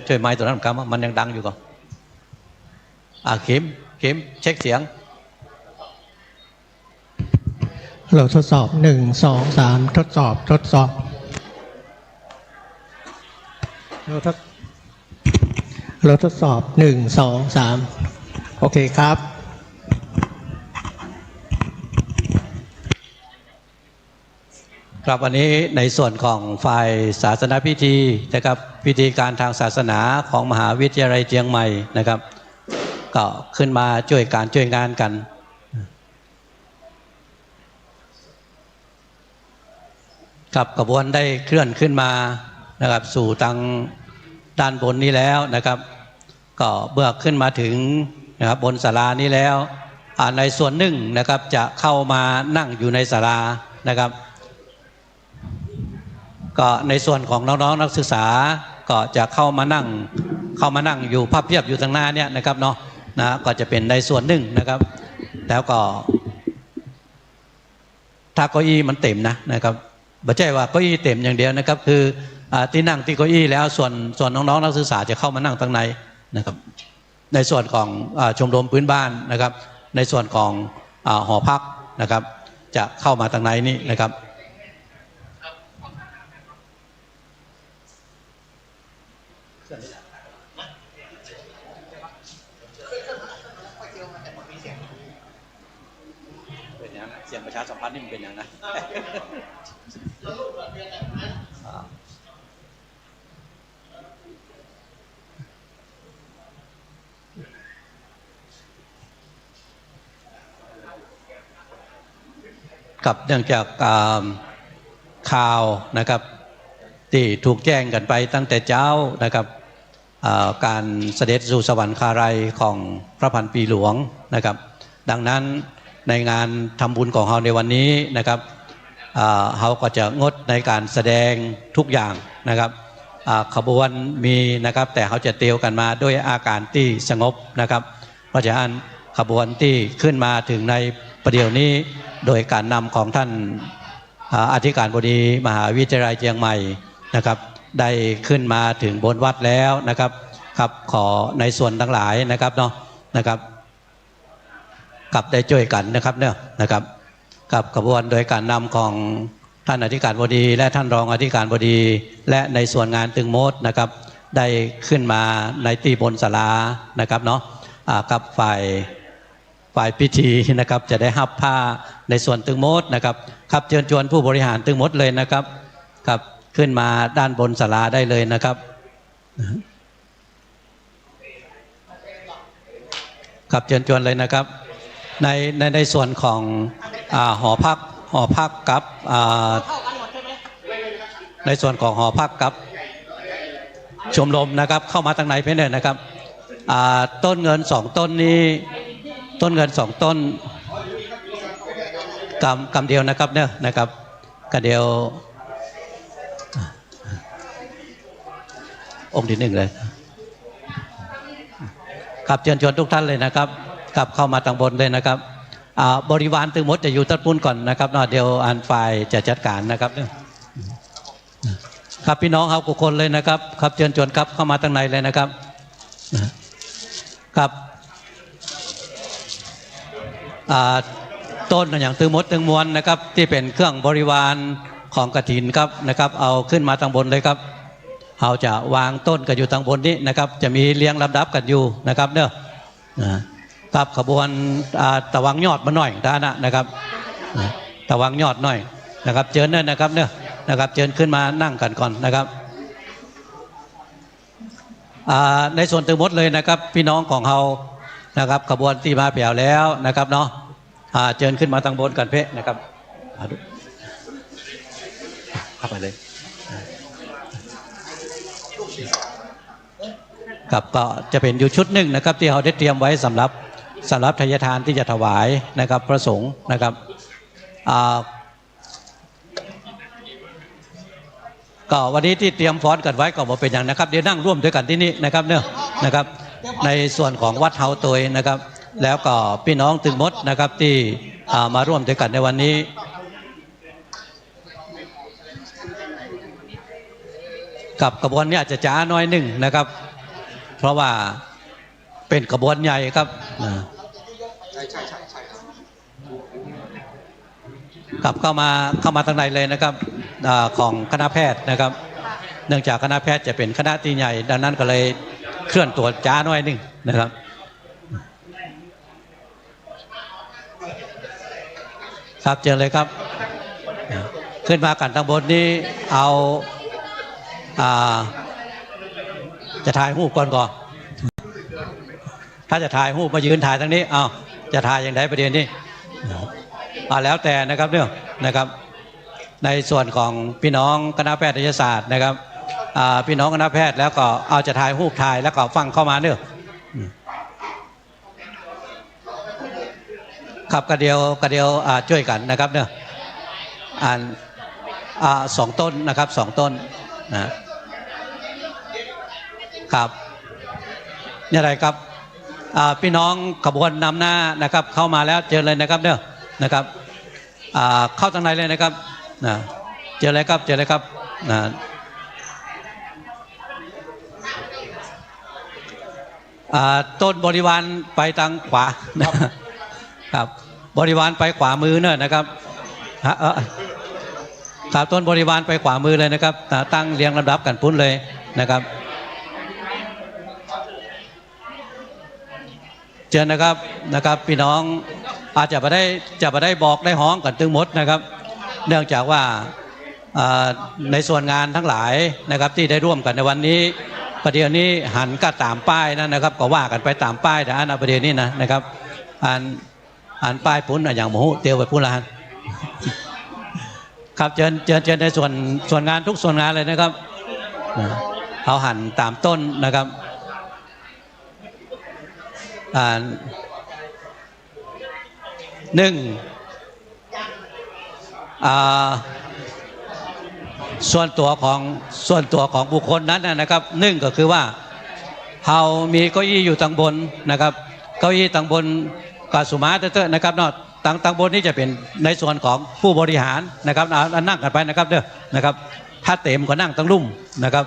ช่วยไม้ตัวนั้นทำกรรมมันยังดังอยู่ก่อนเข็มเช็คเสียงเราทดสอบ1-2-3ทดสอบเราทดสอบ1-2-3โอเคครับครับวันนี้ในส่วนของฝ่ายศาสนพิธีนะครับพิธีการทางศาสนาของมหาวิทยาลัยเชียงใหม่นะครับก็ขึ้นมาช่วยงานกันกับขบวนได้เคลื่อนขึ้นมานะครับสู่ทางด้านบนนี้แล้วนะครับก็เมื่อขึ้นมาถึงนะครับบนศาลานี้แล้ว ในส่วนหนึ่งนะครับจะเข้ามานั่งอยู่ในศาลานะครับก็ในส่วนของน้องๆนักศึกษาก็จะเข้ามานั่งอยู่พับเพียบอยู่ทางหน้าเนี่ยนะครับเนาะนะก็จะเป็นในส่วนหนึ่งนะครับแล้วก็ถ้าเก้าอี้มันเต็มนะครับไม่ใช่ว่าเก้าอี้เต็มอย่างเดียวนะครับคือที่นั่งที่เก้าอี้แล้วส่วนน้องๆนักศึกษาจะเข้ามานั่งทางในนะครับในส่วนของชมรมพื้นบ้านนะครับในส่วนของหอพักนะครับจะเข้ามาทางในนี้นะครับเป็นอย่างนั้นเสียงประชาสัมพันธ์นี่มันเป็นอย่างนั้นกับเนื่องจากข่าวนะครับที่ถูกแจ้งกันไปตั้งแต่เช้านะครับการเสด็จสู่สวรรคาลัยของพระพันปีหลวงนะครับดังนั้นในงานทำบุญของเราในวันนี้นะครับเขาก็จะงดในการแสดงทุกอย่างนะครับขบวนมีนะครับแต่เขาจะเตียวกันมาด้วยอาการที่สงบนะครับเพราะฉะนั้นขบวนที่ขึ้นมาถึงในประเดี๋ยวนี้โดยการนำของท่านอธิการบดีมหาวิทยาลัยเชียงใหม่นะครับได้ขึ้นมาถึงบนวัดแล้วนะครับครับขอในส่วนทั้งหลายนะครับเนาะนะครับกับได้ช่วยกันนะครับเนี่ยนะครับกับขบวนโดยการนำของท่านอธิการบดีและท่านรองอธิการบดีและในส่วนงานตึงโมดนะครับได้ขึ้นมาในที่บนศาลานะครับเนาะกับฝ่ายพิธีนะครับจะได้หับผ้าในส่วนตึงโมดนะครับครับเชิญชวนผู้บริหารตึงโมดเลยนะครับครับขึ้นมาด้านบนศาลาได้เลยนะครับครับเชิญชวนเลยนะครับในส่วนของหอพักกับในส่วนของหอพักกับชมรมนะครับเข้ามาทางไหนเพื่อนนะครับต้นเงิน2ต้นนี้ต้นเงิน2ต้นกำเดียวนะครับเนี่ยนะครับกำเดียวองค์ที่1เลยครับเชิญชวนทุกท่านเลยนะครับกลับเข้ามาทางบนเลยนะครับบริวารตึงมดจะอยู่ตัดปุ้นก่อนนะครับเดี๋ยวอันฝ่ายจะจัดการนะครับครับพี่น้องครับทุกคนเลยนะครับครับเชิญชวนครับเข้ามาทางในเลยนะครับครับต้นอย่างตึงมดตึงมวลนะครับที่เป็นเครื่องบริวารของกฐินครับนะครับเอาขึ้นมาทางบนเลยครับเราจะวางต้นกันอยู่ทางบนนี้นะครับจะมีเรียงลำดับกันอยู่นะครับเนี่ยกับขบวนตะวังยอดมาหน่อยด้านนะครับตะวังยอดหน่อยนะครับเชิญเนี่ยนะครับเนี่ยนะครับเชิญขึ้นมานั่งกันก่อนนะครับในส่วนตึงมดเลยนะครับพี่น้องของเรานะครับขบวนที่มาแผ่วแล้วนะครับเนาะเชิญขึ้นมาทางบนกันเพ่นะครับเข้าไปเลยครับก็จะเป็นอยู่ชุดหนึ่งนะครับที่เราได้เตรียมไว้สำหรับทายทานที่จะถวายนะครับพระสงฆ์นะครับก็วันนี้ที่เตรียมฟ้อนกันไว้ก็บอกเป็นอย่างนะครับเดี๋ยวนั่งร่วมด้วยกันที่นี่นะครับเนี่ยนะครับในส่วนของวัดเฮาตัวนะครับแล้วก็พี่น้องตึงมดนะครับที่มาร่วมด้วยกันในวันนี้กับกระบวนนี้อาจจะช้าน้อยหนึ่งนะครับเพราะว่าเป็นกระบวนใหญ่ครับกลับเข้ามาทางในเลยนะครับของคณะแพทย์นะครับเนื่องจากคณะแพทย์จะเป็นคณะที่ใหญ่ดังนั้นก็เลยเคลื่อนตัวช้าน้อยหนึ่งนะครับครับเจอเลยครับขึ้นมากันทางบนนี้เอาจะถ่ายรูปก่อนถ้าจะถ่ายรูปมายืนถ่ายทางนี้จะถ่ายอย่างไรประเด็นนี้แล้วแต่นะครับเนี่ยนะครับในส่วนของพี่น้องคณะแพทยศาสตร์นะครับพี่น้องคณะแพทย์แล้วก็เอาจะถ่ายรูปถ่ายแล้วก็ฟังเข้ามาเนี่ย ครับกระเดียวช่วยกันนะครับเนี่ยสองต้นนะครับ2 ต้นนะครับนี่อะไรครับพี่น้องขบวนนำหน้านะครับเข้ามาแล้วเจอเลยนะครับเนี่ยนะครับเข้าทางในเลยนะครับเจอเลยครับต้นบริวารไปทางขวาครับบริวารไปขวามือเนี่ยนะครับครับต้นบริวารไปขวามือเลยนะครับตั้งเรียงลำดับกันปุ้นเลยนะครับเจอนะครับพี่น้องอาจจะไม่ได้บอกได้ฮ้องกันตึงหมดนะครับเนื่องจากว่าในส่วนงานทั้งหลายนะครับที่ได้ร่วมกันในวันนี้ประเดี๋ยวนี้หันก็ตามป้ายนะครับก็ว่ากันไปตามป้ายนะประเดี๋ยวนี้นะครับอ่านป้ายปุ้นอย่างหมูเตียวไปปุ้นละครับเชิญในส่วนงานทุกส่วนงานเลยนะครับเอาหันตามต้นนะครับส่วนตัวของบุคคลนั้นนะครับก็คือว่าเรามีเก้าอี้อยู่ตั้งบนนะครับเก้าอี้ตั้งบนกาสุมาเตอร์นะครับเนาะตั้งบนนี้จะเป็นในส่วนของผู้บริหารนะครับนั่งกันไปนะครับเด้อนะครับถ้าเต็มก็นั่งตั้งลุ่มนะครับ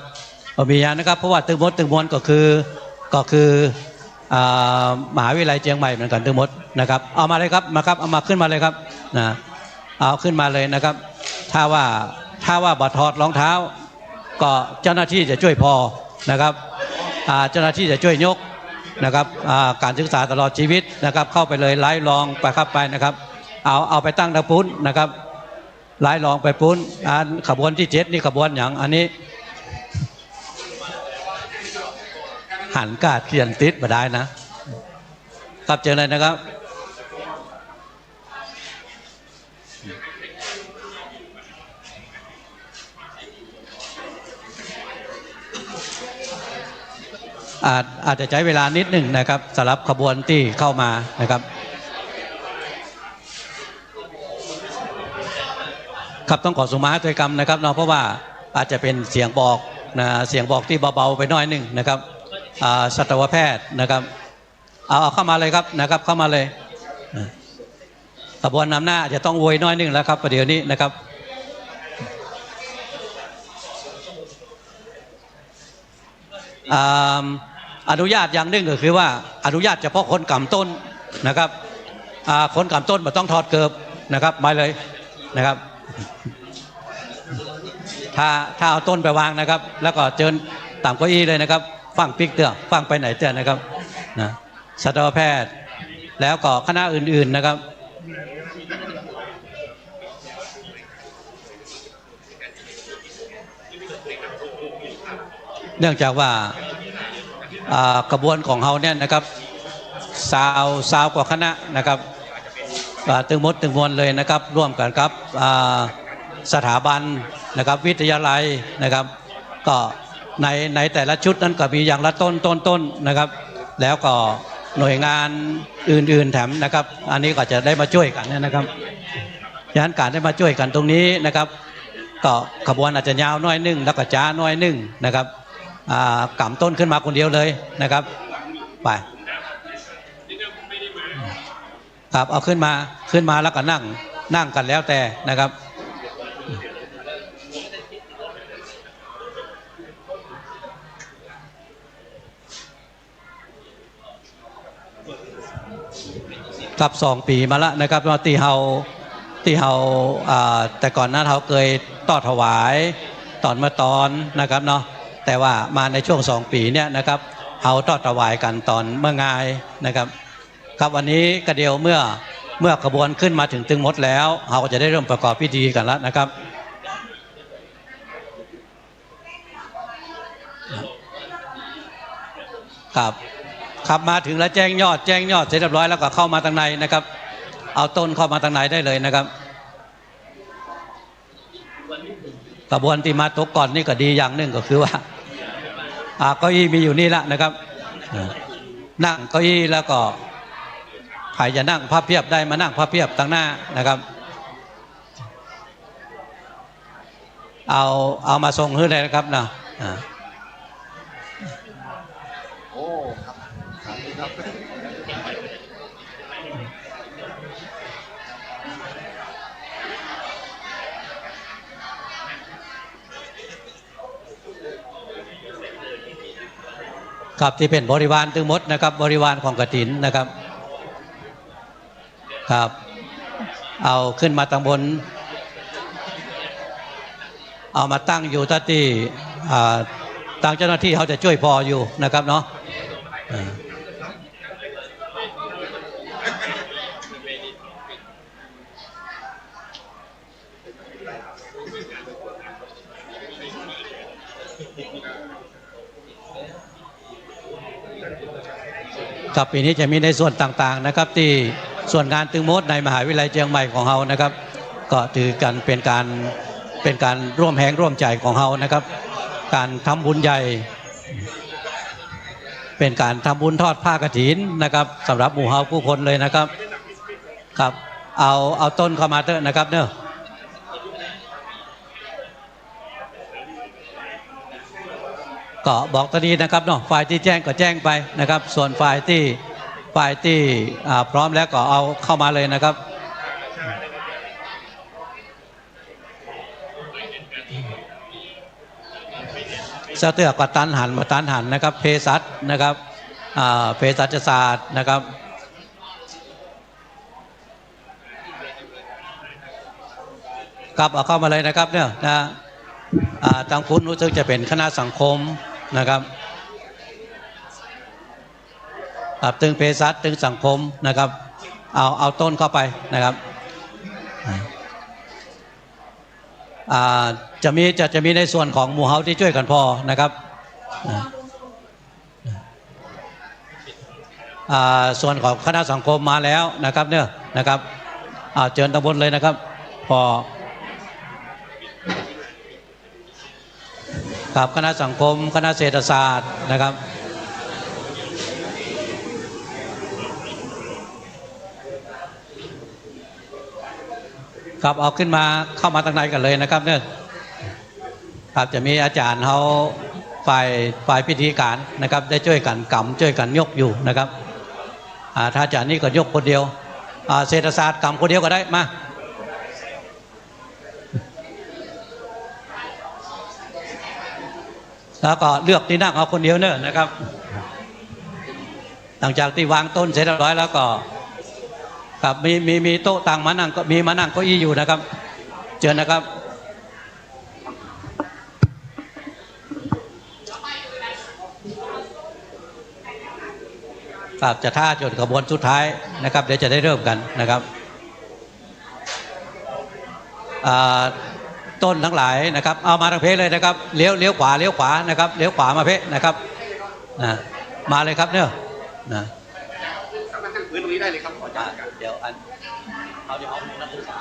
มีอย่างนะครับเพราะว่าตึงมดก็คือมหาวิทยาลัยเชียงใหม่เหมือนกันทั้งหมดนะครับเอามาเลยครับเอามาขึ้นมาเลยครับเอาขึ้นมาเลยนะครับถ้าว่าบัดถอดรองเท้าก็เจ้าหน้าที่จะช่วยพอนะครับเจ้าหน้าที่จะช่วยยกนะครับการศึกษาตลอดชีวิตนะครับเข้าไปเลยไล่ลองไปครับไปนะครับเอาไปตั้งตะปุ้นนะครับไล่ลองไปปุ้นขบวนที่7นี่ขบวนอย่างอันนี้หันกาดเขียนติดมาได้นะครับเจอเลยนะครับอาจจะใช้เวลานิดหนึ่งนะครับสำหรับขบวนที่เข้ามานะครับครับต้องขอสุมาด้วยกรรมนะครับเนาะเพราะว่าอาจจะเป็นเสียงบอกเสียงบอกที่เบาๆไปน้อยหนึ่งนะครับสัตวแพทย์นะครับเอาเข้ามาเลยครับนะครับเข้ามาเลยขบวนนำหน้าจะต้องโวยน้อยหนึ่งแล้วครับประเดี๋ยวนี้นะครับอนุญาตอย่างหนึ่งก็คือว่าอนุญาตเฉพาะคนกำต้นนะครับคนกำต้นไม่ต้องถอดเกิบนะครับมาเลยนะครับถ้าเอาต้นไปวางนะครับแล้วก็เจิญตามเก้าอี้เลยนะครับฟังปิกเตือฟังไปไหนเตือนะครับสัตวแพทย์แล้วก็คณะอื่นๆนะครับเนื่องจากว่ากระบวนของเขาเนี่ยนะครับสาวกว่าคณะนะครับตึงมดตึงมวลเลยนะครับร่วมกันครับสถาบันนะครับวิทยาลัยนะครับก็ในแต่ละชุดนั้นก็มีอย่างละต้นนะครับแล้วก็หน่วยงานอื่นๆแถมนะครับอันนี้ก็จะได้มาช่วยกันนะครับฉะนั้นการได้มาช่วยกันตรงนี้นะครับก็ขบวนอาจจะยาวน้อยนึงแล้วก็จ้าน้อยนึงนะครับกำต้นขึ้นมาคนเดียวเลยนะครับไปครับเอาขึ้นมาแล้วก็นั่งกันแล้วแต่นะครับกับ2 ปีมาแล้วนะครับที่เฮาแต่ก่อนนั้นเขาเคยต่อถวายตอนนะครับเนาะแต่ว่ามาในช่วง2 ปีเนี่ยนะครับเอาต่อถวายกันตอนเมื่องายนะครับครับวันนี้กระเดียวเมื่อขบวนขึ้นมาถึงตึงมดแล้วเราก็จะได้เริ่มประกอบพิธีกันแล้วนะครับครับมาถึงแล้วแจ้งยอดเสร็จเรียบร้อยแล้วก็เข้ามาทางในนะครับเอาต้นเข้ามาทางในได้เลยนะครับกระบวนที่มาตกก่อนนี่ก็ดีอย่างหนึ่งก็คือว่าเก้าอี้มีอยู่นี่ละนะครับนั่งเก้าอี้แล้วก็ ใครจะนั่งพับเพียบได้มานั่งพับเพียบตั้งหน้านะครับเอามาส่งให้เลยนะครับนะโอ้ครับครับครับที่เป็นบริวารทั้งหมดนะครับบริวารของกฐินนะครับครับเอาขึ้นมาตั้งบนเอามาตั้งอยู่ที่ทางเจ้าหน้าที่เขาจะช่วยพออยู่นะครับเนาะครับปีนี้จะมีในส่วนต่างๆนะครับที่ส่วนงานตึงมดในมหาวิทยาลัยเชียงใหม่ของเรานะครับก็ถือกันเป็นการร่วมแห่งร่วมใจของเรานะครับการทำบุญใหญ่เป็นการทำบุญทอดผ้ากฐินนะครับสำหรับหมู่เฮาผู้คนเลยนะครับครับเอาต้นเข้ามาเถอะนะครับเนอะก็บอกตอนนี้นะครับเนาะฝ่ายที่แจ้งก็แจ้งไปนะครับส่วนฝ่ายที่พร้อมแล้วก็เอาเข้ามาเลยนะครับเสื้อกัตันหันมาตันหันนะครับเภสัชนะครับเภสัชศาสตร์นะครับกลับเอาเข้ามาเลยนะครับเนี่ยนะทางพุทธรู้สึกจะเป็นคณะสังคมนะครับตึงเภสัชตึงสังคมนะครับเอาต้นเข้าไปนะครับจะมีในส่วนของหมู่เฮาที่ช่วยกันพอนะครับส่วนของคณะสังคมมาแล้วนะครับเนี่ยนะครับเชิญตำบลเลยนะครับพอกับคณะสังคมคณะเศรษฐศาสตร์นะครับครับเอาขึ้นมาเข้ามาตั้งในกันเลยนะครับเนี่ยครับจะมีอาจารย์เขาฝ่ายพิธีการนะครับได้ช่วยกันกำช่วยกันยกอยู่นะครับถ้าอาจารย์นี่ก็ยกคนเดียวเศรษฐศาสตร์กำคนเดียวก็ได้มาแล้วก็เลือกที่นั่งเอาคนเดียวเนอะนะครับหลังจากที่วางต้นเสร็จเรียบร้อยแล้วก็ครับมีโต๊ะต่างมานั่งก็มีมานั่งเก้าอี้อยู่นะครับเชิญนะครับครับจะท่าจนขบวนสุดท้ายนะครับเดี๋ยวจะได้เริ่มกันนะครับต้นทั้งหลายนะครับเอามาทางเพเลยนะครับเลี้ยวขวานะครับเลี้ยวขวามาเพนะครับมาเลยครับเนี่ยนะสามารถนั่งพื้นตรงนี้ได้เลยครับขอจัดการเดี๋ยวเอานักศึกษา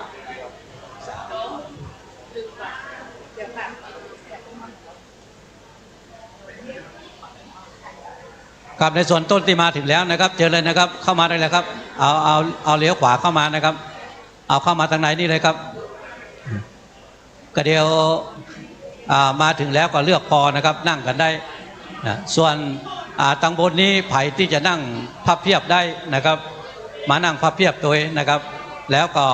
ครับในส่วนต้นที่มาถึงแล้วนะครับเจอเลยนะครับเข้ามาได้เลยครับเอาเลี้ยวขวาเข้ามานะครับเอาเข้ามาทางไหนนี่เลยครับก็เดี๋ยวมาถึงแล้วก็เลือกพอนะครับนั่งกันได้นะส่วนทางบนนี้ไผ่ที่จะนั่งพับเพียบได้นะครับมานั่งพับเพียบตัวนะครับแล้วก็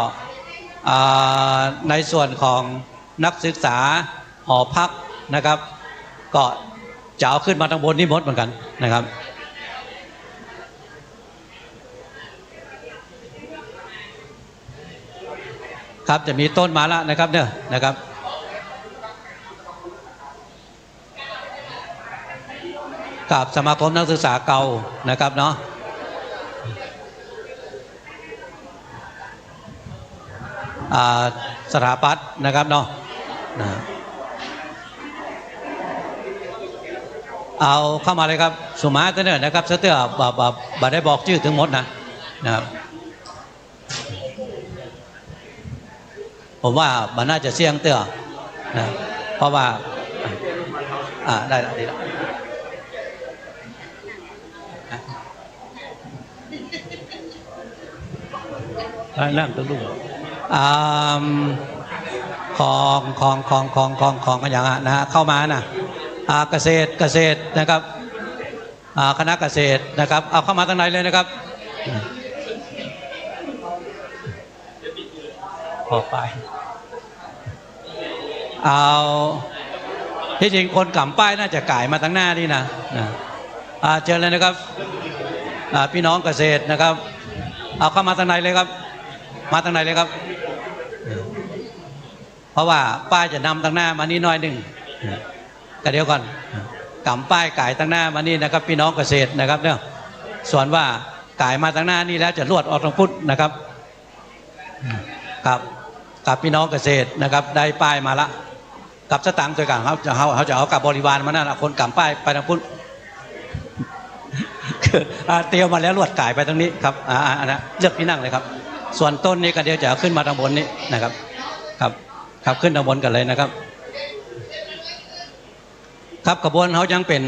ในส่วนของนักศึกษาหอพักนะครับก็จะเอาขึ้นมาทางบนนี้หมดเหมือนกันนะครับครับจะมีต้นมาแล้วนะครับเนี่ยนะครับกับสมาคมนักศึกษาเก่านะครับเนาะสถาปัตย์นะครับเนาะเอาเข้ามาเลยครับสุมาเตอร์นะครับเสื้อบาได้บอกชื่อถึงหมดนะครับผมว่ามันน่าจะเสี่ยงเตื้อนะเพราะว่าได้แล้ว นั่งตะลุงของกันอย่างนะฮะเข้ามานะเกษตรนะครับคณะเกษตรนะครับเอาเข้ามาทางในเลยนะครับออกไปเอาที่จริงคนกำป้ายน่าจะก่ายมาทางหน้านี่นะเจอเลยนะครับพี่น้องเกษตรนะครับเอาเข้ามาทางในเลยครับมาทางในเลยครับเพราะว่าป้ายจะนำทางหน้ามานี่น้อยหนึ่งก็เดี๋ยวก่อนกำป้ายก่ายทางหน้ามานี่นะครับพี่น้องเกษตรนะครับเนี่ยส่วนว่าก่ายมาทางหน้านี่แล้วจะลวดออกทางพุทธนะครับครับกับพี่น้องเกษตรนะครับได้ป้ายมาละกับสตางค์ตัวกันเขาจะเอากับบริวารมานั่นคนกำป้ายไปทางพุทธเตรียมมาแล้วลวดก่ายไปทางนี้ครับนะเลือกที่นั่งเลยครับส่วนต้นนี้ก็เดี๋ยวจะขึ้นมาทางบนนี้นะครับครับขึ้นทางบนกันเลยนะครับครับขบวนเขายังเป็น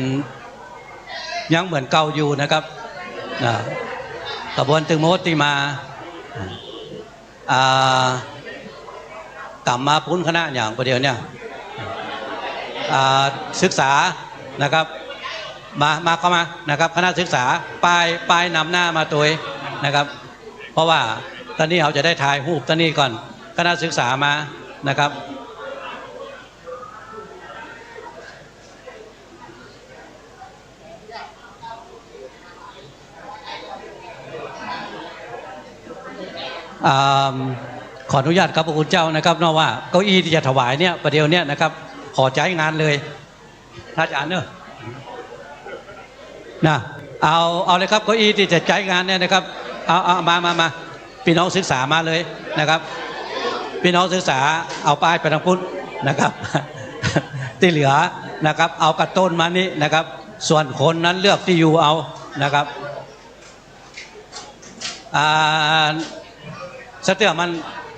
ยังเหมือนเก่าอยู่นะครับขบวนตึงโมติมากลับมาพุ้นคณะอย่างประเดี๋ยวเนี่ยศึกษานะครับมาเข้ามานะครับคณะศึกษาป้ายนำหน้ามาตัวนะครับเพราะว่าตอนนี้เขาจะได้ถ่ายรูปตอนนี้ก่อนคณะศึกษามานะครับขออนุญาตครับพระคุณเจ้านะครับนอกว่าเก้าอี้ที่จะถวายเนี่ยประเดี๋ยวเนี่ยนะครับขอใจงานเลยอาจารย์เนอะนะเอาเลยครับเก้าอี้ที่จะใจงานเนี่ยนะครับเอามาพี่น้องศึกษามาเลยนะครับพี่น้องศึกษาเอาป้ายไปทางพุทธนะครับที่เหลือนะครับเอากระต้นมานี่นะครับส่วนคนนั้นเลือกที่อยู่เอานะครับสเตอร์มัน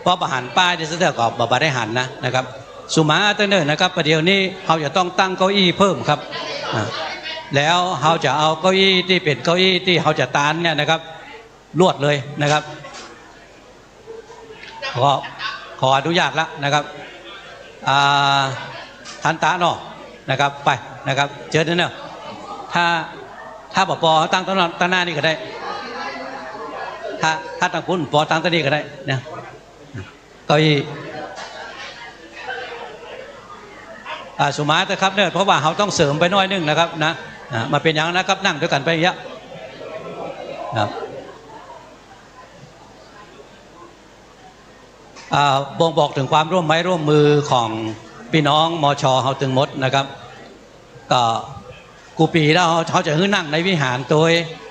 พอประหารป้ายที่สเตอร์ก็บ่ได้หันนะครับสุมาเตอร์เนอร์นะครับประเดี๋ยวนี้เขาจะต้องตั้งเก้าอี้เพิ่มครับแล้วเขาจะเอาเก้าอี้ที่เป็นเก้าอี้ที่เขาจะตานเนี่ยนะครับลวดเลยนะครับขออนุญาตแล้วนะครับทันตาเนาะนะครับไปนะครับเจอเนอะถ้าปอตั้งตั้งหน้านี่ก็ได้ถ้าตั้งคุณปอตั้งตั้งนี่ก็ได้นะก็สุมาเถอะครับเนี่ยเพราะว่าเขาต้องเสริมไปน้อยนึงนะครับนะมาเป็นอย่างนะครับนั่งด้วยกันไปอย่างเงี้ยบ่งบอกถึงความร่วมไม้ร่วมมือของพี่น้องมช.เฮาตึงมดนะครับก็กูปีแล้วเขาจะขึ้นนั่งในวิหารตัว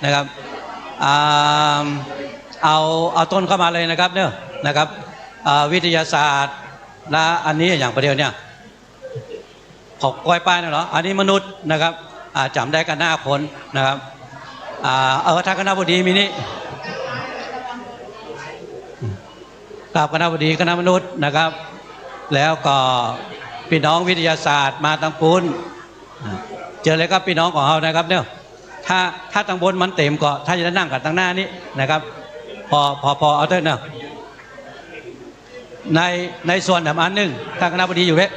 นะครับเอาต้นเข้ามาเลยนะครับเนี่ยนะครับวิทยาศาสตร์และอันนี้อย่างประเดี๋ยวเนี่ยขอบกล้วยป้ายนะเหรออันนี้มนุษย์นะครับจำได้กันหน้าคนนะครับทางคณะบดีมินิกับคณะบดีคณะมนุษย์นะครับแล้วก็พี่น้องวิทยาศาสตร์มาตั้งปูนเจอเลยครับพี่น้องของเรานะครับเนี่ยถ้าตั้งบนมันเต็มก็ถ้าจะนั่งกับตั้งหน้านี้นะครับพอเอาเถอะนะในส่วนอันหนึ่งทางคณะบดีอยู่เลย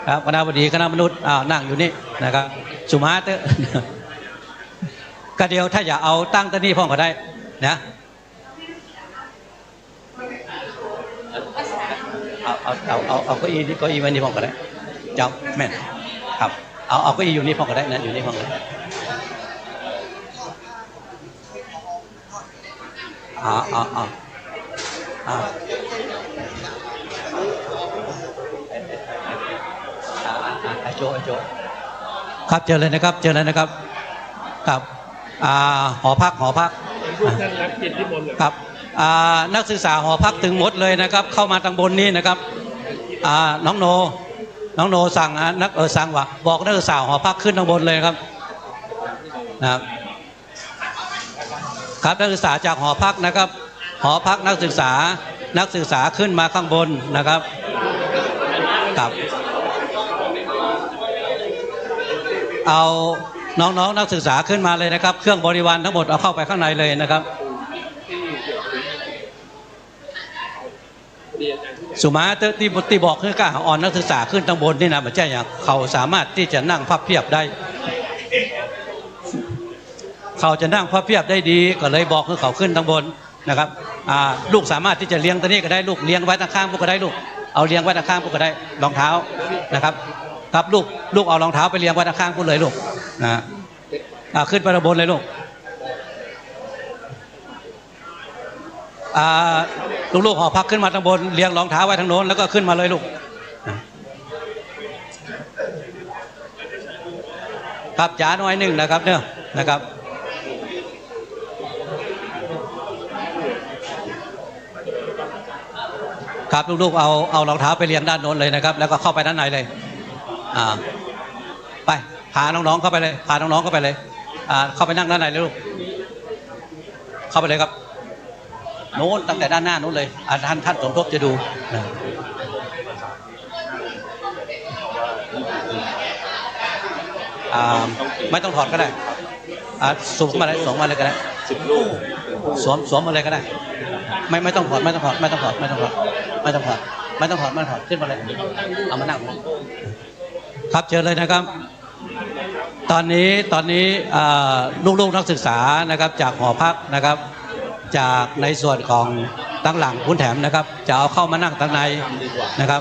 ครับคณะบดีคณะมนุษย์นั่งอยู่นี่นะครับสุมาเตอร์ก็เดียวถ้าอย่าเอาตั้งตัวนี้พ่อก็ได้นะเอาเก้าอี้นี่เก้าอี้ไว้นี่พ่อก็ได้เจ้าแม่ครับเอาเก้าอี้อยู่นี่พ่อก็ได้นะอยู่นี่พ่อก็ได้โจครับเจอเลยนะครับครับหอพักครับนักศึกษาหอพักถึงหมดเลยนะครับเข้ามาทางบนนี้นะครับน้องโนสั่งสั่งว่าบอกนักศึกษาหอพักขึ้นทางบนเลยครับครับนักศึกษาจากหอพักนะครับหอพักนักศึกษาขึ้นมาข้างบนนะครับครับเอาน้องนักศึกษาขึ้นมาเลยนะครับเครื่องบริวารทั้งหมดเอาเข้าไปข้างในเลยนะครับ สุมาที่บอกคือกล้าอ่อนนักศึกษาขึ้นทางบนนี่นะมันใช่อย่างเขาสามารถที่จะนั่งพับเพียบได้เขาจะนั่งพับเพียบได้ดีก็เลยบอกให้เขาขึ้นทางบนนะครับลูกสามารถที่จะเลี้ยงตัวนี้ก็ได้ลูกเลี้ยงไว้ข้างๆพวกก็ได้ลูกเอาเลี้ยงไว้ข้างๆพวกก็ได้รองเท้านะครับครับลูกเอารองเท้าไปเลี้ยงไว้ข้างๆพวกเลยลูกนะขึ้นไปทางบนเลยลูกลูกหอพักขึ้นมาทางบนเลี้ยงรองเท้าไว้ทางโน้นแล้วก็ขึ้นมาเลยลูกครับจ๋าหน่อยหนึ่งนะครับเนี่ยนะครับครับลูกๆเอารองเท้าไปเลี้ยงด้านโน้นเลยนะครับแล้วก็เข้าไปด้านในเลยไปพาน้องๆเข้าไปเลยพาน้องๆเข้าไปเลยเข้าไปนั่งด้านในเลยลูกเข้าไปเลยครับโน้นตั้งแต่ด้านหน้าโน้นเลยท่านสมทบจะดูไม่ต้องถอดก็ได้สวมมาเลยสวมมาเลยก็ได้10 ลูกสวมมาเลยก็ได้ไม่ต้องถอดขึ้นมาเลยเอามานั่งครับเชิญเลยนะครับตอนนี้ลูกๆนักศึกษานะครับจากหอพักนะครับจากในส่วนของตั้งหลังพุ้นแถมนะครับจะเอาเข้ามานั่งตั้งในนะครับ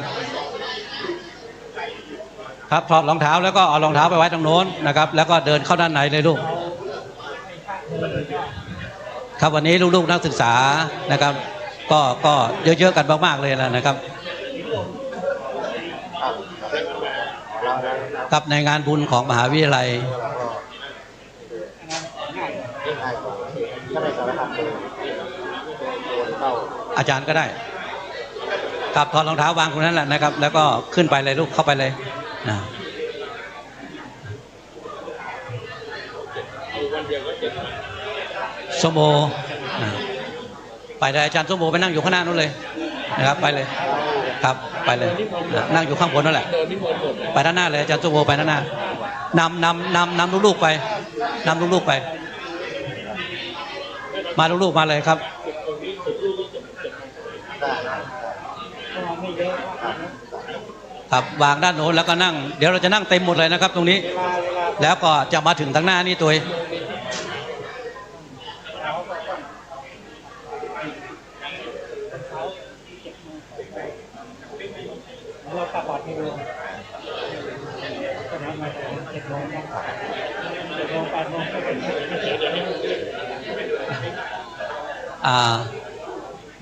ครับถอดรองเท้าแล้วก็เอารองเท้าไปไว้ตรงโน้นนะครับแล้วก็เดินเข้าด้านในเลยลูกครับวันนี้ลูกๆนักศึกษานะครับก็เยอะๆกันมากๆเลยนะครับกับในงานบุญของมหาวิทยาลัยอาจารย์ก็ได้กับถอดรองเท้าวางตรงนั้นแหละนะครับแล้วก็ขึ้นไปเลยลูกเข้าไปเลยนะสมโภไปเลยอาจารย์สมโภไปนั่งอยู่ข้างหน้านู้นเลยนะครับไปเลยครับไปเลยนั่งอยู่ข้างบนนั่นแหละไปด้านหน้าเลยอาจารย์สมโภไปด้านหน้านำลูกๆไปนำลูกๆไปมาลูกๆมาเลยครับครับวางด้านโน้นแล้วก็นั่งเดี๋ยวเราจะนั่งเต็มหมดเลยนะครับตรงนี้แล้วก็จะมาถึงทางหน้านี่ตัว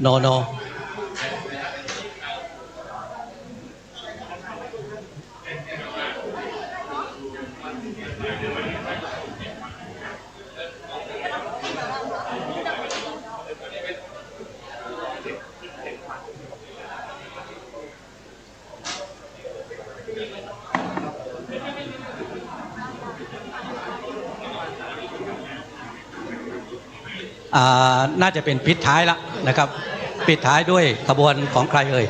โนน่าจะเป็นปิดท้ายแล้วนะครับปิดท้ายด้วยขบวนของใครเอ่ย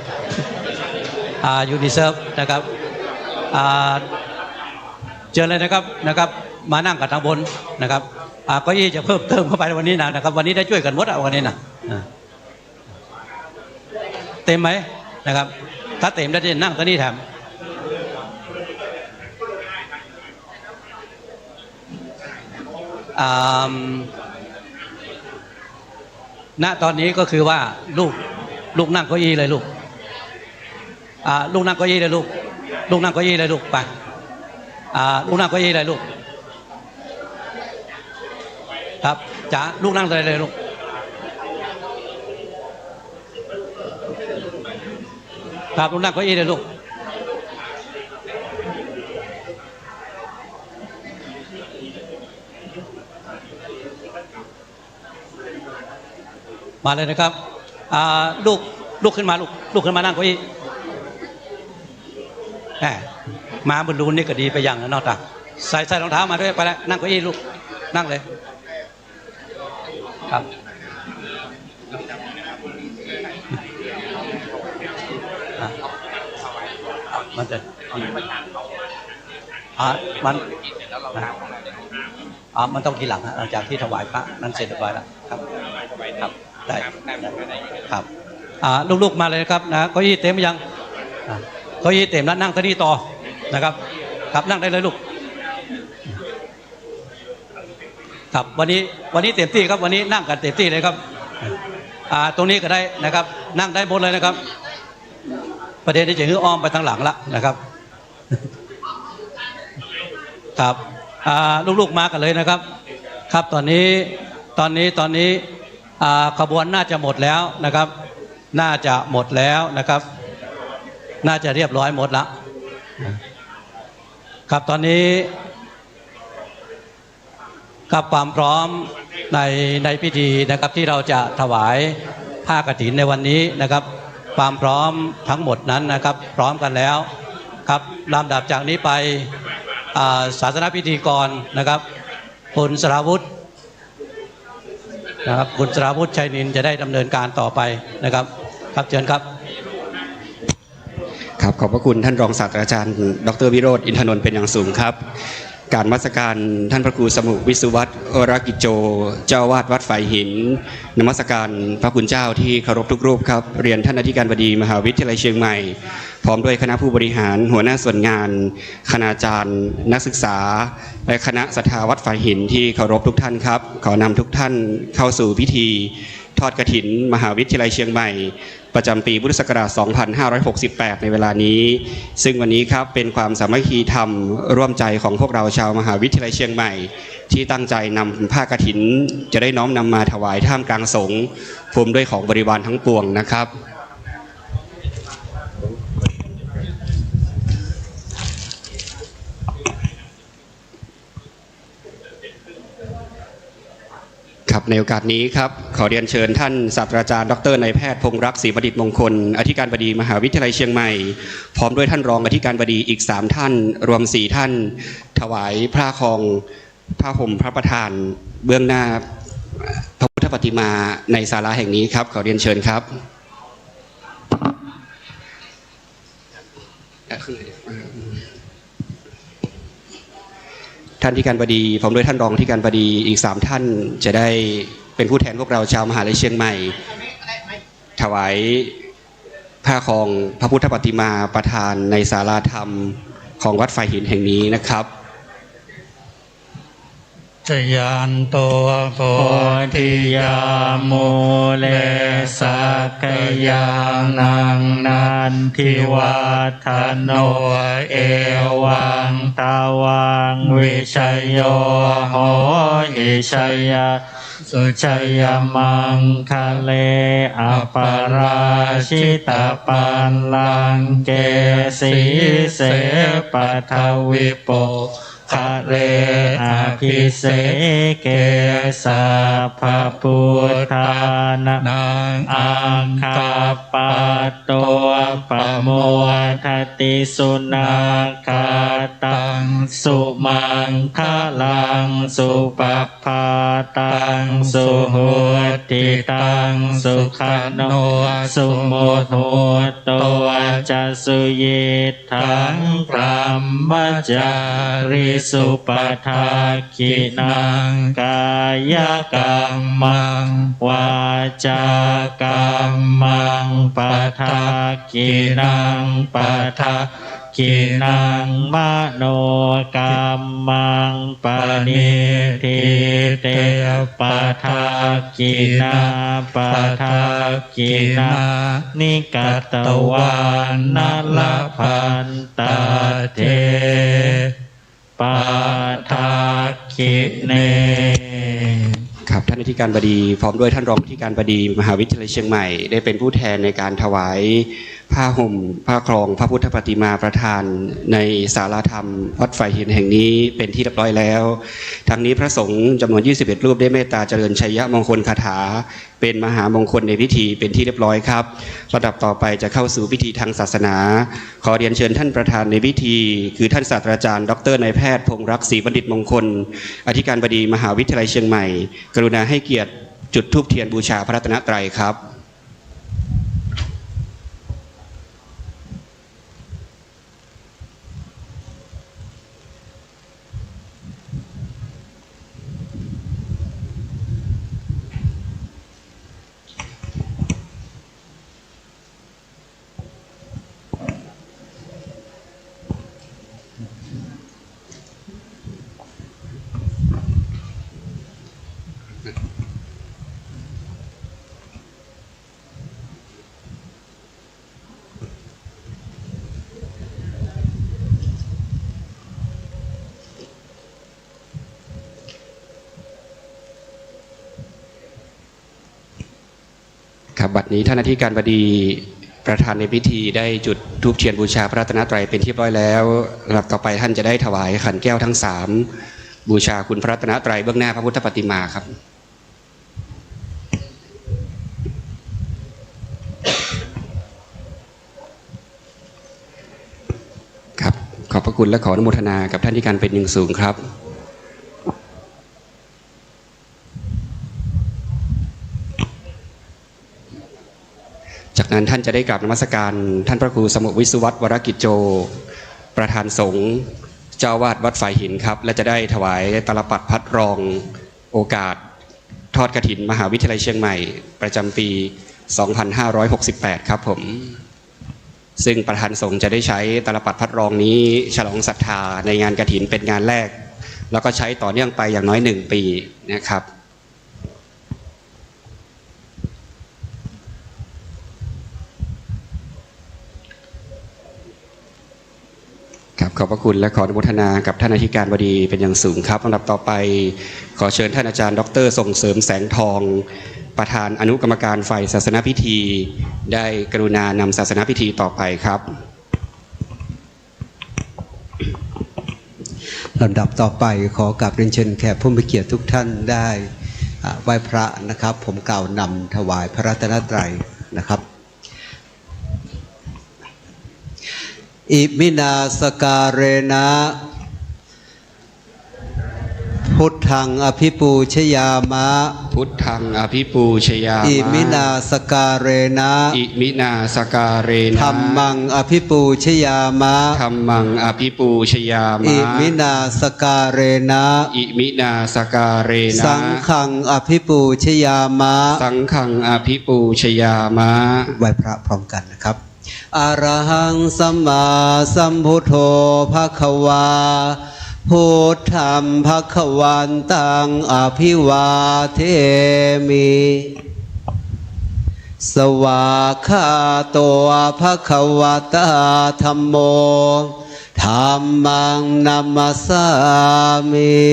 ยูนิเซฟนะครับเจอเลยนะครับมานั่งกับทางบนนะครับก็ยี่จะเพิ่มเติมเข้าไปวันนี้นะครับวันนี้ได้ช่วยกันหมดวันนี้นะเต็มไหมนะครับถ้าเต็มได้จะนั่งตัวนี้แถมณตอนนี้ก็คือว่าลูกนั่งเก้าอี้เลยลูกลูกนั่งเก้าอี้เลยลูกนั่งเก้าอี้เลยลูกไปลูกนั่งเก้าอี้เลยลูกครับจ๋าลูกนั่งเลยลูกครับลูกนั่งเก้าอี้เลยลูกมาเลยนะครับลูกขึ้นมาลูกขึ้นมานั่งเก้าอี้มาบนรูนนี่ก็ดีไปอย่างนอกจากใส่รองเท้ามาด้วยไปแล้วนั่งเก้าอี้ลูกนั่งเลยครับมันจะมันต้องทีหลังหลังจากที่ถวายพระนั้นเสร็จเรียบร้อยแล้วครับได้ครับ ลูกๆมาเลยครับนะเก้าอี้เต็มยังเก้าอี้เต็มแล้วนั่งที่นี่ต่อนะครับครับนั่งได้เลยลูกครับวันนี้เต็มที่ครับวันนี้นั่งกันเต็มที่เลยครับตรงนี้ก็ได้นะครับนั่งได้หมดเลยนะครับประเด็นที่จะคืออ้อมไปทางหลังละนะครับครับลูกๆมากันเลยนะครับครับตอนนี้ขบวนน่าจะหมดแล้วนะครับน่าจะหมดแล้วนะครับน่าจะเรียบร้อยหมดละครับตอนนี้ครับความพร้อมในพิธีนะครับที่เราจะถวายผ้ากฐินในวันนี้นะครับความพร้อมทั้งหมดนั้นนะครับพร้อมกันแล้วครับลำดับจากนี้ไปศาสนพิธีกรนะครับคุณสราวุธนะครับคุณสราวุธชัยนินจะได้ดำเนินการต่อไปนะครับครับเชิญครับครับขอบพระคุณท่านรองศาสตราจารย์ดร.วิโรจน์อินทนนท์เป็นอย่างสูงครับการนมัสการท่านพระครูสมุวิสุวัตรวรกิจโจเจ้าวาดวัดฝ่ายหินนมัสการพระคุณเจ้าที่เคารพทุกรูปครับเรียนท่านอธิการบดีมหาวิทยาลัยเชียงใหม่พร้อมด้วยคณะผู้บริหารหัวหน้าส่วนงานคณาจารย์นักศึกษาและคณะศรัทธาวัดฝ่ายหินที่เคารพทุกท่านครับขอนำทุกท่านเข้าสู่พิธีทอดกฐินมหาวิทยาลัยเชียงใหม่ประจำปีพุทธศักราช 2568 ในเวลานี้ซึ่งวันนี้ครับเป็นความสามัคคีธรรมร่วมใจของพวกเราชาวมหาวิทยาลัยเชียงใหม่ที่ตั้งใจนำผ้ากฐินจะได้น้อมนำมาถวายท่ามกลางสงฆ์ภูมิด้วยของบริวารทั้งปวงนะครับครับในโอกาสนี้ครับขอเรียนเชิญท่านศาสตราจารย์ดร.นายแพทย์พงษ์รักษ์ศรีประดิษฐ์มงคลอธิการบดีมหาวิทยาลัยเชียงใหม่พร้อมด้วยท่านรองอธิการบดีอีก3ท่านรวม4ท่านถวายผ้าคองผ้าห่มพระประธานเบื้องหน้าพระพุทธปฏิมาในศาลาแห่งนี้ครับขอเรียนเชิญครับท่านที่การบดีพร้อมด้วยท่านรองที่การบดีอีก3ท่านจะได้เป็นผู้แทนพวกเราชาวมหาวิทยาลัยเชียงใหม่ถวายผ้าคองพระพุทธปฏิมาประธานในศาลาธรรมของวัดฝ่ายหินแห่งนี้นะครับชยันตัวโพธิยามูเลสักยังนังนันทิวัฒโนเอวังตาวังวิชัยโยโหหิชัยสุชัยมังคะเลอปราชิตปันลังเกสีเสปทวิโปคะเรอภิเสเกสัพพพุทธานังอังคาปะโตปะโมทติสุนาคาตังสุมังคะลังสุปภาตังสุโหติตังสุขโนสุโมโหโตจะสุยิทังพรหมจาริสุปทาคินังกายกรรมังวาจากรรมังปทาคินังปทาคินังมโนกรรมังปณิทิเตปทาคินาปทาคินานิกตวานัลลพันตาเทปาทาคิเนครับท่านอธิการบดีพร้อมด้วยท่านรองอธิการบดีมหาวิทยาลัยเชียงใหม่ได้เป็นผู้แทนในการถวายผ้าห่มผ้าครองพระพุทธปฏิมาประธานในศาลาธรรมวัดฝ่ายหินแห่งนี้เป็นที่เรียบร้อยแล้วทั้งนี้พระสงฆ์จำนวน21รูปได้เมตตาเจริญชัยมงคลคาถาเป็นมหามงคลในพิธีเป็นที่เรียบร้อยครับระดับต่อไปจะเข้าสู่พิธีทางศาสนาขอเรียนเชิญท่านประธานในพิธีคือท่านศาสตราจารย์ดร.นายแพทย์พงษ์รักษ์ศรีบัณฑิตมงคลอธิการบดีมหาวิทยาลัยเชียงใหม่กรุณาให้เกียรติจุดธูปเทียนบูชาพระรัตนตรัยครับ บัดนี้ท่านอธิการบดีประธานในพิธีได้จุดธูปเทียนบูชาพระรัตนตรัยเป็นที่เรียบร้อยแล้วลำดับต่อไปท่านจะได้ถวายขันแก้วทั้ง3บูชาคุณพระรัตนตรัยเบื้องหน้าพระพุทธปฏิมาครับครับขอบพระคุณและขออนุโมทนากับท่านที่การเป็นอย่างสูงครับจากนั้นท่านจะได้กราบนมัสการท่านพระครูสมุวิสุวัตรวรกิจโจประธานสงฆ์เจ้าวาดวัดฝ่ายหินครับและจะได้ถวายตลปัดพัดรองโอกาสทอดกฐินมหาวิทยาลัยเชียงใหม่ประจำปี 2568 ครับผมซึ่งประธานสงฆ์จะได้ใช้ตลปัดพัดรองนี้ฉลองศรัทธาในงานกฐินเป็นงานแรกแล้วก็ใช้ต่อเนื่องไปอย่างน้อย1 ปีนะครับขอบพระคุณและขออนุโมทนากับท่านอธิการบดีเป็นอย่างสูงครับลำดับต่อไปขอเชิญท่านอาจารย์ดร.ส่งเสริมแสงทองประธานอนุกรรมการฝ่ายศาสนพิธีได้กรุณานำศาสนพิธีต่อไปครับลำดับต่อไปขอกราบเรียนเชิญแขกผู้มีเกียรติทุกท่านได้ไหว้พระนะครับผมกล่าวนำถวายพระรัตนตรัยนะครับอิมินาสการเรนะพุทธังอภิปูชยามะพุทธังอภิปูชยามะอิมินาสการเรนะอิมินาสการเรนะธัมมังอภิปูชยามะธัมมังอภิปูชยามะอิมินาสการเรนะอิมินาสการเรนะสังฆังอภิปูชยามะสังฆังอภิปูชยามะไหว้พระพร้อมกันนะครับอะระหังสัมมาสัมพุทโธภควาพุทธัมภควันตังอภิวาเทมิสวากขาโตภควตาธัมโมธัมมังนัมมัสสามิ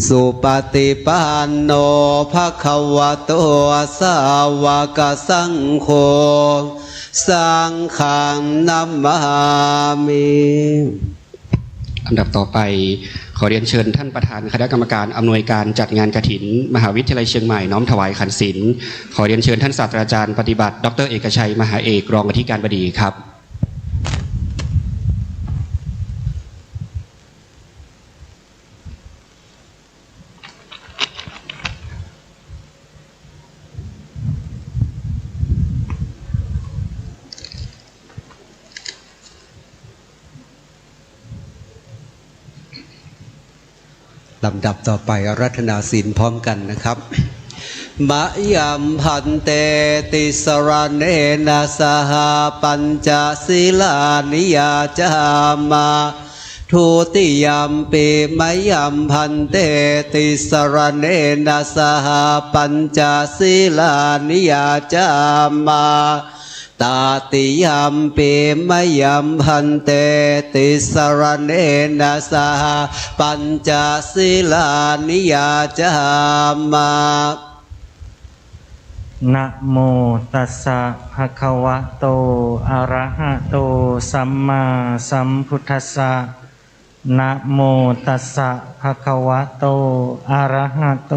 สุปฏิปันโนภควโตสาวกสังโฆสังฆังนัมมามิอันดับต่อไปขอเรียนเชิญท่านประธานคณะกรรมการอำนวยการจัดงานกฐินมหาวิทยาลัยเชียงใหม่น้อมถวายขันศีลขอเรียนเชิญท่านศาสตราจารย์ปฏิบัติดร.เอกชัยมหาเอกรองอธิการบดีครับลำดับต่อไปอาราธนาศีลพร้อมกันนะครับมะยัมพันเตติสรเนนะสหปัญจศีลานิยาจามาทุติยัมปิมะยัมพันเตติสรเนนะสหปัญจศีลานิยาจามาตาติยัมปิมะยัมพันเตติสรเนนะสหปัญจศีลานิยาจามานะโมตัสสะภะคะวะโตอะระหะโตสัมมาสัมพุทธัสสะนะโมตัสสะภะคะวะโตอะระหะโต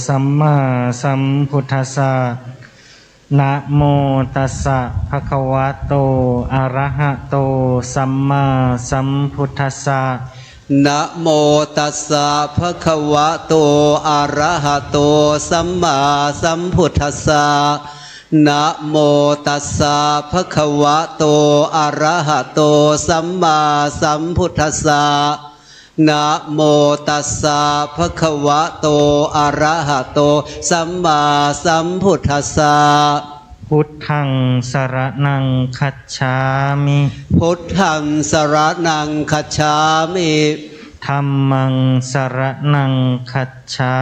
สัมมาสัมพุทธัสสะนะโมตัสสะภะคะวะโตอะระหะโตสัมมาสัมพุทธัสสะนะโมตัสสะภะคะวะโตอะระหะโตสัมมาสัมพุทธัสสะนะโมตัสสะภะคะวะโตอะระหะโตสัมมาสัมพุทธัสสะนะโมตัสสะภะคะวะโตอะระหะโตสัมมาสัมพุทธัสสะพุทธังสรณังคัจฉามิพุทธังสรณังคัจฉามิ ธัมมังสรณังคัจฉา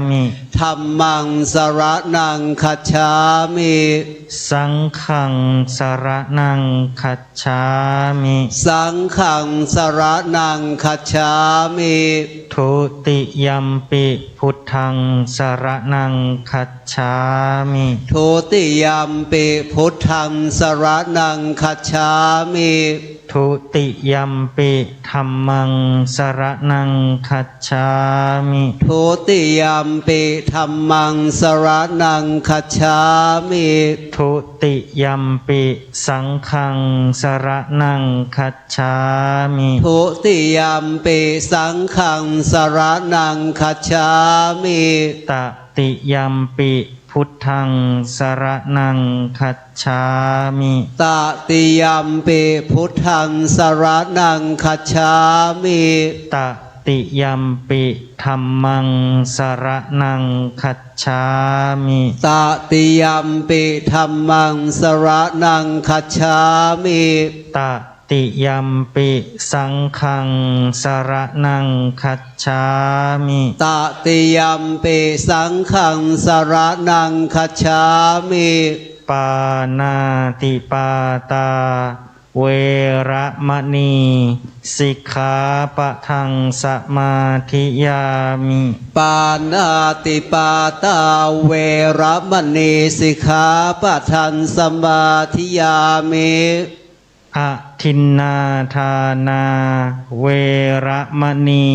มิธัมมังสรณังคัจฉามิสังฆังสรณังคัจฉามิสังฆังสรณังคัจฉามิทุติยัมปิพุทธังสรณังคัจฉามิทุติยัมปิพุทธังสรณังคัจฉามิทุติยัมปิธัมมังสรณังคัจฉามิทุติยัมปิธัมมังสรณังคัจฉามิทุติยัมปิสังฆังสรณังคัจฉามิทุติยัมปิสังฆังสรณังคัจฉามิตติยัมปิพุทธังสรณังคัจฉามิตติยัมปิพุทธังสรณังคัจฉามิตติยัมปิธัมมังสรณังคัจฉามิตติยัมปิธัมมังสรณังคัจฉามิตติยัมปิสังฆังสรณังคัจฉามิตติยัมปิสังฆังสรณังคัจฉามิปานาติปาตาเวระมณีสิกขาปะทังสมาธิยามิปานาติปาตาเวระมณีสิกขาปะทังสมาธิยามิอทินนาทานาเวระมณี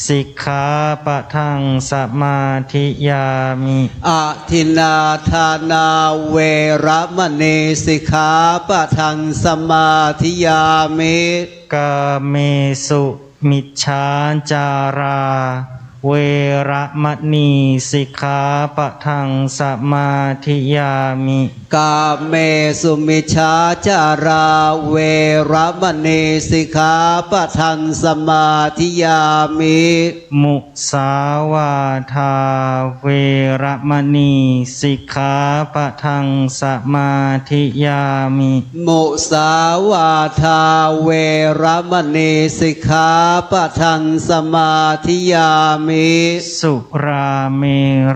สิกขาปะทังสมาธิยามิอทินนาทานาเวระมณีสิกขาปะทังสมาธิยามิกาเมสุมิจฉาจาราเวระมณีสิกขาปะทังสมาธิยามิกาเมสุมิจฉาจาราเวระมณีสิกขาปะทังสมาธิยามิมุสาวาทาเวระมณีสิกขาปะทังสมาธิยามิมุสาวาทาเวระมณีสิกขาปะทังสมาธิยามิสุราเม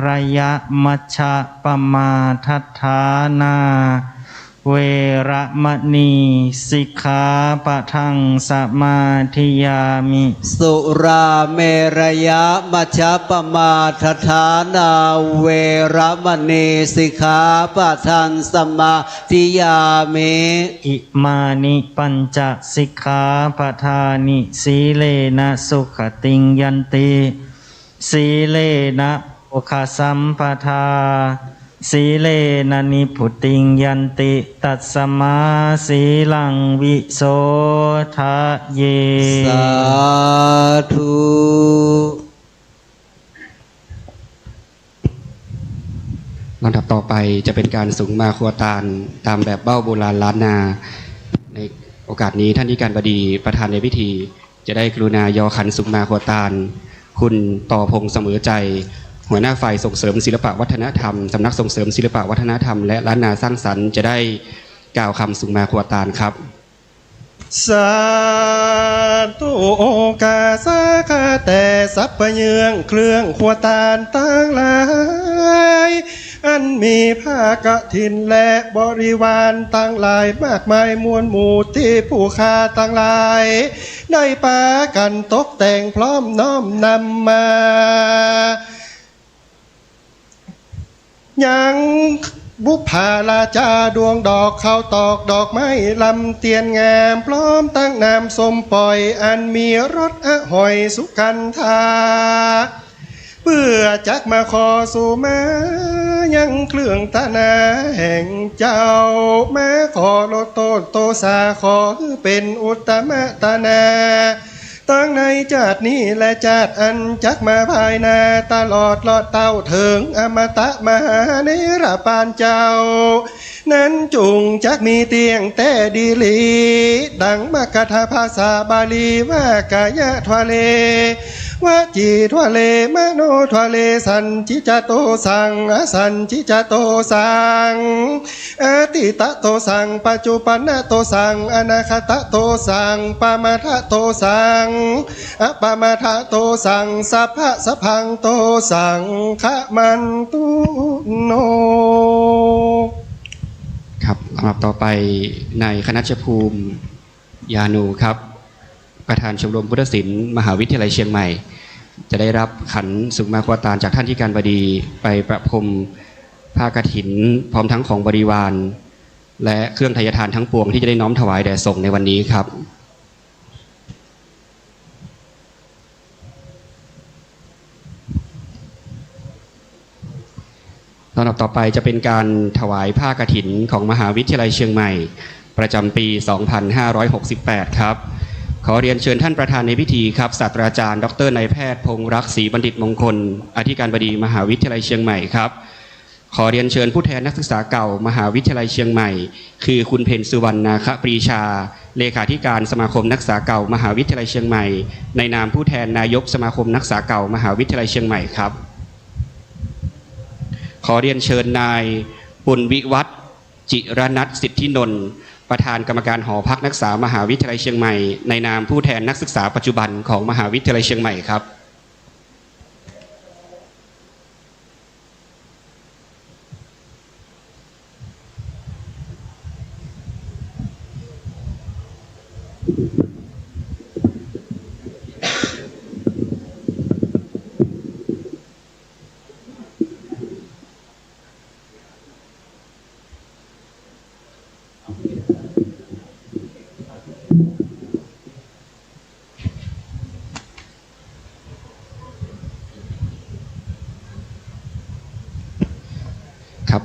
รยมัชฌะปมาทัฏฐานาเวระมณีสิกขาปะทังสมาธิยามิสุราเมรยมัชฌะปมาทัฏฐานาเวระมณีสิกขาปะทังสมาธิยามิอิมานิปัญจสิกขาปทานิสีเลนะสุขติงยันติสีเลนะโภคสัมปทาสีเลนะนิพุติงยันติตัสมาสีลังวิโสทะเยสาธุลำดับต่อไปจะเป็นการสูงมาครัวตาลตามแบบเบ้าโบราณล้านนาในโอกาสนี้ท่านที่การบดีประธานในพิธีจะได้กรุณายอขันสูงมาครัวตาลคุณต่อพงษ์เสมอใจหัวหน้าฝ่ายส่งเสริมศิลปะวัฒนธรรมสำนักส่งเสริมศิลปะวัฒนธรรมและล้านนาสร้างสรรค์จะได้กล่าวคำสุมาครัวตาลครับสาธุโอกาสาคาแต่สัพพเยืองเครื่องครัวตาลตั้งหลายอันมีผ้ากฐินและบริวารตั้งหลายมากมายมวลหมู่ที่ผู้ค้าตั้งหลายได้ปากันตกแต่งพร้อมน้อมนำมายังบุพาลาจาดวงดอกข้าวตอกดอกไม้ลำเตียนงามพร้อมตั้งนามสมปล่อยอันมีรสอร่อยสุขันธาเพื่อจักมาขอสู่มายังเครื่องตนาแห่งเจ้ามาขอโลโตโตสาขอเป็นอุตตมะตนาตั้งในจาตินี้และจาติอันจักมาภายนาตลอดลอดเต้าถึงอมตะมหาเนรปานเจ้านั้นจุงจักมีเตียงแต่ดีลีดังมกถาภาษาบาลีว่ากายะทวาเล วจีทวเลมโนทวเลสันจิจโตสังอสันจิจโตสังอติตะโตสังปัจจุปันนโตสังอนาคตโตสังปามาทะโตสังอปามาทะโตสังสัพพะสัพพังโตสังขมันตุโนครับลำดับต่อไปนายคณัชภูมิยานูครับประธานชมรมพุทธศิลป์มหาวิทยาลัยเชียงใหม่จะได้รับขันสุขมาควตารจากท่านที่การบดีไปประพรมผ้ากฐินพร้อมทั้งของบริวารและเครื่องทายทานทั้งปวงที่จะได้น้อมถวายแด่สงฆ์ในวันนี้ครับลำดับต่อไปจะเป็นการถวายผ้ากฐินของมหาวิทยาลัยเชียงใหม่ประจำปี 2568 ครับขอเรียนเชิญท่านประธานในพิธีครับศาสตราจารย์ดร.นายแพทย์พงษ์รักศรีบัณฑิตมงคลอธิการบดีมหาวิทยาลัยเชียงใหม่ครับขอเรียนเชิญผู้แทนนักศึกษาเก่ามหาวิทยาลัยเชียงใหม่คือคุณเพ็ญสุวรรณนาคปรีชาเลขาธิการสมาคมนักศึกษาเก่ามหาวิทยาลัยเชียงใหม่ในนามผู้แทนนายกสมาคมนักศึกษาเก่ามหาวิทยาลัยเชียงใหม่ครับขอเรียนเชิญนายปุณวิวัฒน์จิรนัทสิทธินนท์ประธานกรรมการหอพักนักศึกษามหาวิทยาลัยเชียงใหม่ในนามผู้แทนนักศึกษาปัจจุบันของมหาวิทยาลัยเชียงใหม่ครับ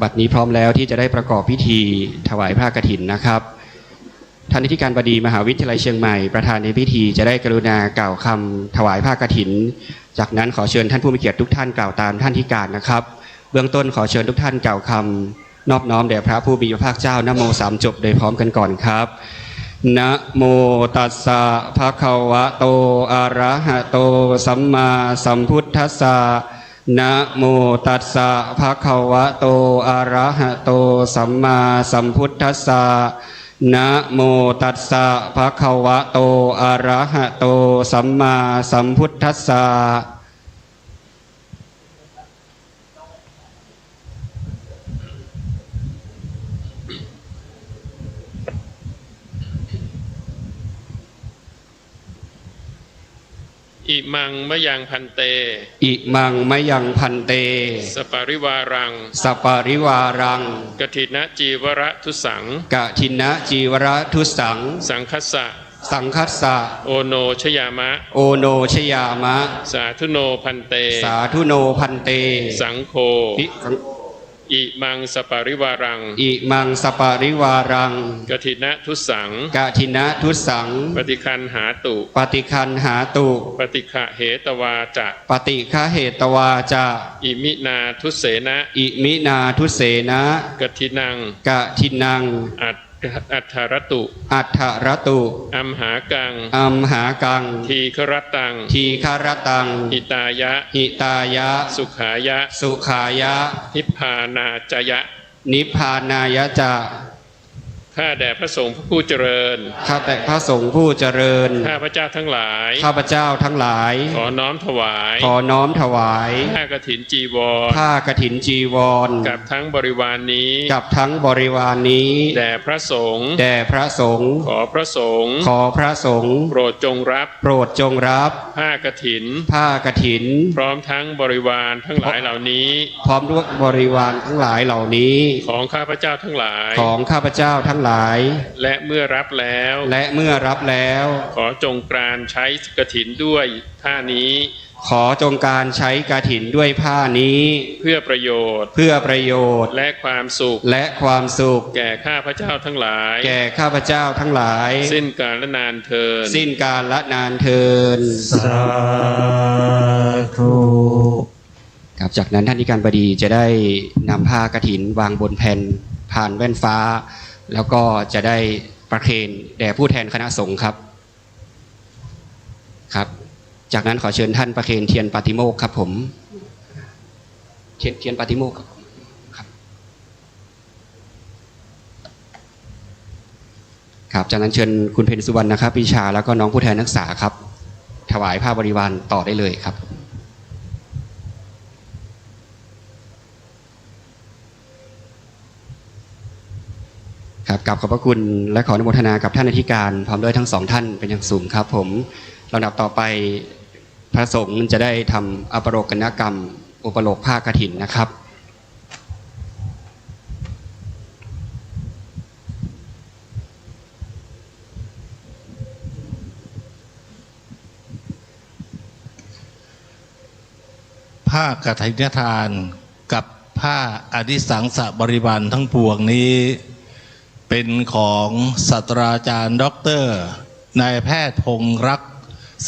บัดนี้พร้อมแล้วที่จะได้ประกอบพิธีถวายผ้ากฐินนะครับท่านอธิการบดีมหาวิทยาลัยเชียงใหม่ประธานในพิธีจะได้กรุณากล่าวคำถวายผ้ากฐินจากนั้นขอเชิญท่านผู้มีเกียรติทุกท่านกล่าวตามท่านที่การนะครับเบื้องต้นขอเชิญทุกท่านกล่าวคำนอบน้อมแด่พระผู้มีพระภาคเจ้านะโมสามจบโดยพร้อมกันก่อนครับนะโมตัสสะภะคะวะโตอะระหะโตสัมมาสัมพุทธัสสะนะโมตัสสะภะคะวะโตอะระหะโตสัมมาสัมพุทธัสสะนะโมตัสสะภะคะวะโตอะระหะโตสัมมาสัมพุทธัสสะอิมังมะยังพันเตอิมังมะยังพันเตสปาริวารังสปาริวารังกฐินจีวรทุสังกฐินจีวรทุสังสังคัสสะสังคัสสะโอโนชยามะโอโนชยามะสาธุโนพันเตสาธุโนพันเตสังโฆอิมังสปาริวารังอิมังสปาริวารังกฐินทุสังกฐินทุสังปฏิคันหาตุปฏิคันหาตุปฏิฆะเหตวาจะปฏิฆะเหตวาจะอิมินาทุเสนะอิมินาทุเสนะกฐินังกฐินังอัฏฐรตุอัฏฐรตุอัมหากังอัมหากังทีฆรตังทีฆรตังหิตายะหิตายะสุขายะสุขายะนิพพานาจยะนิพพานายะจะข้าแด่พระสงฆ์ผู้เจริญข้าแต่พระสงฆ์ผู้เจริญข้าพระเจ้าทั้งหลายข้าพระเจ้าทั้งหลายขอน้อมถวายขอน้อมถวายผ้ากฐินจีวรผ้ากฐินจีวรกับทั้งบริวารนี้กับทั้งบริวารนี้แด่พระสงฆ์แด่พระสงฆ์ขอพระสงฆ์ขอพระสงฆ์โปรดจงรับโปรดจงรับผ้ากฐินผ้ากฐินพร้อมทั้งบริวารทั้งหลายเหล่านี้พร้อมด้วยบริวารทั้งหลายเหล่านี้ของข้าพระเจ้าทั้งหลายของข้าพระเจ้าทั้งหลายและเมื่อรับแล้วขอจงการใช้กฐินด้วยผ้านี้ขอจงการใช้กฐินด้วยผ้านี้เพื่อประโยชน์และความสุขแก่ข้าพระเจ้าทั้งหลายสิ้นกาลนานเทินสิ้นกาลนานเทินสาธุครับจากนั้นท่านอธิการบดีจะได้นำผ้ากฐินวางบนแผ่นผ่านแว่นฟ้าแล้วก็จะได้ประเคนแด่ผู้แทนคณะสงฆ์ครับ จากนั้นขอเชิญท่านประเคนเทียนปาติโมกข์ครับผมเทียนปาติโมกข์ครับจากนั้นเชิญคุณเพ็ญสุวรรณนะครับปีชาแล้วก็น้องผู้แทนนักศึกษาครับถวายผ้าบริวารต่อได้เลยครับครับกราบขอบพระคุณและขออนุโมทนากับท่านอธิการพร้อมด้วยทั้งสองท่านเป็นอย่างสูงครับผมลำดับต่อไปพระสงฆ์จะได้ทำอัปโรกนกรรมอุปโลกผ้ากฐินนะครับผ้ากฐินทานกับผ้าอดิสังสะบริวารทั้งปวงนี้เป็นของศาสตราจารย์ด็อกเตอร์นายแพทย์พงษ์รัก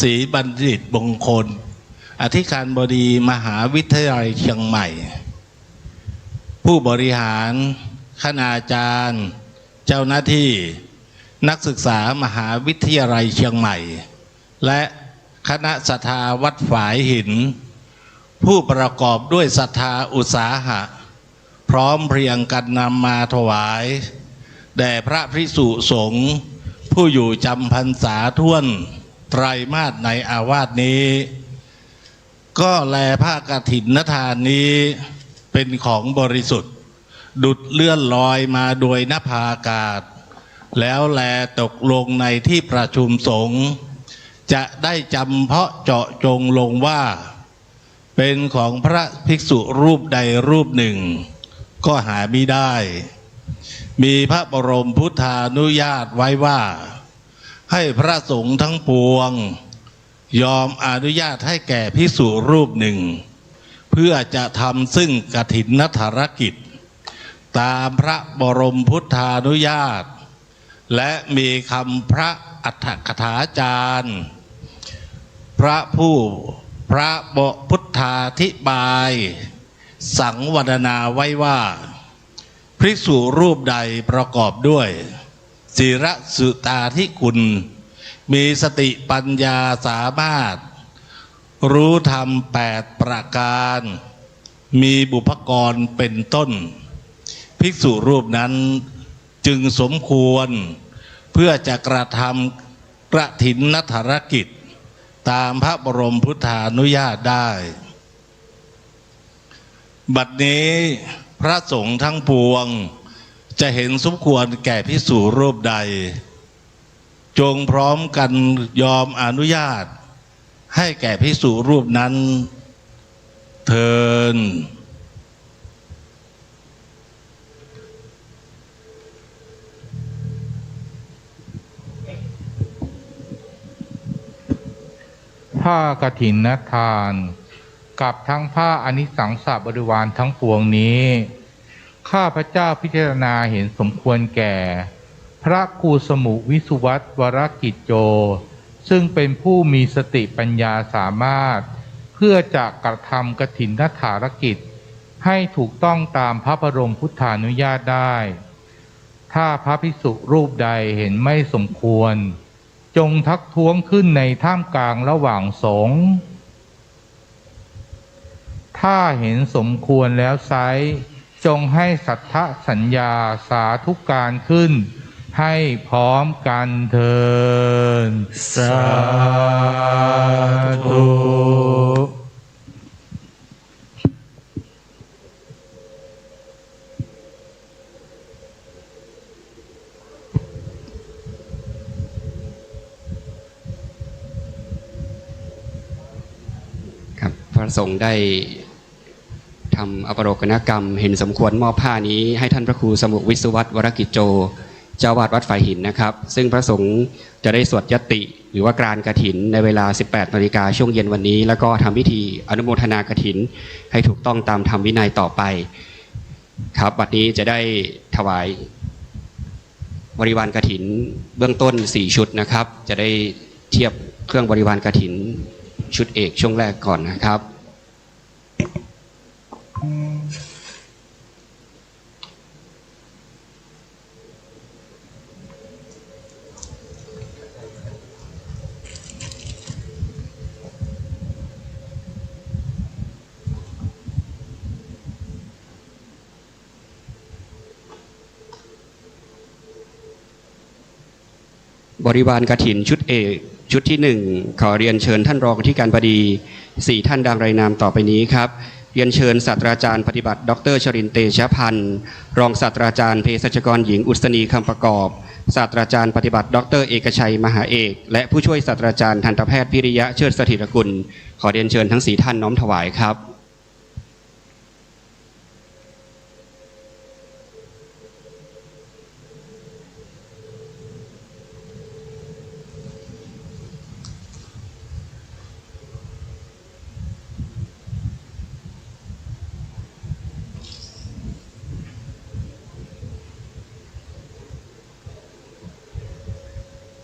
ศรีบัณฑิตมงคลอธิการบดีมหาวิทยาลัยเชียงใหม่ผู้บริหารคณาจารย์เจ้าหน้าที่นักศึกษามหาวิทยาลัยเชียงใหม่และคณะศรัทธาวัดฝายหินผู้ประกอบด้วยศรัทธาอุตสาหะพร้อมเพรียงกันนำมาถวายแด่พระภิกษุสงฆ์ผู้อยู่จำพรรษาท่วนไตรมาสในอาวาสนี้ก็แลผ้ากฐินทานนี้เป็นของบริสุทธิ์ดุจเลื่อนลอยมาโดยนภาอากาศแล้วแลตกลงในที่ประชุมสงฆ์จะได้จำเพาะเจาะจงลงว่าเป็นของพระภิกษุรูปใดรูปหนึ่งก็หาไม่ได้มีพระบรมพุทธานุญาตไว้ว่าให้พระสงฆ์ทั้งปวงยอมอนุญาตให้แก่ภิกษุรูปหนึ่งเพื่อจะทำซึ่งกฐินธารกิจตามพระบรมพุทธานุญาตและมีคำพระอัฏฐกถาจารย์พระพุทธาธิบายสังวรนาไว้ว่าภิกษุรูปใดประกอบด้วยศีลสุตาธิคุณมีสติปัญญาสามารถรู้ธรรม8ประการมีบุพกรเป็นต้นภิกษุรูปนั้นจึงสมควรเพื่อจะกระทำกฐินธารกิจตามพระบรมพุทธานุญาตได้บัดนี้พระสงฆ์ทั้งปวงจะเห็นสมควรแก่ภิกษุรูปใดจงพร้อมกันยอมอนุญาตให้แก่ภิกษุรูปนั้นเทินผ้ากฐินทานกับทั้งผ้าอานิสังสบริวารทั้งปวงนี้ข้าพเจ้าพิจารณาเห็นสมควรแก่พระครูสมุวิสุวัตวรกิจโจซึ่งเป็นผู้มีสติปัญญาสามารถเพื่อจะกระทำกฐินธารกิจให้ถูกต้องตามพระบรมพุทธานุญาตได้ถ้าพระภิกษุรูปใดเห็นไม่สมควรจงทักท้วงขึ้นในท่ามกลางระหว่างสงฆ์ถ้าเห็นสมควรแล้วไซร้จงให้สัทธสัญญาสาธุการขึ้นให้พร้อมกันเถิดสาธุ พระสงฆ์ได้ทำอปโรกนกรรมเห็นสมควรมอบผ้านี้ให้ท่านพระครูสมุวิสุวัตวรกิจโจเจ้าวาดวัดฝ่ายหินนะครับซึ่งพระสงฆ์จะได้สวดยติหรือว่ากรานกฐินในเวลา 18 นาฬิกาช่วงเย็นวันนี้แล้วก็ทำพิธีอนุโมทนากฐินให้ถูกต้องตามธรรมวินัยต่อไปครับบัดนี้จะได้ถวายบริวารกฐินเบื้องต้น4ชุดนะครับจะได้เทียบเครื่องบริวารกฐินชุดเอกช่วงแรกก่อนนะครับ บริวารกฐินชุดเอกชุดที่1ขอเรียนเชิญท่านรองอธิการบดี4ท่านดังรายนามต่อไปนี้ครับเรียนเชิญศาสตราจารย์ปฏิบัติดร.ชรินทร์เตชะพันธ์รองศาสตราจารย์เภสัชกรหญิงอุศนีคำประกอบศาสตราจารย์ปฏิบัติดร.เอกชัยมหาเอกและผู้ช่วยศาสตราจารย์ทันตแพทย์พิริยะเชิดสถิรกุลขอเรียนเชิญทั้ง4ท่านน้อมถวายครับ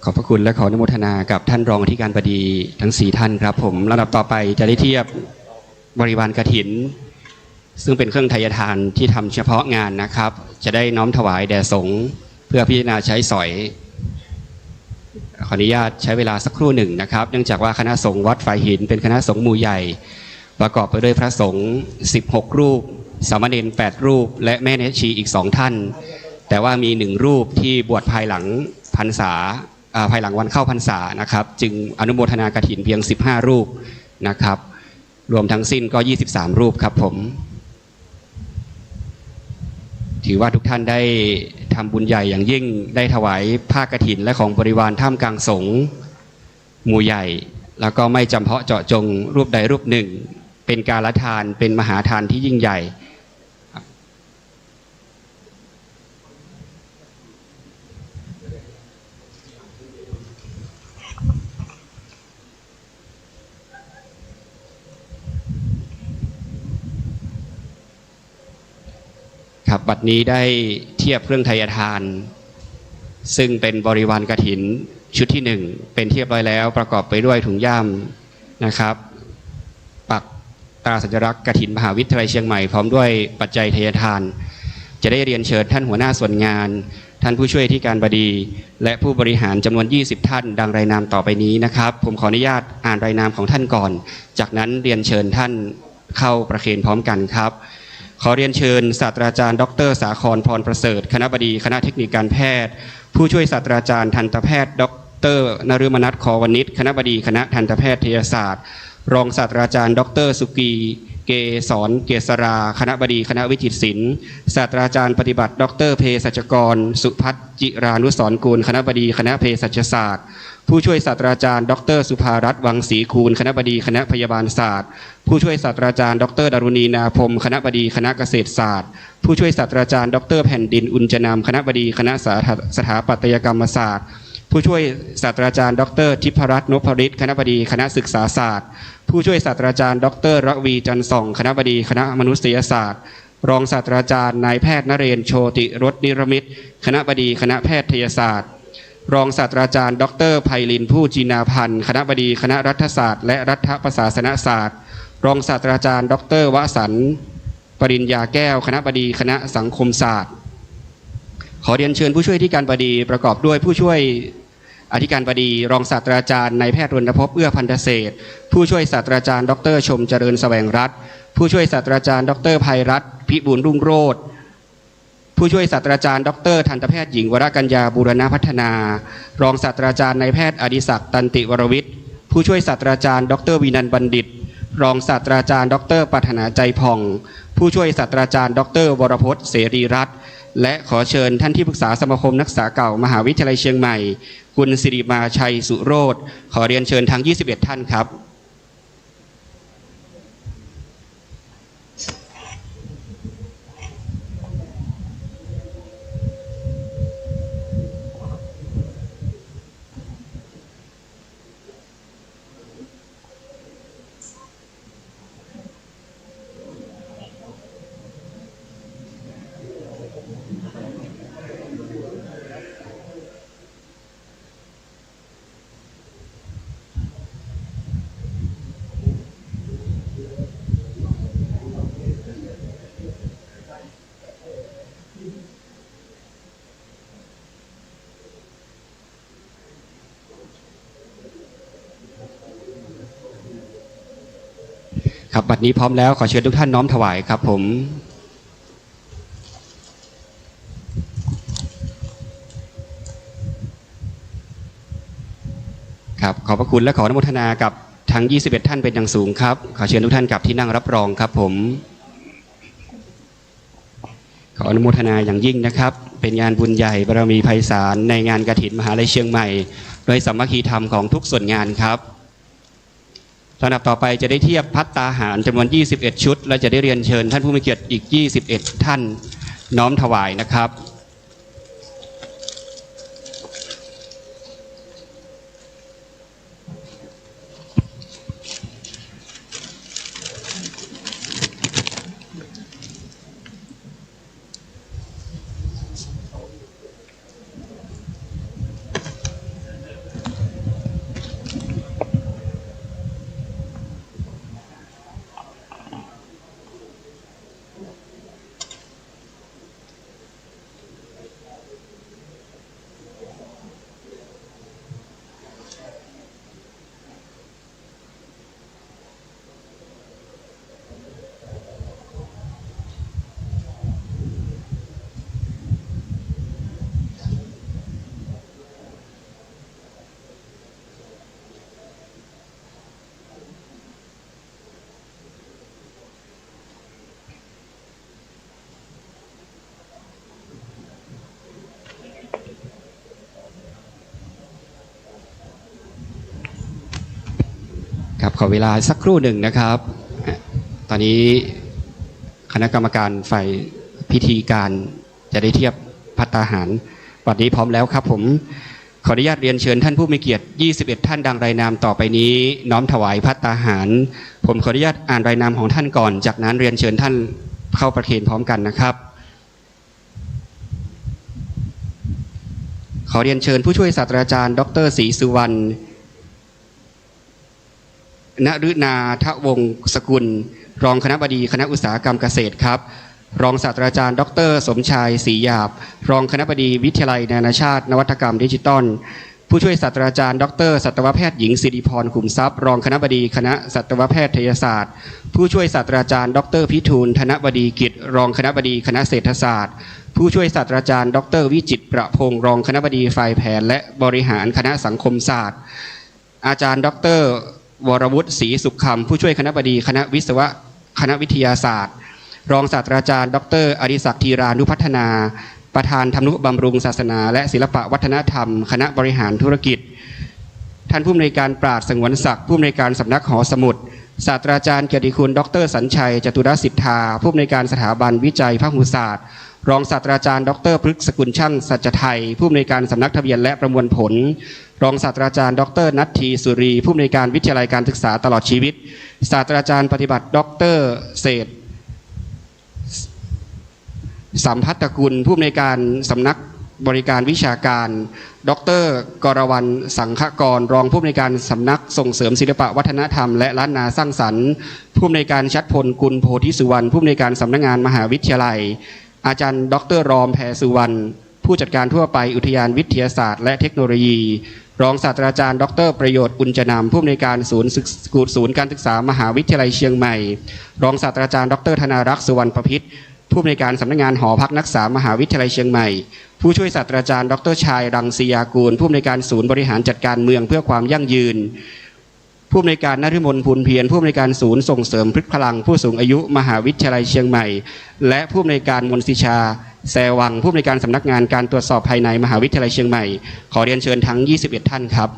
ขอบพระคุณและขออนุโมทนากับท่านรองอธิการบดีทั้ง4ท่านครับผมลำดับต่อไปจะได้เทียบบริวารกฐินซึ่งเป็นเครื่องไทยทานที่ทำเฉพาะงานนะครับจะได้น้อมถวายแด่สงฆ์เพื่อพิจารณาใช้สอยขออนุญาตใช้เวลาสักครู่หนึ่งนะครับเนื่องจากว่าคณะสงฆ์วัดฝ่ายหินเป็นคณะสงฆ์หมู่ใหญ่ประกอบไปด้วยพระสงฆ์16รูปสามเณร8รูปและแม่เนชีอีก2ท่านแต่ว่ามี1รูปที่บวชภายหลังพรรษาภายหลังวันเข้าพรรษานะครับจึงอนุโมทนากฐินเพียง15รูปนะครับรวมทั้งสิ้นก็23รูปครับผมถือว่าทุกท่านได้ทำบุญใหญ่อย่างยิ่งได้ถวายผ้ากฐินและของบริวารท่ามกลางสงฆ์หมู่ใหญ่แล้วก็ไม่จำเพาะเจาะจงรูปใดรูปหนึ่งเป็นการละทานเป็นมหาทานที่ยิ่งใหญ่ครับบัดนี้ได้เทียบเครื่องไทยทานซึ่งเป็นบริวารกฐินชุดที่1เป็นเทียบร้อยแล้วประกอบไปด้วยถุงย่ามนะครับปักตราสัญลักษณ์กฐินมหาวิทยาลัยเชียงใหม่พร้อมด้วยปัจจัยไทยทานจะได้เรียนเชิญท่านหัวหน้าส่วนงานท่านผู้ช่วยที่การบดีและผู้บริหารจำนวน20ท่านดังรายนามต่อไปนี้นะครับผมขออนุญาตอ่านรายนามของท่านก่อนจากนั้นเรียนเชิญท่านเข้าประเคนพร้อมกันครับขอเรียนเชิญศาสตราจารย์ดร.สาครพรประเสริฐคณบดีคณะเทคนิคการแพทย์ผู้ช่วยศาสตราจารย์ทันตแพทย์ดร.นฤมนัส ขอวณิชคณบดีคณะทันตแพทยศาสตร์รองศาสตราจารย์ดร.สุกีเกษรเกษราคณบดีคณะวิจิตรศิลป์ศาสตราจารย์ปฏิบัติดร.เภสัชกรสุพัฒน์จิรานุสรณ์กูลคณบดีคณะเภสัชศาสตร์ผู้ช่วยศาสตราจารย์ดร.สุภารัตน์วังศรีคูลคณบดีคณะพยาบาลศาสตร์ผู้ช่วยศาสตราจารย์ดร.ดารุณีนาพรมคณบดีคณะเกษตรศาสตร์ผู้ช่วยศาสตราจารย์ดร.แผ่นดินอุญจนามคณบดีคณะสถาปัตยกรรมศาสตร์ผู้ช่วยศาสตราจารย์ดร.ทิพรัตน์นพฤทธิ์คณบดีคณะศึกษาศาสตร์ผู้ช่วยศาสตราจารย์ดร.ระวีจันทร์ส่องคณบดีคณะมนุษยศาสตร์รองศาสตราจารย์นายแพทย์นเรศโชติรสนิรมิตคณบดีคณะแพทยศาสตร์รองศาสตราจารย์ดร.ไพลินผู้จีนาพันธ์คณบดีคณะรัฐศาสตร์และรัฐประศาสนศาสตร์รองศาสตราจารย์ดร.วสันต์ปริญญาแก้วคณบดีคณะสังคมศาสตร์ขอเรียนเชิญผู้ช่วยที่การบดีประกอบด้วยผู้ช่วยอธิการบดีรองศาสตราจารย์นายแพทย์รณภพเอื้อพันธเศษผู้ช่วยศาสตราจารย์ดร.ชมเจริญแสวงรัตน์ผู้ช่วยศาสตราจารย์ดร.ภัยรัตน์พิบูลรุ่งโรจน์ผู้ช่วยศาสตราจารย์ดร.ทันตแพทย์หญิงวรกัญญาบูรณพัฒนารองศาสตราจารย์นายแพทย์อดิศักดิ์ตันติวรวิทย์ผู้ช่วยศาสตราจารย์ดร.วินันท์บัณฑิตรองศาสตราจารย์ดร.ปรารถนาใจผ่องผู้ช่วยศาสตราจารย์ดร.วรพจน์เสรีรัตน์และขอเชิญท่านที่ปรึกษาสมาคมนักศึกษาเก่ามหาวิทยาลัยเชียงใหม่คุณสิริมาชัยสุโรธขอเรียนเชิญทั้ง21ท่านครับครับบัดนี้พร้อมแล้วขอเชิญทุกท่านน้อมถวายครับผม ครับขอบพระคุณและขออนุโมทนากับทั้ง21ท่านเป็นอย่างสูงครับขอเชิญทุกท่านกลับที่นั่งรับรองครับผมขออนุโมทนาอย่างยิ่งนะครับเป็นงานบุญใหญ่บารมีไพศาลในงานกฐินมหาลัยเชียงใหม่โดยสามัคคีธรรมของทุกส่วนงานครับลำดับต่อไปจะได้เทียบภัตตาหารจำนวน21ชุดและจะได้เรียนเชิญท่านผู้มีเกียรติอีก21ท่านน้อมถวายนะครับครับขอเวลาสักครู่หนึ่งนะครับตอนนี้คณะกรรมการฝ่ายพิธีการจะได้เทียบภัตตาหารวันนี้พร้อมแล้วครับผมขออนุญาตเรียนเชิญท่านผู้มีเกียรติ21ท่านดังรายนามต่อไปนี้น้อมถวายภัตตาหารผมขออนุญาตอ่านรายนามของท่านก่อนจากนั้นเรียนเชิญท่านเข้าประเคนพร้อมกันนะครับขอเรียนเชิญผู้ช่วยศาสตราจารย์ดร.ศรีสุวรรณณฤนาทวงศ์สกุลรองคณบดีคณะอุตสาหกรรมเกษตรครับรองศาสตราจารย์ดร.สมชายศรีหยาบรองคณบดีวิทยาลัยนานาชาตินวัตกรรมดิจิตอลผู้ช่วยศาสตราจารย์ดร.สัตวแพทย์หญิงสิริพรขุมทรัพย์รองคณบดีคณะสัตวแพทยศาสตร์ผู้ช่วยศาสตราจารย์ดร.พิทูลธนบดีกิจรองคณบดีคณะเศรษฐศาสตร์ผู้ช่วยศาสตราจารย์ดร.วิจิตรประพงศ์รองคณบดีฝ่ายแผนและบริหารคณะสังคมศาสตร์อาจารย์ดร.วรวุฒิศรีสุขคำผู้ช่วยคณบดีคณะวิทยาศาสตร์รองศาสตราจารย์ดร.อดิศักดิ์ธีรานุพัฒนาประธานธรรมนุบำรุงศาสนาและศิลปวัฒนธรรมคณะบริหารธุรกิจท่านผู้อำนวยการปราดสงวนศักดิ์ผู้อำนวยการสำนักหอสมุดศาสตราจารย์เกียรติคุณดร.สัญชัยจตุรสิทธาผู้อำนวยการสถาบันวิจัยพหุศาสตร์รองศาสตราจารย์ดร.พฤกษกุลช่างสัจไทยผู้อำนวยการสำนักทะเบียนและประมวลผลรองศาสตราจารย์ดร.ณัฐีสุรีผู้อำนวยการวิทยาลัยการศึกษาตลอดชีวิตศาสตราจารย์ปฏิบัติดร.เศรษฐ์สัมพัตตกุลผู้อำนวยการสำนักบริการวิชาการดร.กรวรรณสังฆกรรองผู้อำนวยการสำนักส่งเสริมศิลปวัฒนธรรมและล้านนาสร้างสรรค์ผู้อำนวยการชัดพลกุลโพธิสุวรรณผู้อำนวยการสำนักงานมหาวิทยาลัยอาจารย์ดร.รอมแพรสุวรรณผู้จัดการทั่วไปอุทยานวิทยาศาสตร์และเทคโนโลยีรองศาสตราจารย์ดร.ประโยชน์อุญจนามผู้อำนวยการศูนย์การศึกษามหาวิทยาลัยเชียงใหม่รองศาสตราจารย์ดร.ธนารักษ์สุวรรณประพิษผู้อำนวยการสำนักงานหอพักนักศึกษามหาวิทยาลัยเชียงใหม่ผู้ช่วยศาสตราจารย์ดร.ชายรังสียากูลผู้อำนวยการศูนย์บริหารจัดการเมืองเพื่อความยั่งยืนผู้อำนวยการนฤมลพูนเพียรผู้อำนวยการศูนย์ส่งเสริมพฤกษ์พลังผู้สูงอายุมหาวิทยาลัยเชียงใหม่และผู้อำนวยการมนศิชาแสวังผู้อำนวยการสำนักงานการตรวจสอบภายในมหาวิทยาลัยเชียงใหม่ขอเรียนเชิญทั้ง21ท่านครับ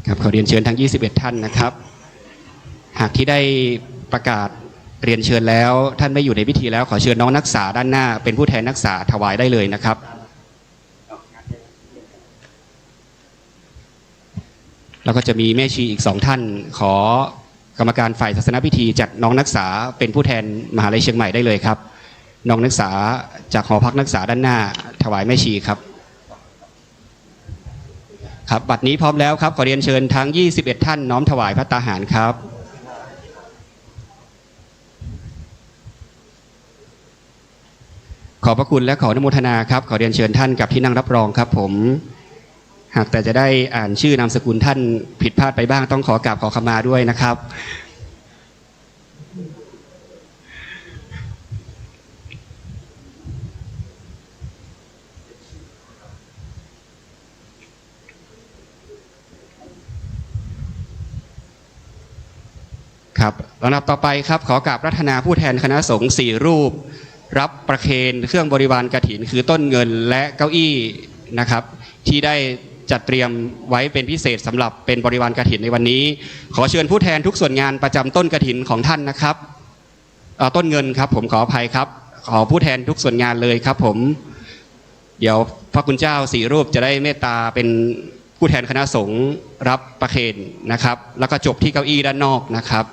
ครับขอเรียนเชิญทั้ง21ท่านนะครับหากที่ได้ประกาศเรียนเชิญแล้วท่านไม่อยู่ในพิธีแล้วขอเชิญน้องนักศึกษาด้านหน้าเป็นผู้แทนนักศึกษาถวายได้เลยนะครับแล้วก็จะมีแม่ชีอีก2ท่านขอกรรมการฝ่ายศาสนพิธีจัดน้องนักศึกษาเป็นผู้แทนมหาวิทยาลัยเชียงใหม่ได้เลยครับน้องนักศึกษาจากหอพักนักศึกษาด้านหน้าถวายแม่ชีครับครับบัดนี้พร้อมแล้วครับขอเรียนเชิญทั้ง21ท่านน้อมถวายภัตตาหารครับขอบพระคุณและขออนุโมทนาครับขอเรียนเชิญท่านกับที่นั่งรับรองครับผม หากแต่จะได้อ่านชื่อนามสกุลท่านผิดพลาดไปบ้างต้องขอกราบขอขมาด้วยนะครับครับลำดับต่อไปครับขอกราบรัตนาผู้แทนคณะสงฆ์4 รูปรับประเคนเครื่องบริวารกฐินคือต้นเงินและเก้าอี้นะครับที่ได้จัดเตรียมไว้เป็นพิเศษสำหรับเป็นบริวารกฐินในวันนี้ขอเชิญผู้แทนทุกส่วนงานประจำต้นกฐินของท่านนะครับต้นเงินครับผมขออภัยครับขอผู้แทนทุกส่วนงานเลยครับผมเดี๋ยวพระคุณเจ้า4 รูปจะได้เมตตาเป็นผู้แทนคณะสงฆ์รับประเคนนะครับแล้วก็จบที่เก้าอี้ด้านนอกนะครับ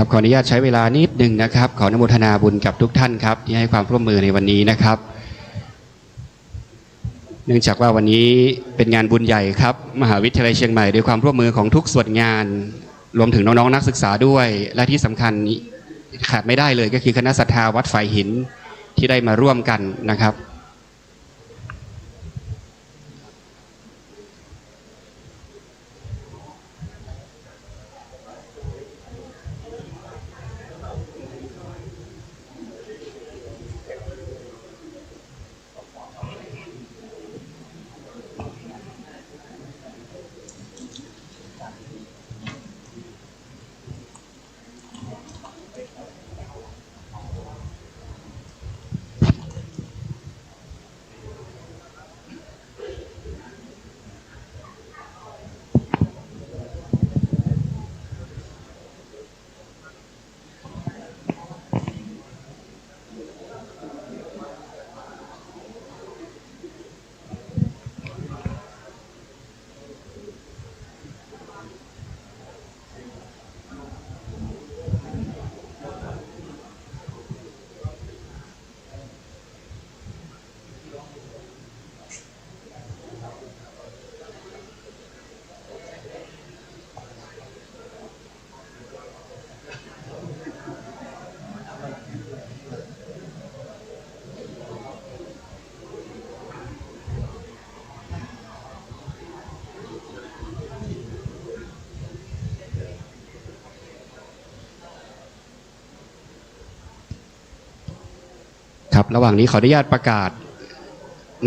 ครับขออนุญาตใช้เวลานิดหนึ่งนะครับขออนุโมทนาบุญกับทุกท่านครับที่ให้ความร่วมมือในวันนี้นะครับเนื่องจากว่าวันนี้เป็นงานบุญใหญ่ครับมหาวิทยาลัยเชียงใหม่ด้วยความร่วมมือของทุกส่วนงานรวมถึงน้องๆนักศึกษาด้วยและที่สำคัญขาดไม่ได้เลยก็คือคณะศรัทธาวัดฝ่ายหินที่ได้มาร่วมกันนะครับครับระหว่างนี้ขออนุญาตประกาศ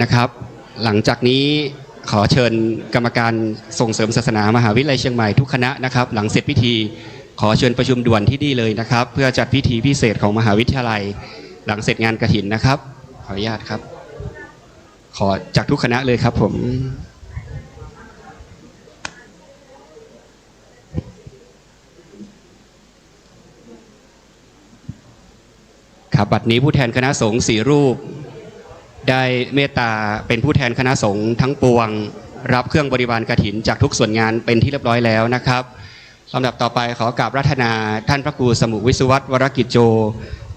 นะครับหลังจากนี้ขอเชิญกรรมการส่งเสริมศาสนามหาวิทยาลัยเชียงใหม่ทุกคณะนะครับหลังเสร็จพิธีขอเชิญประชุมด่วนที่นี่เลยนะครับเพื่อจัดพิธีพิเศษของมหาวิทยาลัยหลังเสร็จงานกฐินนะครับขออนุญาตครับขอจากทุกคณะเลยครับผมครับบัดนี้ผู้แทนคณะสงฆ์4 รูปได้เมตตาเป็นผู้แทนคณะสงฆ์ทั้งปวงรับเครื่องบริวารกฐินจากทุกส่วนงานเป็นที่เรียบร้อยแล้วนะครับ ลำดับต่อไปขอกราบรัตนาท่านพระครูสมุวิสุวัตรวรกิจโจ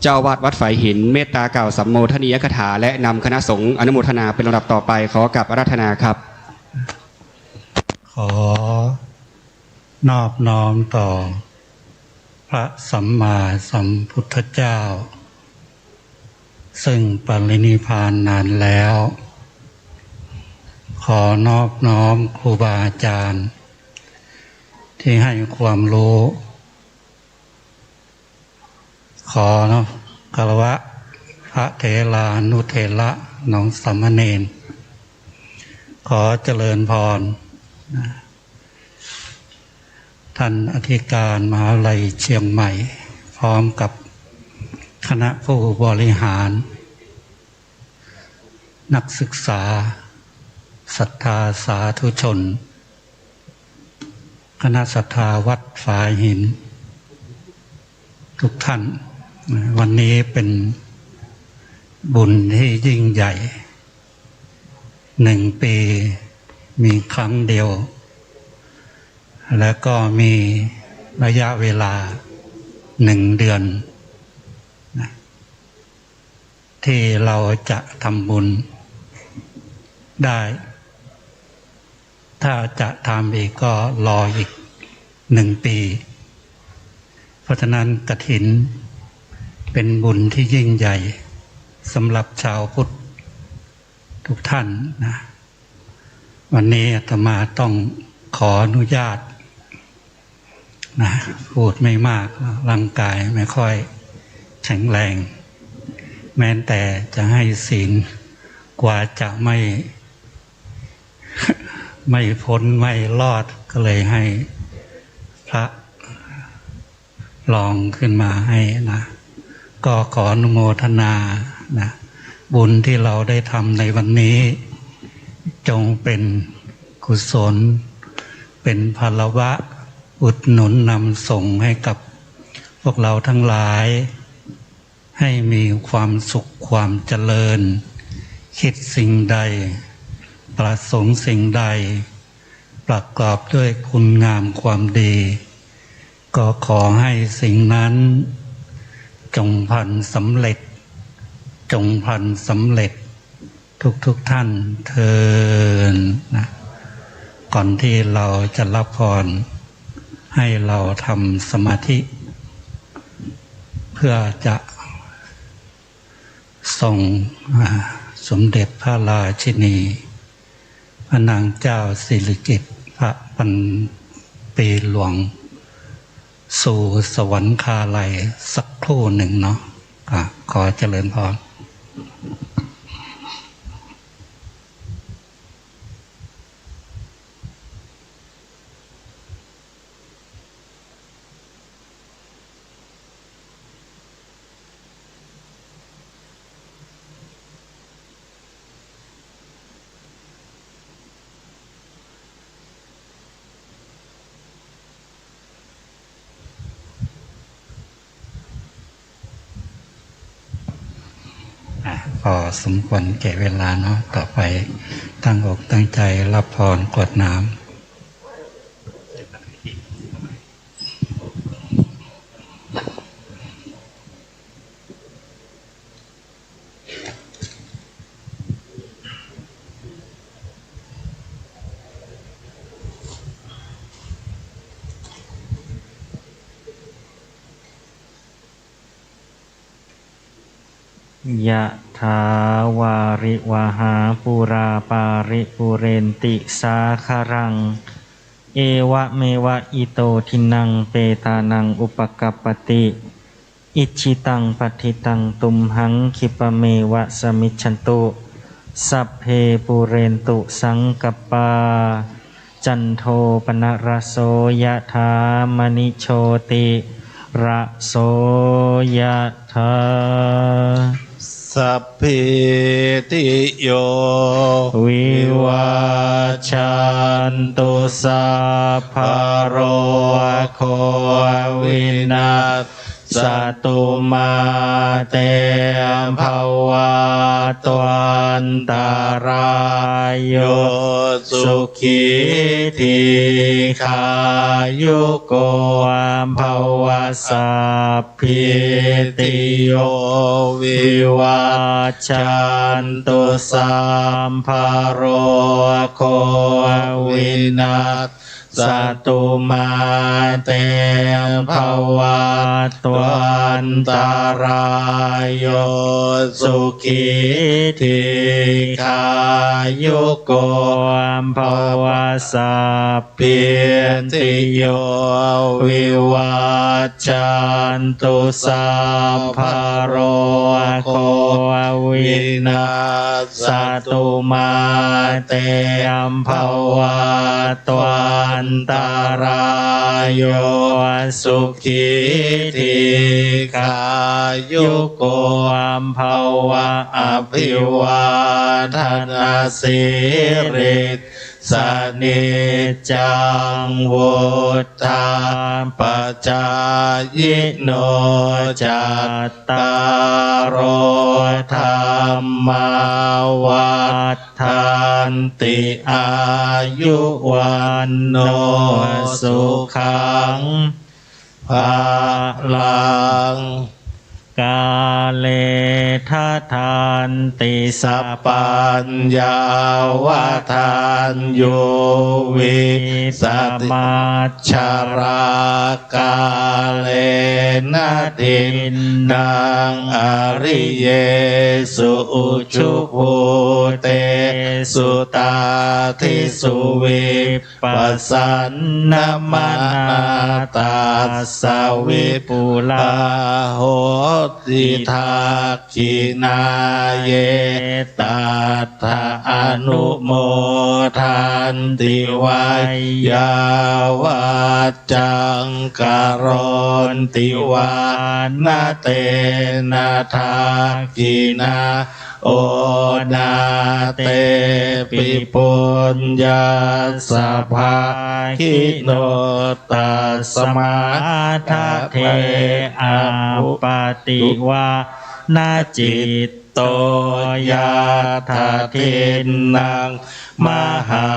เจ้าวาดวัดฝายหินเมตตากล่าวสัมโมทนียคถาและนำคณะสงฆ์อนุโมทนาเป็นลำดับต่อไปขอกราบรัตนาครับขอนอบน้อมต่อพระสัมมาสัมพุทธเจ้าซึ่งปรินิพพานนานแล้วขอนอบน้อมครูบาอาจารย์ที่ให้ความรู้ขอคารวะพระเถรานุเถระน้องสามเณรขอเจริญพรท่านอธิการมหาวิทยาลัยเชียงใหม่พร้อมกับคณะผู้บริหารนักศึกษาศรัทธาสาธุชนคณะศรัทธาวัดฝายหินทุกท่านวันนี้เป็นบุญที่ยิ่งใหญ่1 ปีมีครั้งเดียวแล้วก็มีระยะเวลา1 เดือนที่เราจะทำบุญได้ถ้าจะทำอีกก็รออีก1 ปีเพราะฉะนั้นกฐินเป็นบุญที่ยิ่งใหญ่สำหรับชาวพุทธทุกท่านนะวันนี้อาตมาต้องขออนุญาตนะพูดไม่มากร่างกายไม่ค่อยแข็งแรงแม้แต่จะให้ศีลกว่าจะไม่พ้นไม่รอดก็เลยให้พระลองขึ้นมาให้นะก็ขออนุโมทนานะบุญที่เราได้ทำในวันนี้จงเป็นกุศลเป็นพลวะอุดหนุนนำส่งให้กับพวกเราทั้งหลายให้มีความสุขความเจริญคิดสิ่งใดประสงค์สิ่งใดประกอบด้วยคุณงามความดีก็ขอให้สิ่งนั้นจงพลันสำเร็จจงพลันสำเร็จทุกท่านเทอญนะก่อนที่เราจะรับพรให้เราทำสมาธิเพื่อจะส่งสมเด็จพระราชินีพระนางเจ้าสิริกิติ์พระพันปีหลวงสู่สวรรคาลัยสักครู่หนึ่งเนาะขอเจริญพรพอสมควรแก่เวลาเนาะต่อไปตั้งอกตั้งใจรับพรกรวดน้ำ ยะถาวาริวหาปุราปาริปุเรนติสาคารังเอวะเมวะอิโตทินังเปตานังอุปกัปปติอิชิตังปัฏฐิตังตุมหังคิปะเมวะสมิจฉันตุสัพเพปุเรนตุสังกัปปาจันโทปนะระโสยะถามณิโชติระโสยะถาสัพพิติโยวิวัชชันตุสัพพะโรโควินัสสตุมาเตภวั ตวันตารายโยสุขีทีขายุโกภวสัพพิติโยวิวัชชันตุสัมภโรโควินาศสตุมาเตภวัตวันตารายโยสุขีทีขายุโกภวสัพพิติโยวิวัชชันตุสัมภโรโควินาศสตุมาเตภวัตวันตารายโยสุขีทีขายุโกภวะอภิวาทนาสิริสนิจจังวุฒาปจายโนจัตตารโอธรรมวัฏฐานติอายุวันโนสุขังภาลังกาเลทัทานติสัพปัญญาวาทานโยวิสัมมาชรากาเลนะทินนางอริเยสุอุชุภูเตสุตาทิสุวิปัสสันนมานาตาสวิปุลาโหติทักขินาเยตัทธาอนุโมทันติวายาวาจังการนติวานาเตนะทักขินาโอนาเตปิปุญญาสภาคิโนตัสมาทะเทอาปติวานาจิตโตยาทาเทนังมหา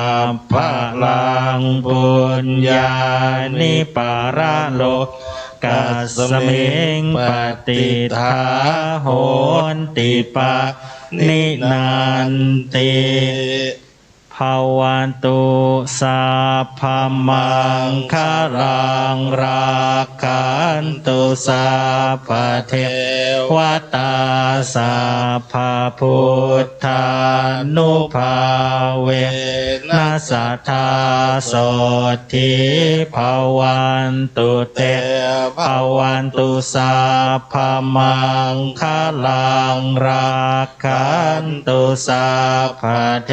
ภลังปุญญานิปาราโลกัสเมงปฏิทาโหนติปะนินันติภวันตุสัพพมังคารังราคันตุสัพพเทวตาสัพพพุทธานุภาเวนัสสัทธาโสทิภวันตุเตภวันตุสัพพมังคารังราคันตุสัพพเท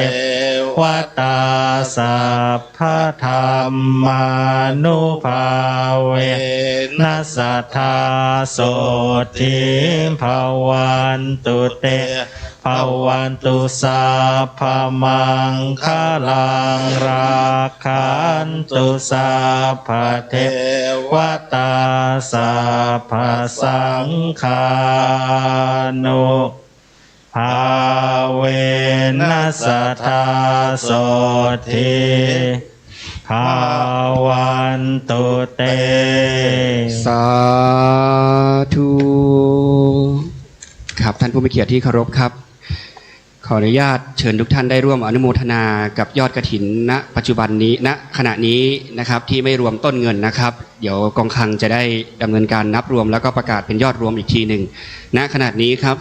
วตาสัพพธรรมานุภาเวนัสสัทธาโสทิภวันตุเตภวันตุสัพพมังคารังราคันตุสัพพเทวตาสัพพสังฆานุภาเวนัสสัทธาโสทิภาวันตุเตสาธุครับท่านผู้มีเกียรติที่เคารพครับขออนุญาตเชิญทุกท่านได้ร่วมอนุโมทนากับยอดกฐินณปัจจุบันนี้ณขณะนี้นะครับที่ไม่รวมต้นเงินนะครับเดี๋ยวกองคลังจะได้ดำเนินการนับรวมแล้วก็ประกาศเป็นยอดรวมอีกทีหนึ่งณขณะนี้ครับ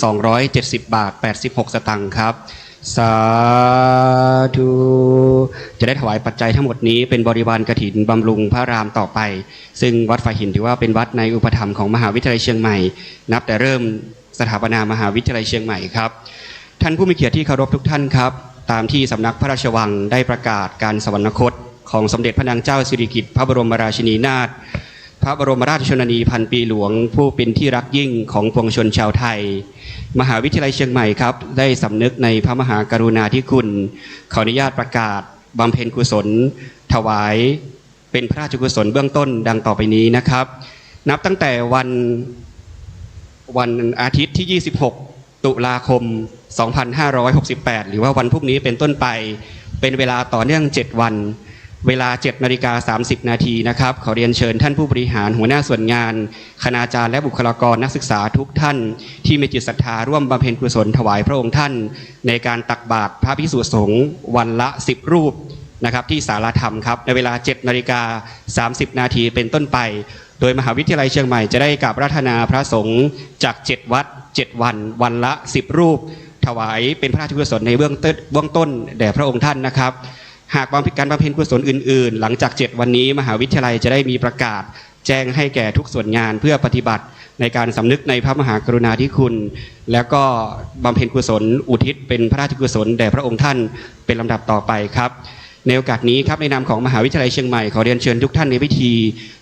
460,270 บาท 86 สตางค์ครับสาธุจะได้ถวายปัจจัยทั้งหมดนี้เป็นบริวารกฐินบำรุงพระรามต่อไปซึ่งวัดฝ่ายหินถือว่าเป็นวัดในอุปถัมภ์ของมหาวิทยาลัยเชียงใหม่นับแต่เริ่มสถาปนามหาวิทยาลัยเชียงใหม่ครับท่านผู้มีเกียรติที่เคารพทุกท่านครับตามที่สำนักพระราชวังได้ประกาศการสวรรคตของสมเด็จพระนางเจ้าสิริกิติ์พระบรมราชินีนาถพระบรมราชชนนีพันปีหลวงผู้เป็นที่รักยิ่งของปวงชนชาวไทยมหาวิทยาลัยเชียงใหม่ครับได้สำนึกในพระมหากรุณาธิคุณขออนุญาตประกาศบำเพ็ญกุศลถวายเป็นพระราชกุศลเบื้องต้นดังต่อไปนี้นะครับนับตั้งแต่วันอาทิตย์ที่26 ตุลาคม 2568 หรือว่าวันพรุ่งนี้เป็นต้นไปเป็นเวลาต่อเนื่อง7 วันเวลา 7:30 นาทีนะครับขอเรียนเชิญท่านผู้บริหารหัวหน้าส่วนงานคณาจารย์และบุคลากรนักศึกษาทุกท่านที่มีจิตศรัทธาร่วมบำเพ็ญกุศลถวายพระองค์ท่านในการตักบาตรพระภิกษุสงฆ์วันละ10 รูปนะครับที่ศาลาธรรมครับในเวลา 7:30 นาทีเป็นต้นไปโดยมหาวิทยาลัยเชียงใหม่จะได้กราบราธนาพระสงฆ์จาก7 วัด7 วันวันละ10 รูปถวายเป็นพระราชกุศลในเบื้องต้นแด่พระองค์ท่านนะครับหากการบำเพ็ญกุศลอื่นๆหลังจาก7 วันนี้มหาวิทยาลัยจะได้มีประกาศแจ้งให้แก่ทุกส่วนงานเพื่อปฏิบัติในการสำนึกในพระมหากรุณาธิคุณแล้วก็บำเพ็ญกุศลอุทิศเป็นพระราชกุศลแด่พระองค์ท่านเป็นลำดับต่อไปครับในโอกาสนี้ครับในนามของมหาวิทยาลัยเชียงใหม่ขอเรียนเชิญทุกท่านในพิธี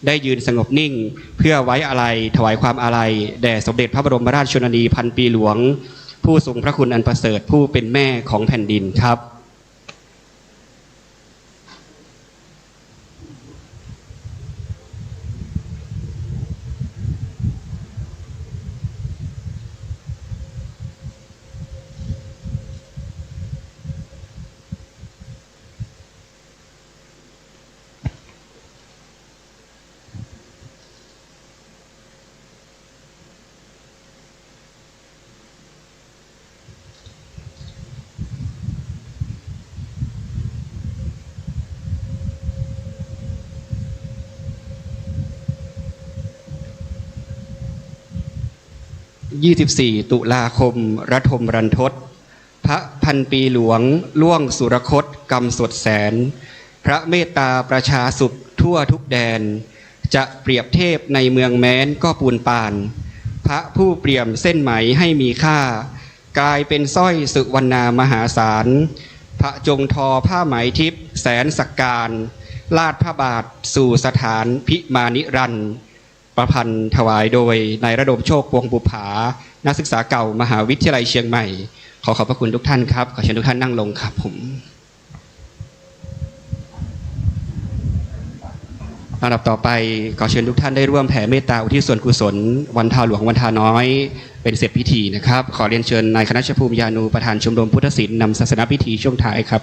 ได้ยืนสงบนิ่งเพื่อไว้อาลัยถวายความอาลัยแด่สมเด็จพระบรมราชชนนีพันปีหลวงผู้ทรงพระคุณอันประเสริฐผู้เป็นแม่ของแผ่นดินครับ24 ตุลาคมรัฐมรันทดพระพันปีหลวงล่วงสุรคตกำสดแสนพระเมตตาประชาสุขทั่วทุกแดนจะเปรียบเทพในเมืองแม้นก็ปูนปานพระผู้เปี่ยมเส้นไหมให้มีค่ากลายเป็นสร้อยสุวรรณามหาศาลพระจงทอผ้าไหมทิพย์แสนสักการลาดพระบาทสู่สถานพิมานิรันดร์ประพันธ์ถวายโดยนายระดมโชควงบุภานักศึกษาเก่ามหาวิทยาลัยเชียงใหม่ขอบพระคุณทุกท่านครับขอเชิญทุกท่านนั่งลงครับผมลำดับต่อไปขอเชิญทุกท่านได้ร่วมแผ่เมตตาอุทิศส่วนกุศลวันทาหลวงวันทาน้อยเป็นเสร็จพิธีนะครับขอเรียนเชิญนายคณัชภูมิยานูประธานชมรมพุทธศิลป์นำศาสนพิธีช่วงท้ายครับ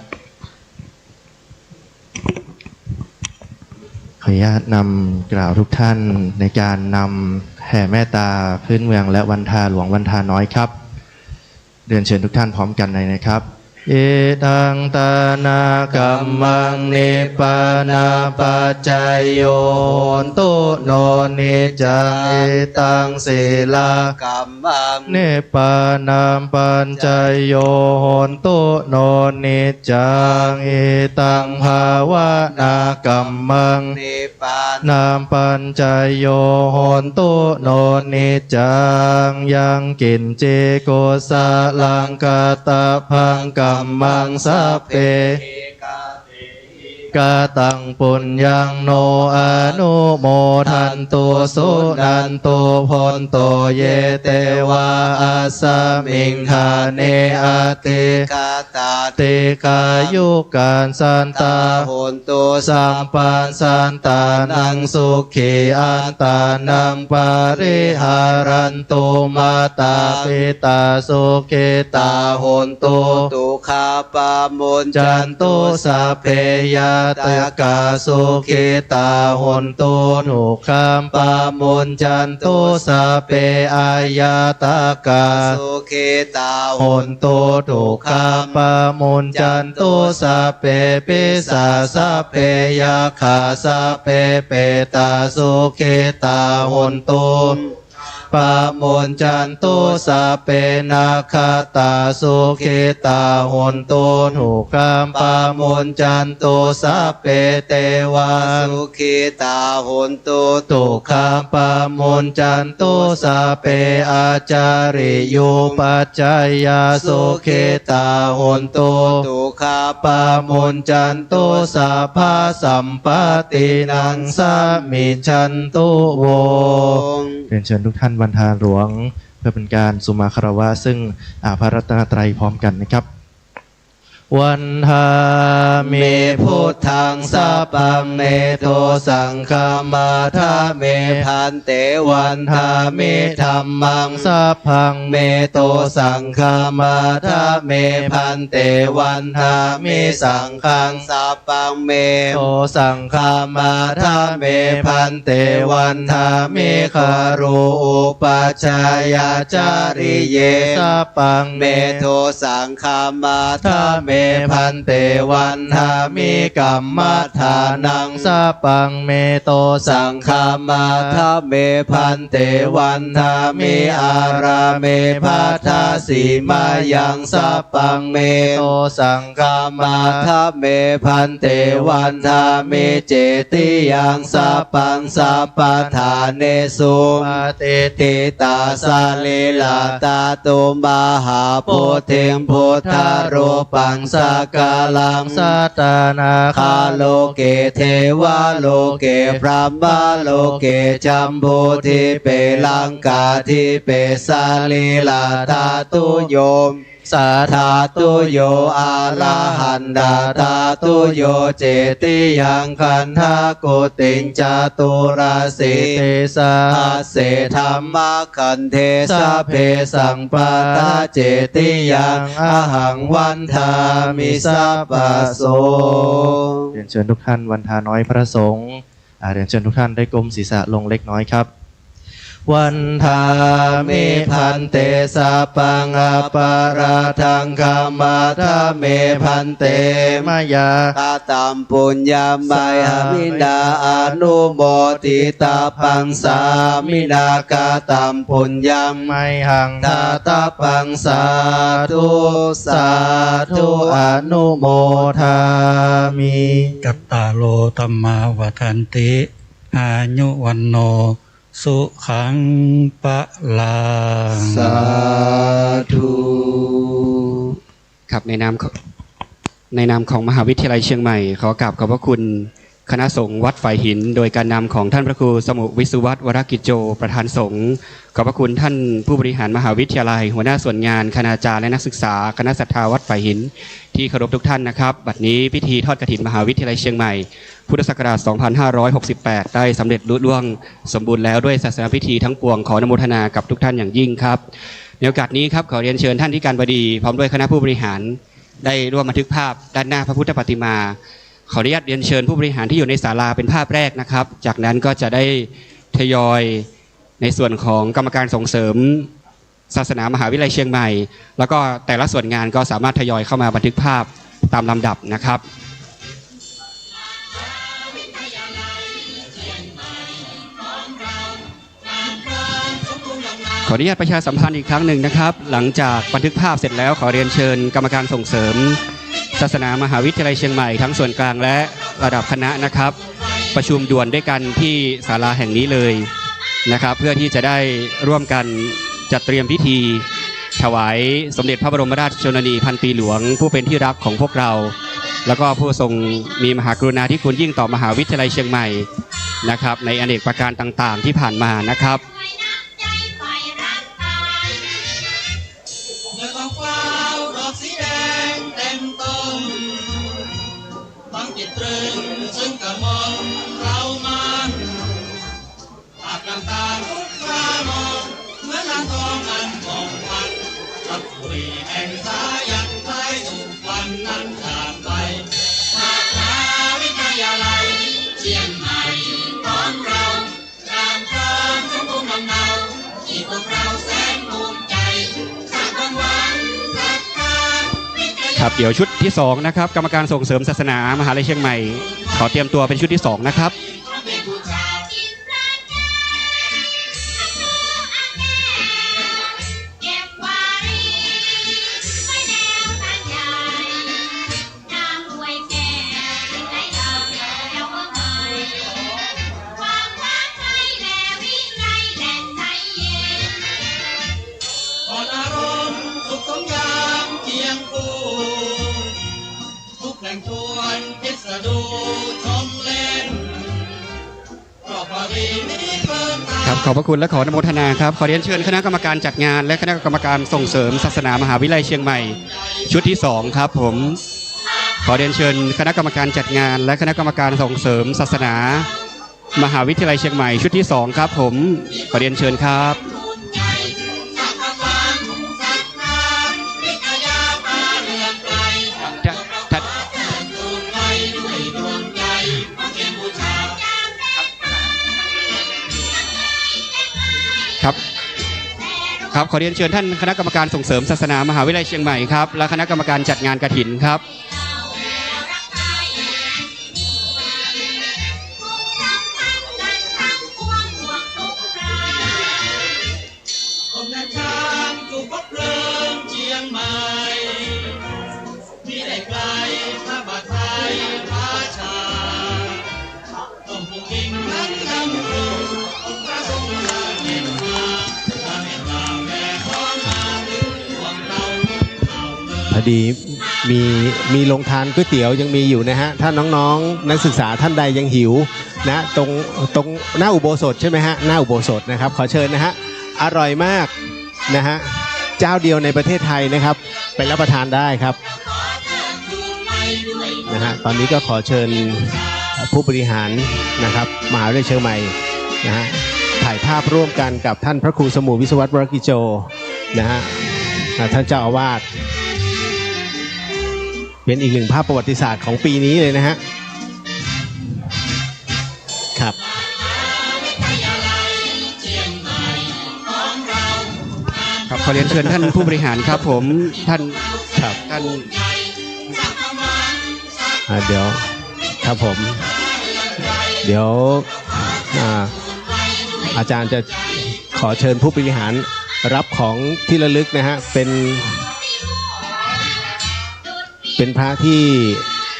ขออนุญาตนำกล่าวทุกท่านในการนำแผ่เมตตาพื้นเมืองและวันทาหลวงวันทาน้อยครับเรียนเชิญทุกท่านพร้อมกันเลยนะครับเอตังตานากัมมังเนปานาปัจจายโยนตุโนนิจังเอตังศีลากัมมังเนปานาปัจจายโยนตุโนนิจังเอตังภาวนากัมมังเนปานาปัจจายโยนตุโนนิจังยังกินเจโกสาลังกาตาพังกัมมังสัพเพกาตังปุญญังโนอนุโมทันตุสุนันตุพนโตเยเตวะอาสมิงคาเนอาติกาตาติกายุการสันตาโหนตุสัมปันสันตานังสุขีอันตานังปาริหารันตุมาตาปิตาสุขิตาโหนตุตุขาปามุญจันตุสัพเพยาตกาสุขิตาหนตุนุขามปามุญจันตุสัพเพอายาตกาสุขิตาหนตุทุกขามปามุญจันตุสัพเพปิสาสัพเพยาขาสัพเพเปตาสุขิตาหนตุปามุญจันตุสัพเพนาคาตาสุขิตาหนตุทุกขามปามุญจันตุสัพเพเทวาสุขิตาหนตุทุกขามปามุญจันตุสัพเพอาจาริยุปัจจายาสุขิตาหนตุทุกขามปามุญจันตุสัพพะสัมปตินังสามิชันตุโวเรียนเชิญทุกท่านวันทาหลวงเพื่อเป็นการสุมาคารวะซึ่งพระรัตนตรัยพร้อมกันนะครับ วันทามิพุทธังสัพพังเมโทสังฆมาทาเมพันเตวันทามิธัมมังสัพพังเมโตสังฆมาทาเมพันเตวันทามิสังฆังสัพพังเมโตสังฆมาทาเมพันเตวันทามิคารุอุปัชฌายาจาริเยสัพพังเมโทสังฆมาทาเมพันเตวันทามิกัมมัฏฐานังสัพพังเมโตสังฆมาทาเมพันเตวันทามิอาราเมภัทธาสีมายังสัพพังเมโตสังฆมาทาเมพันเตวันทามิเจติยังสัพพังสัพพทาเนสุมาเตติตาสาลิลาตาตุมหาโพธิงพุทธรูปังสักกาลังสัตตนาคาโลเกเทวาโลเกพระมโลเกจัมพูทิเปลังกาทิเปสาลิลาตาตุโยมสัทธาตุโยอาลาหันดาตาตุโยเจติยังคันธากุติงจตุราสิเตสาเสธรรมคันเทสะเพสังปะตาเจติยังอหังวันทามิสัพพโสเรียนเชิญทุกท่านวันทาน้อยพระสงฆ์เรียนเชิญทุกท่านได้ก้มศีรษะลงเล็กน้อยครับวันทามิพันเตสัพพังอปาราทังคัมมาทาเมพันเตมายากาตัมปุญญามัยหมินาอนุโมทิตาปังสามินากาตัมปุญญามัยหังทาตาปังสาธุสาธุอนุโมทามิกัตตาโลธัมมาวทันติอายุวันโนสุขังปะลังสาธุครับในนามของมหาวิทยาลัยเชียงใหม่ขอกราบขอบพระคุณคณะสงฆ์วัดฝ่ายหินโดยการนำของท่านพระครูสมุวิสุวัฒน์วรกิจโจประธานสงฆ์ขอบพระคุณท่านผู้บริหารมหาวิทยาลัยหัวหน้าส่วนงานคณาจารย์และนักศึกษาคณะศรัทธาวัดฝ่ายหินที่เคารพทุกท่านนะครับบัดนี้พิธีทอดกฐินมหาวิทยาลัยเชียงใหม่พุทธศักราช 2568 ได้สำเร็จลุล่วงสมบูรณ์แล้วด้วยศาสนาพิธีทั้งปวงขออนุโมทนากับทุกท่านอย่างยิ่งครับในโอกาสนี้ครับขอเรียนเชิญท่านที่การบดีพร้อมด้วยคณะผู้บริหารได้ร่วมบันทึกภาพด้านหน้าพระพุทธปฏิมาขออนุญาตเรียนเชิญผู้บริหารที่อยู่ในศาลาเป็นภาพแรกนะครับจากนั้นก็จะได้ทยอยในส่วนของกรรมการส่งเสริมศาสนามหาวิทยาลัยเชียงใหม่แล้วก็แต่ละส่วนงานก็สามารถทยอยเข้ามาบันทึกภาพตามลำดับนะครับขออนุญาตประชาสัมพันธ์อีกครั้งหนึ่งนะครับหลังจากบันทึกภาพเสร็จแล้วขอเรียนเชิญกรรมการส่งเสริมศาสนามหาวิทยาลัยเชียงใหม่ทั้งส่วนกลางและระดับคณะนะครับประชุมด่วนด้วยกันที่ศาลาแห่งนี้เลยนะครับเพื่อที่จะได้ร่วมกันจัดเตรียมพิธีถวายสมเด็จพระบรมราชชนนีพันปีหลวงผู้เป็นที่รักของพวกเราแล้วก็ผู้ทรงมีมหากรุณาธิคุณยิ่งต่อมหาวิทยาลัยเชียงใหม่นะครับในอเนกประการต่างๆที่ผ่านมานะครับซึ่งกระมอมเรามันภาพต่างๆทุกครามองเหมือนนางทองอันมองพันกับบุรีแห่งสายันไทยสุขวันนั้นขาดไปมหาวิทยาลัยเชียงใหม่ของเรารามพร้อมสมบูรณ์ลำเนาที่พวกเราแสนภูมิใจสร้างความหวังศรัทธาครับเดี๋ยวชุดที่2นะครับกรรมการส่งเสริมศาสนามหาวิทยาลัยเชียงใหม่ขอเตรียมตัวเป็นชุดที่2นะครับครับขอบพระคุณและขออนุโมทนาครับขอเรียนเชิญคณะกรรมการจัดงานและคณะกรรมการส่งเสริมศาสนามหาวิทยาลัยเชียงใหม่ชุดที่2ครับผม อเรียนเชิญคณะกรรมการจัดงานและคณะกรรมการส่งเสริมศาสนามหาวิทยาลัยเชียงใหม่ชุดที่2ครับผมขอเรียนเชิญครับครับขอเรียนเชิญท่านคณะกรรมการส่งเสริมศาสนามหาวิทยาลัยเชียงใหม่ครับและคณะกรรมการจัดงานกฐินครับพอดีมีโรงทานก๋วยเตี๋ยวยังมีอยู่นะฮะถ้าน้องๆนักศึกษาท่านใดยังหิวนะตรงหน้าอุโบสถใช่ไหมฮะหน้าอุโบสถนะครับขอเชิญนะฮะอร่อยมากนะฮะเจ้าเดียวในประเทศไทยนะครับไปรับประทานได้ครับนะฮะตอนนี้ก็ขอเชิญผู้บริหารนะครับมหาวิทยาลัยเชียงใหม่นะฮะถ่ายภาพร่วมกันกับท่านพระครูสมุวิศวัตรวรกิจโจนะฮะท่านเจ้าอาวาสเป็นอีกหนึ่งภาพประวัติศาสตร์ของปีนี้เลยนะฮะครับครับขอเรียนเชิญท่านผู้บริหารครับผมท่านครับท่านเดี๋ยวครับผมเดี๋ยวอาจารย์จะขอเชิญผู้บริหารรับของที่ระลึกนะฮะเป็นพระที่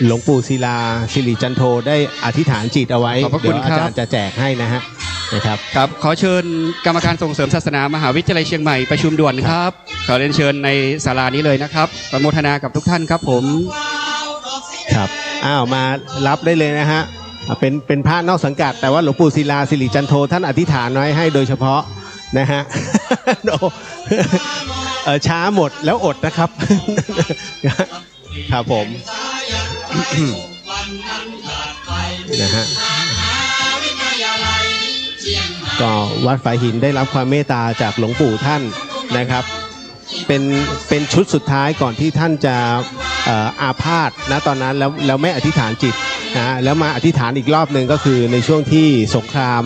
หลวงปู่ศิลาสิริจันโทได้อธิษฐานจิตเอาไว้เดี๋ยวอาจารย์จะแจกให้นะฮะนะครับครับขอเชิญกรรมการส่งเสริมศาสนามหาวิทยาลัยเชียงใหม่ประชุมด่วนครับขอเรียนเชิญในศาลานี้เลยนะครับอนุโมทนากับทุกท่านครับผมครับมารับได้เลยนะฮะเป็นพระนอกสังกัดแต่ว่าหลวงปู่ศิลาสิริจันโทท่านอธิษฐานไว้ให้โดยเฉพาะนะฮะช้าหมดแล้วอดนะครับครับผมนะฮะก็วัดฝายหินได้รับความเมตตาจากหลวงปู่ท่านนะครับเป็นชุดสุดท้ายก่อนที่ท่านจะอาพาธนะตอนนั้นแล้วไม่อธิษฐานจิตนะแล้วมาอธิษฐานอีกรอบหนึ่งก็คือในช่วงที่สงคราม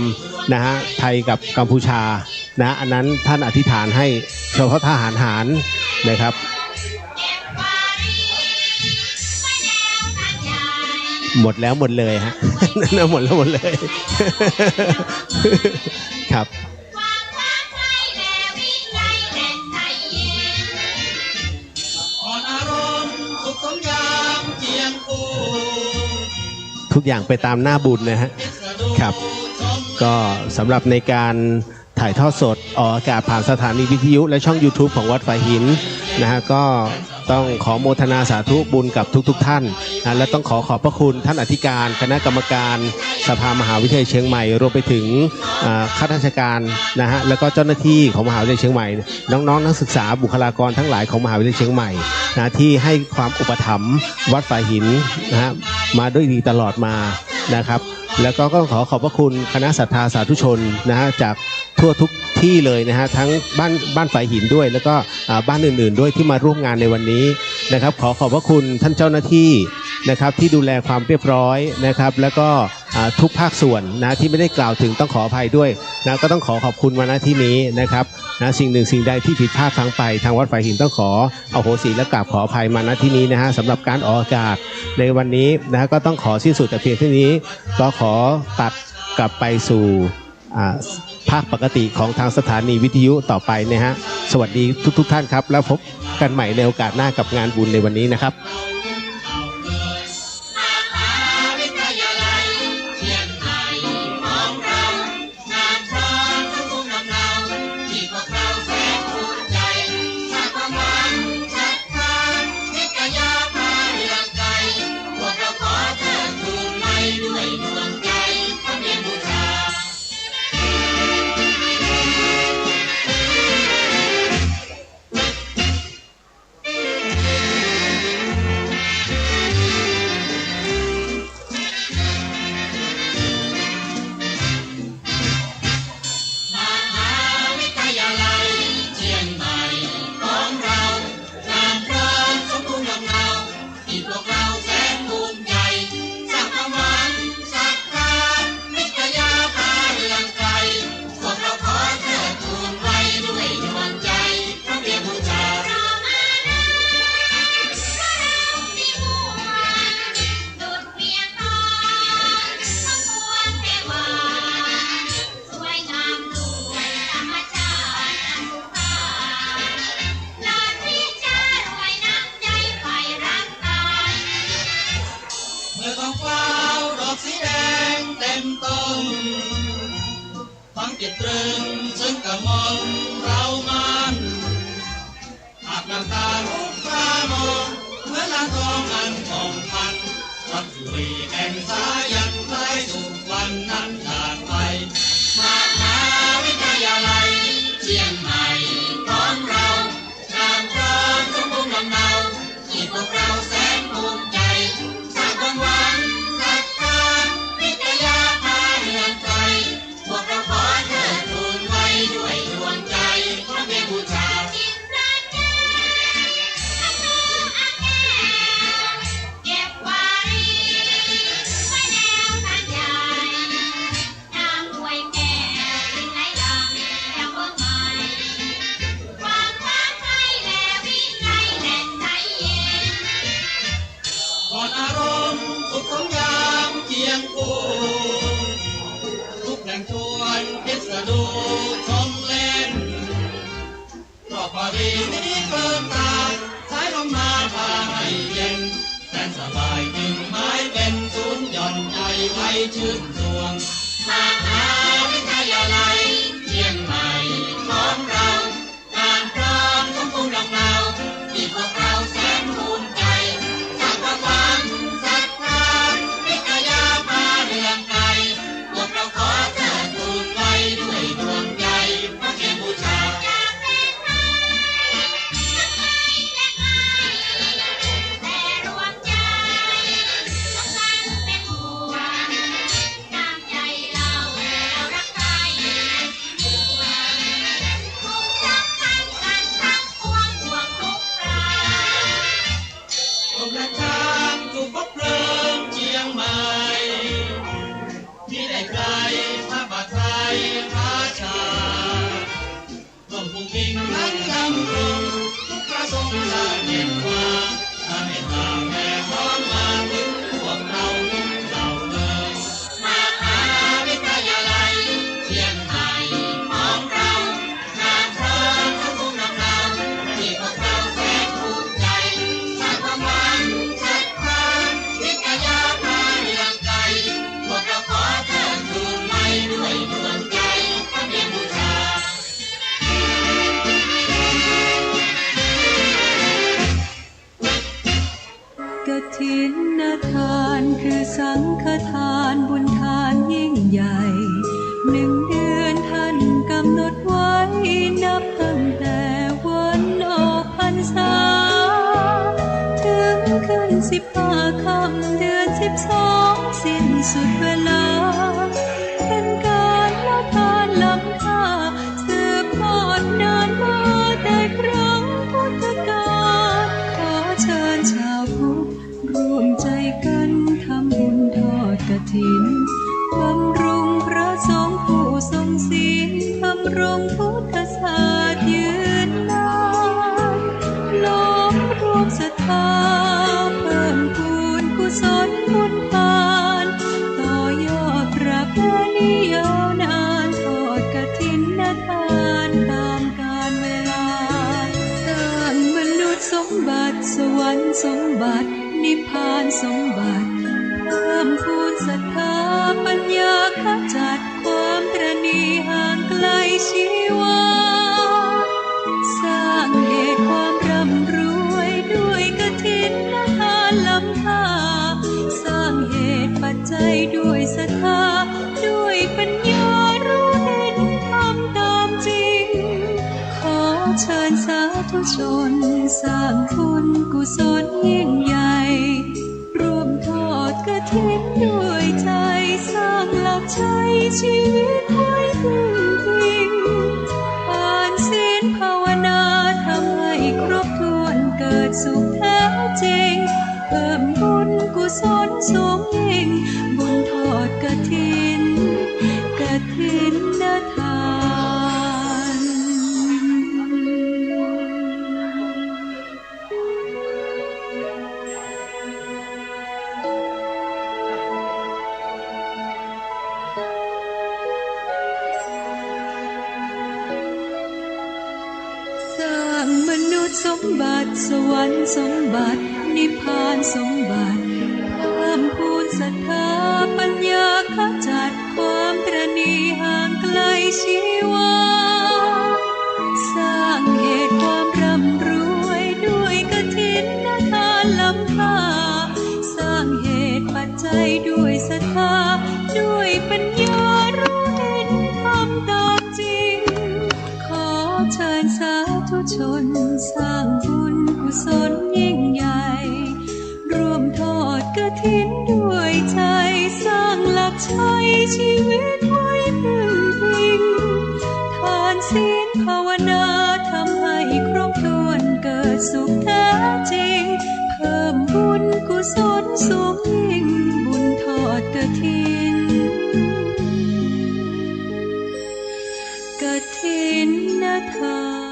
นะฮะไทยกับกัมพูชานะอันนั้นท่านอธิษฐานให้เฉพาะทหารหารนะครับหมดแล้วหมดเลยฮะหมดแล้วหมดเลยครับทุกอย่างไปตามหน้าบุญนะฮะครับก็สำหรับในการถ่ายทอดสดออกอากาศผ่านสถานีวิทยุและช่อง YouTube ของวัดฝายหินนะฮะก็ต้องขอโมทนาสาธุบุญกับทุกท่านนะและต้องขอบพระคุณท่านอธิการคณะกรรมการสภามหาวิทยาลัยเชียงใหม่รวมไปถึงข้าราชการนะฮะแล้วก็เจ้าหน้าที่ของมหาวิทยาลัยเชียงใหม่น้องๆนักศึกษาบุคลากรทั้งหลายของมหาวิทยาลัยเชียงใหม่นะที่ให้ความอุปถัมภ์วัดฝายหินนะฮะมาด้วยดีตลอดมานะครับแล้วก็ขอขอบพระคุณคณะศรัทธาสาธุชนนะฮะจากทั่วทุกที่เลยนะฮะทั้งบ้านฝายหินด้วยแล้วก็บ้านอื่นๆด้วยที่มาร่วมงานในวันนี้นะครับขอขอบพระคุณท่านเจ้าหน้าที่นะครับที่ดูแลความเรียบร้อยนะครับแล้วก็ทุกภาคส่วนนะที่ไม่ได้กล่าวถึงต้องขออภัยด้วยนะก็ต้องขอบคุณมาณที่นี้นะครับนะสิ่งหนึ่งสิ่งใดที่ผิดพลาดทั้งไปทางวัดฝายหินต้องขออโหสิและกราบขออภัยมาณที่นี้นะฮะสำหรับการออกอากาศในวันนี้นะก็ต้องขอสิ้นสุดแต่เพียงเท่านี้ก็ขอตัดกลับไปสู่ภาคปกติของทางสถานีวิทยุต่อไปนะฮะสวัสดีทุกท่านครับแล้วพบกันใหม่ในโอกาสหน้ากับงานบุญในวันนี้นะครับ จิตตรึงซึ่งกำมลเรามันหากน้ำตาลุกพรามองเหมือนน้ำทองอันผ่องพันรักสุรีแห่งสายันไกลสุขวันนั้นขาดไปมหาวิทยาลัยเชียงใหม่ของเรางามพร้อมสมบูรณ์ลำเนาที่พวกเราแสนภูมิใจสร้างความหวังศรัทธาวิทยาพาเรือนไกลพวกเราขอเทิดทูนไว้ด้วยดวงใจพระเพียรบูชาเก็บไว้ไว้แนวทางใหญ่น้ำห้วยแก่ไหลหลังยังเบิ่งใหม่ความท้าทายและวินัยและใจเย็นผ่อนอารมณ์สุขของยามเคียงคู่ทุกแหล่งชวนพิสดูชมเล่นรอบปารีนี้เกินตาสายลมมาพาให้เย็นแสนสบายจึงไม้เป็นศูนย์หย่อนใจไว้ชื่นชวงมหาวิทยาลัยเชียงใหม่ของเรางานพร้อมสมบูรณ์ลำเนาที่พวกเราแสนภูมิใจสร้างความหวังศรัทธาวิทยาพาเรืองไกลพวกเราขอเทิดทูนไว้ด้วยดวงใจพระเกียรติบูชาแต่รวมใจสำคัญเป็นห่วงน้ำใจเรารักใครทุกสำคัญกันทั้งปวงห่วงทุกรายลมและช้างถูกพบเพลิงเชียงใหม่ที่ได้ไกลพระบาทไทยพระชาร่วมผู้พิงทั้งดำรงทุกพระทรงสาเด็จว่าถ้าไม่ตามแม่พร้อมมาถึงพวกเราทุกเหล่าเลยมหาวิทยาลัยเชียงใหม่ของเรางานพร้อมสมบูรณ์ลำเนาที่พวกเราแสนภูมิใจสร้างความหวังศรัทธาวิทยาพาเรืองไกลพวกเราขอเทิดทูนไว้ด้วยดวงใจพระเพียรบูชา กฐินทานคือสังฆทานบุญทานยิ่งใหญ่1 เดือนท่านกำหนดไว้นับตั้งแต่วันออกพรรษาถึงขึ้น15 ค่ำเดือน 12สิ้นสุดเวลาเป็นการละทานล้ำค่าสืบทอดนานมาแต่ครั้งพุทธกาลขอเชิญชาวพุทธร่วมใจกันทำบุญทอดกฐินบำรุงพระสงฆ์ผู้ทรงศีลบำรุงพุทธศาสตร์ยืนนานล้อมรวมศรัทธาเพิ่มพูนกุศลบุญทานต่อยอดประเพณียาวนานทอดกฐินทานตามกาลเวลาสร้างมนุษย์สมบัติสวรรค์สมบัตินิพพานสมบัติเพิ่มพูนศรัทธาปัญญาขจัดความตระหนี่ห่างไกลชีวาสร้างเหตุความร่ำรวยด้วยกฐินทานล้ำค่าสร้างเหตุปัจจัยด้วยศรัทธาด้วยปัญญารู้เห็นทำตามจริงขอเชิญสาธุชนสร้างบุญกุศลยิ่งใหญ่ร่วมทอดกฐินด้วยใจสร้างหลักชัยชีวิตไว้ถึงจริงผ่านศีลภาวนาทำให้ครบถ้วนเกิดสุขแท้จริงเพิ่มบุญกุศลสูงยิ่งบุญทอดกฐินทาน สมบัติสวรรค์สมบัตินิพพานสมบัติเพิ่มพูนศรัทธาปัญญาขจัดความตระหนี่ห่างไกล ชีวาสร้างเหตุความร่ำรวยด้วยกฐินทานล้ำค่าสร้างเหตุปัจจัยด้วยศรัทธาด้วยปัญญารู้เห็นทำตามจริงขอเชิญสาธุชนสร้างบุญกุศลยิ่งใหญ่ร่วมทอดกฐินด้วยใจสร้างหลักชัยชีวิตไว้พึ่งพิงทานศีลภาวนาทำให้ครบถ้วนเกิดสุขแท้จริงเพิ่มบุญกุศลสูงยิ่งบุญทอดกฐินกฐินทาน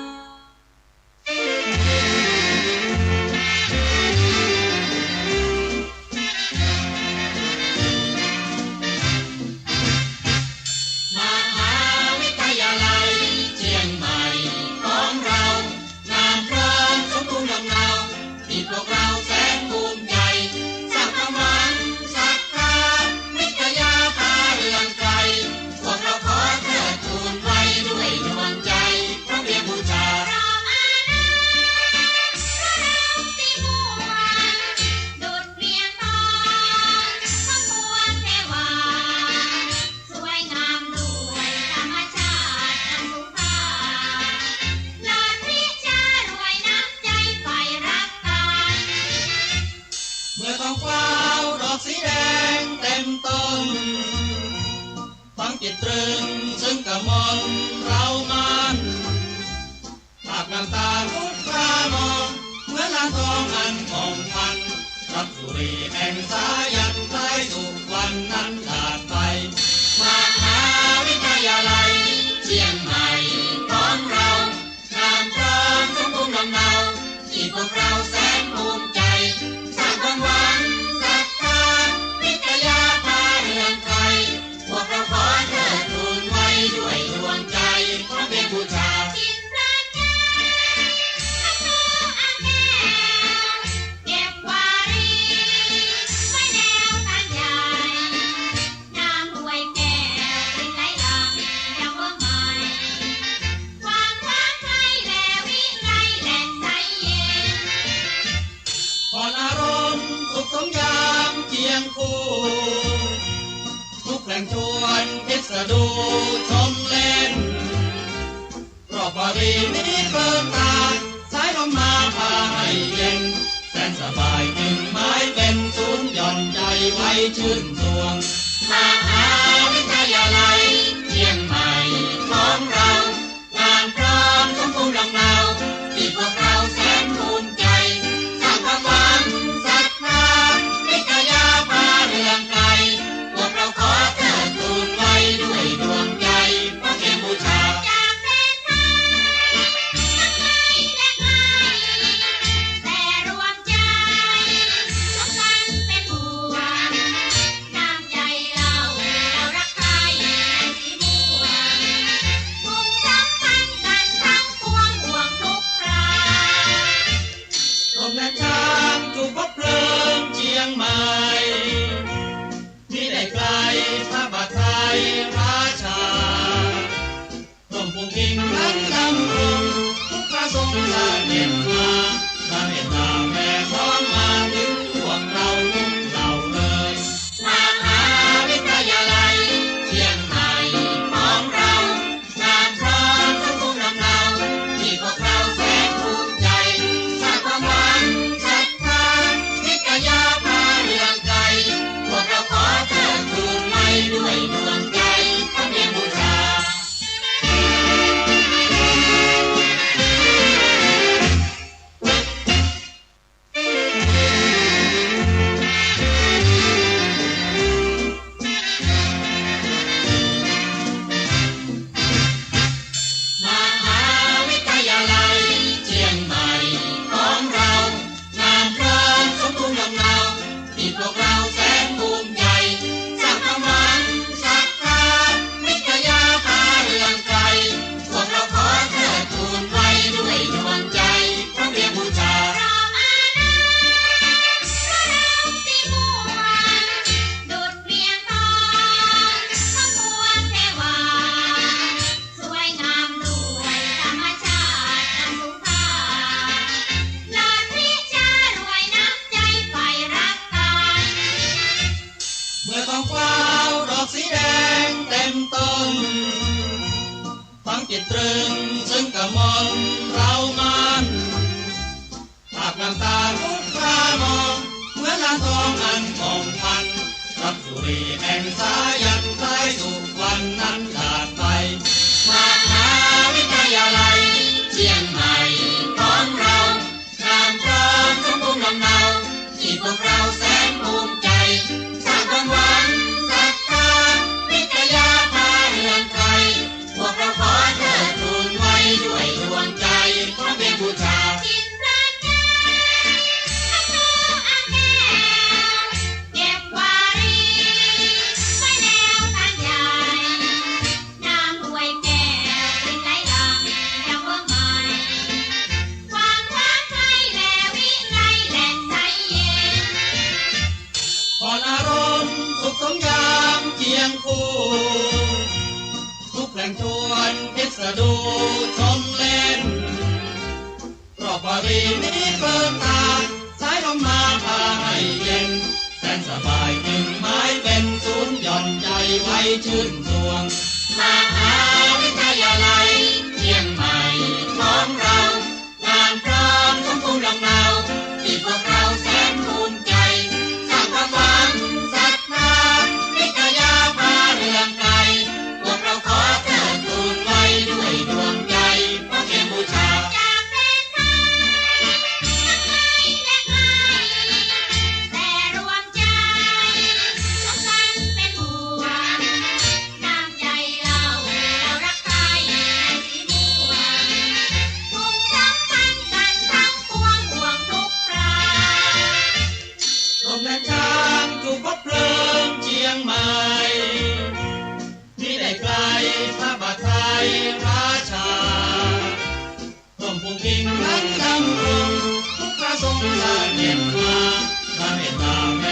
จิตตรึงซึ่งกมลเรามันภาพน้ำตาลุกครามองเหมือนลานทองอันผ่องพันรับสุรีแห่งสายันใต้สุวรรณนั้นขาดไปมหาวิทยาลัยเชียงใหม่ของเรานามพร้อมสมบูรณ์ลำเนาที่พวกเราแสนภูมิใจสร้างความหวังศรัทธาวิทยาพาเรืองไทยพวกเราขอเทิดทูนไว้ด้วยดวงใจเพราะเป็นบูชาสมยามเคียงคู่ทุกแหล่งชวนพิสดูชมเล่นรอบวารีนี้เปิดตาสายลมมาพาให้เย็นแสนสบายจึงไม้เป็นศูนย์หย่อนใจไว้ชื่นสวงมหาวิทยาลัยเชียงใหม่ของเรางานพร้อมสมบูรณ์ลำเนาที่พวกเราแสนภูมิใจสร้างความหวังวิทยาพาเรืองไกลพวกเราขอเทิดทูนไว้ด้วยดวงใจเพราะเป็นบูชาจากแดนไทยทั้งในและไกลแต่รวมใจสมกันเป็นห่วงน้ำใจเรารักใครสีม่วงมุ่งสำคัญกันทั้งปวงห่วงทุกคราลมและช้างถูกพบเพลิงเชียงใหม่ที่ได้ไกลพระบาทไทยราชาร่มภูมินั้นดำรงทุกพระทรงเสด็จมาพระเมตตาแผ่ท้องมาถึงพวกเราทุกเหล่าเลยมหาวิทยาลัยเชียงใหม่ของเรางานพร้อมสมบูรณ์ลำเนาที่พวกเราแสนภูมิใจสร้างความหวังศรัทธาวิทยาพาเรืองไกลพวกเราขอเทิดทูนไว้ด้วยดวงใจเพราะเป็นบูชา จิตตรึงซึ่งกมลเรามันภาพน้ำตาทุกครามองเหมือนลานทองอันผ่องพันรับสุรีแห่งสายันใต้สุขวันนั้นขาดไปมหาวิทยาลัยเชียงใหม่ของเรางามพร้อมสมบูรณ์ลำเนาที่พวกเราแสนภูมิใจสร้างความหวังศรัทธาวิทยาพาเรืองไทยพวกเราขอเทิดทูนไว้ด้วยดวงใจพระเพียงบูชาเก็บวารีไว้แนวทางใหญ่น้ำห้วยแก้วรินไหลหลังยังว่างใหม่ความรักไทยแลวิไลแหล่งใสเย็น ผ่อนอารมณ์สุขสมยามเคียงคู่ทุกแหล่งชวนพิสดูชมเล่นรอบวารีนี้เปิดตาสายลมมาพาให้เย็นแสนสบายจึงไม้เป็นศูนย์หย่อนใจไว้ชื่นสวงมหาวิทยาลัยเชียงใหม่ของเรางามพร้อมสมบูรณ์ลำเนาที่พวกเราแสนภูมิใจสร้างความหวังศรัทธาวิทยาพาเรืองไกลพวกเราขอเทิดทูนไว้ด้วยดวงใจพระเพียงบูชาแต่รวมใจสำคัญเป็นห่วงน้ำใจเรารักใครสีม่วงทุ่งสำคัญกันทั้งปวงห่วงทุกครา ลมแรงช้างถูกพบเพลิงเชียงใหม่ที่ได้ไกลพระบาทไทยราชาร่วมภูพิงนั้นดำรงทุกพระทรงสร้างเก็บมาพระเมตตาแผ่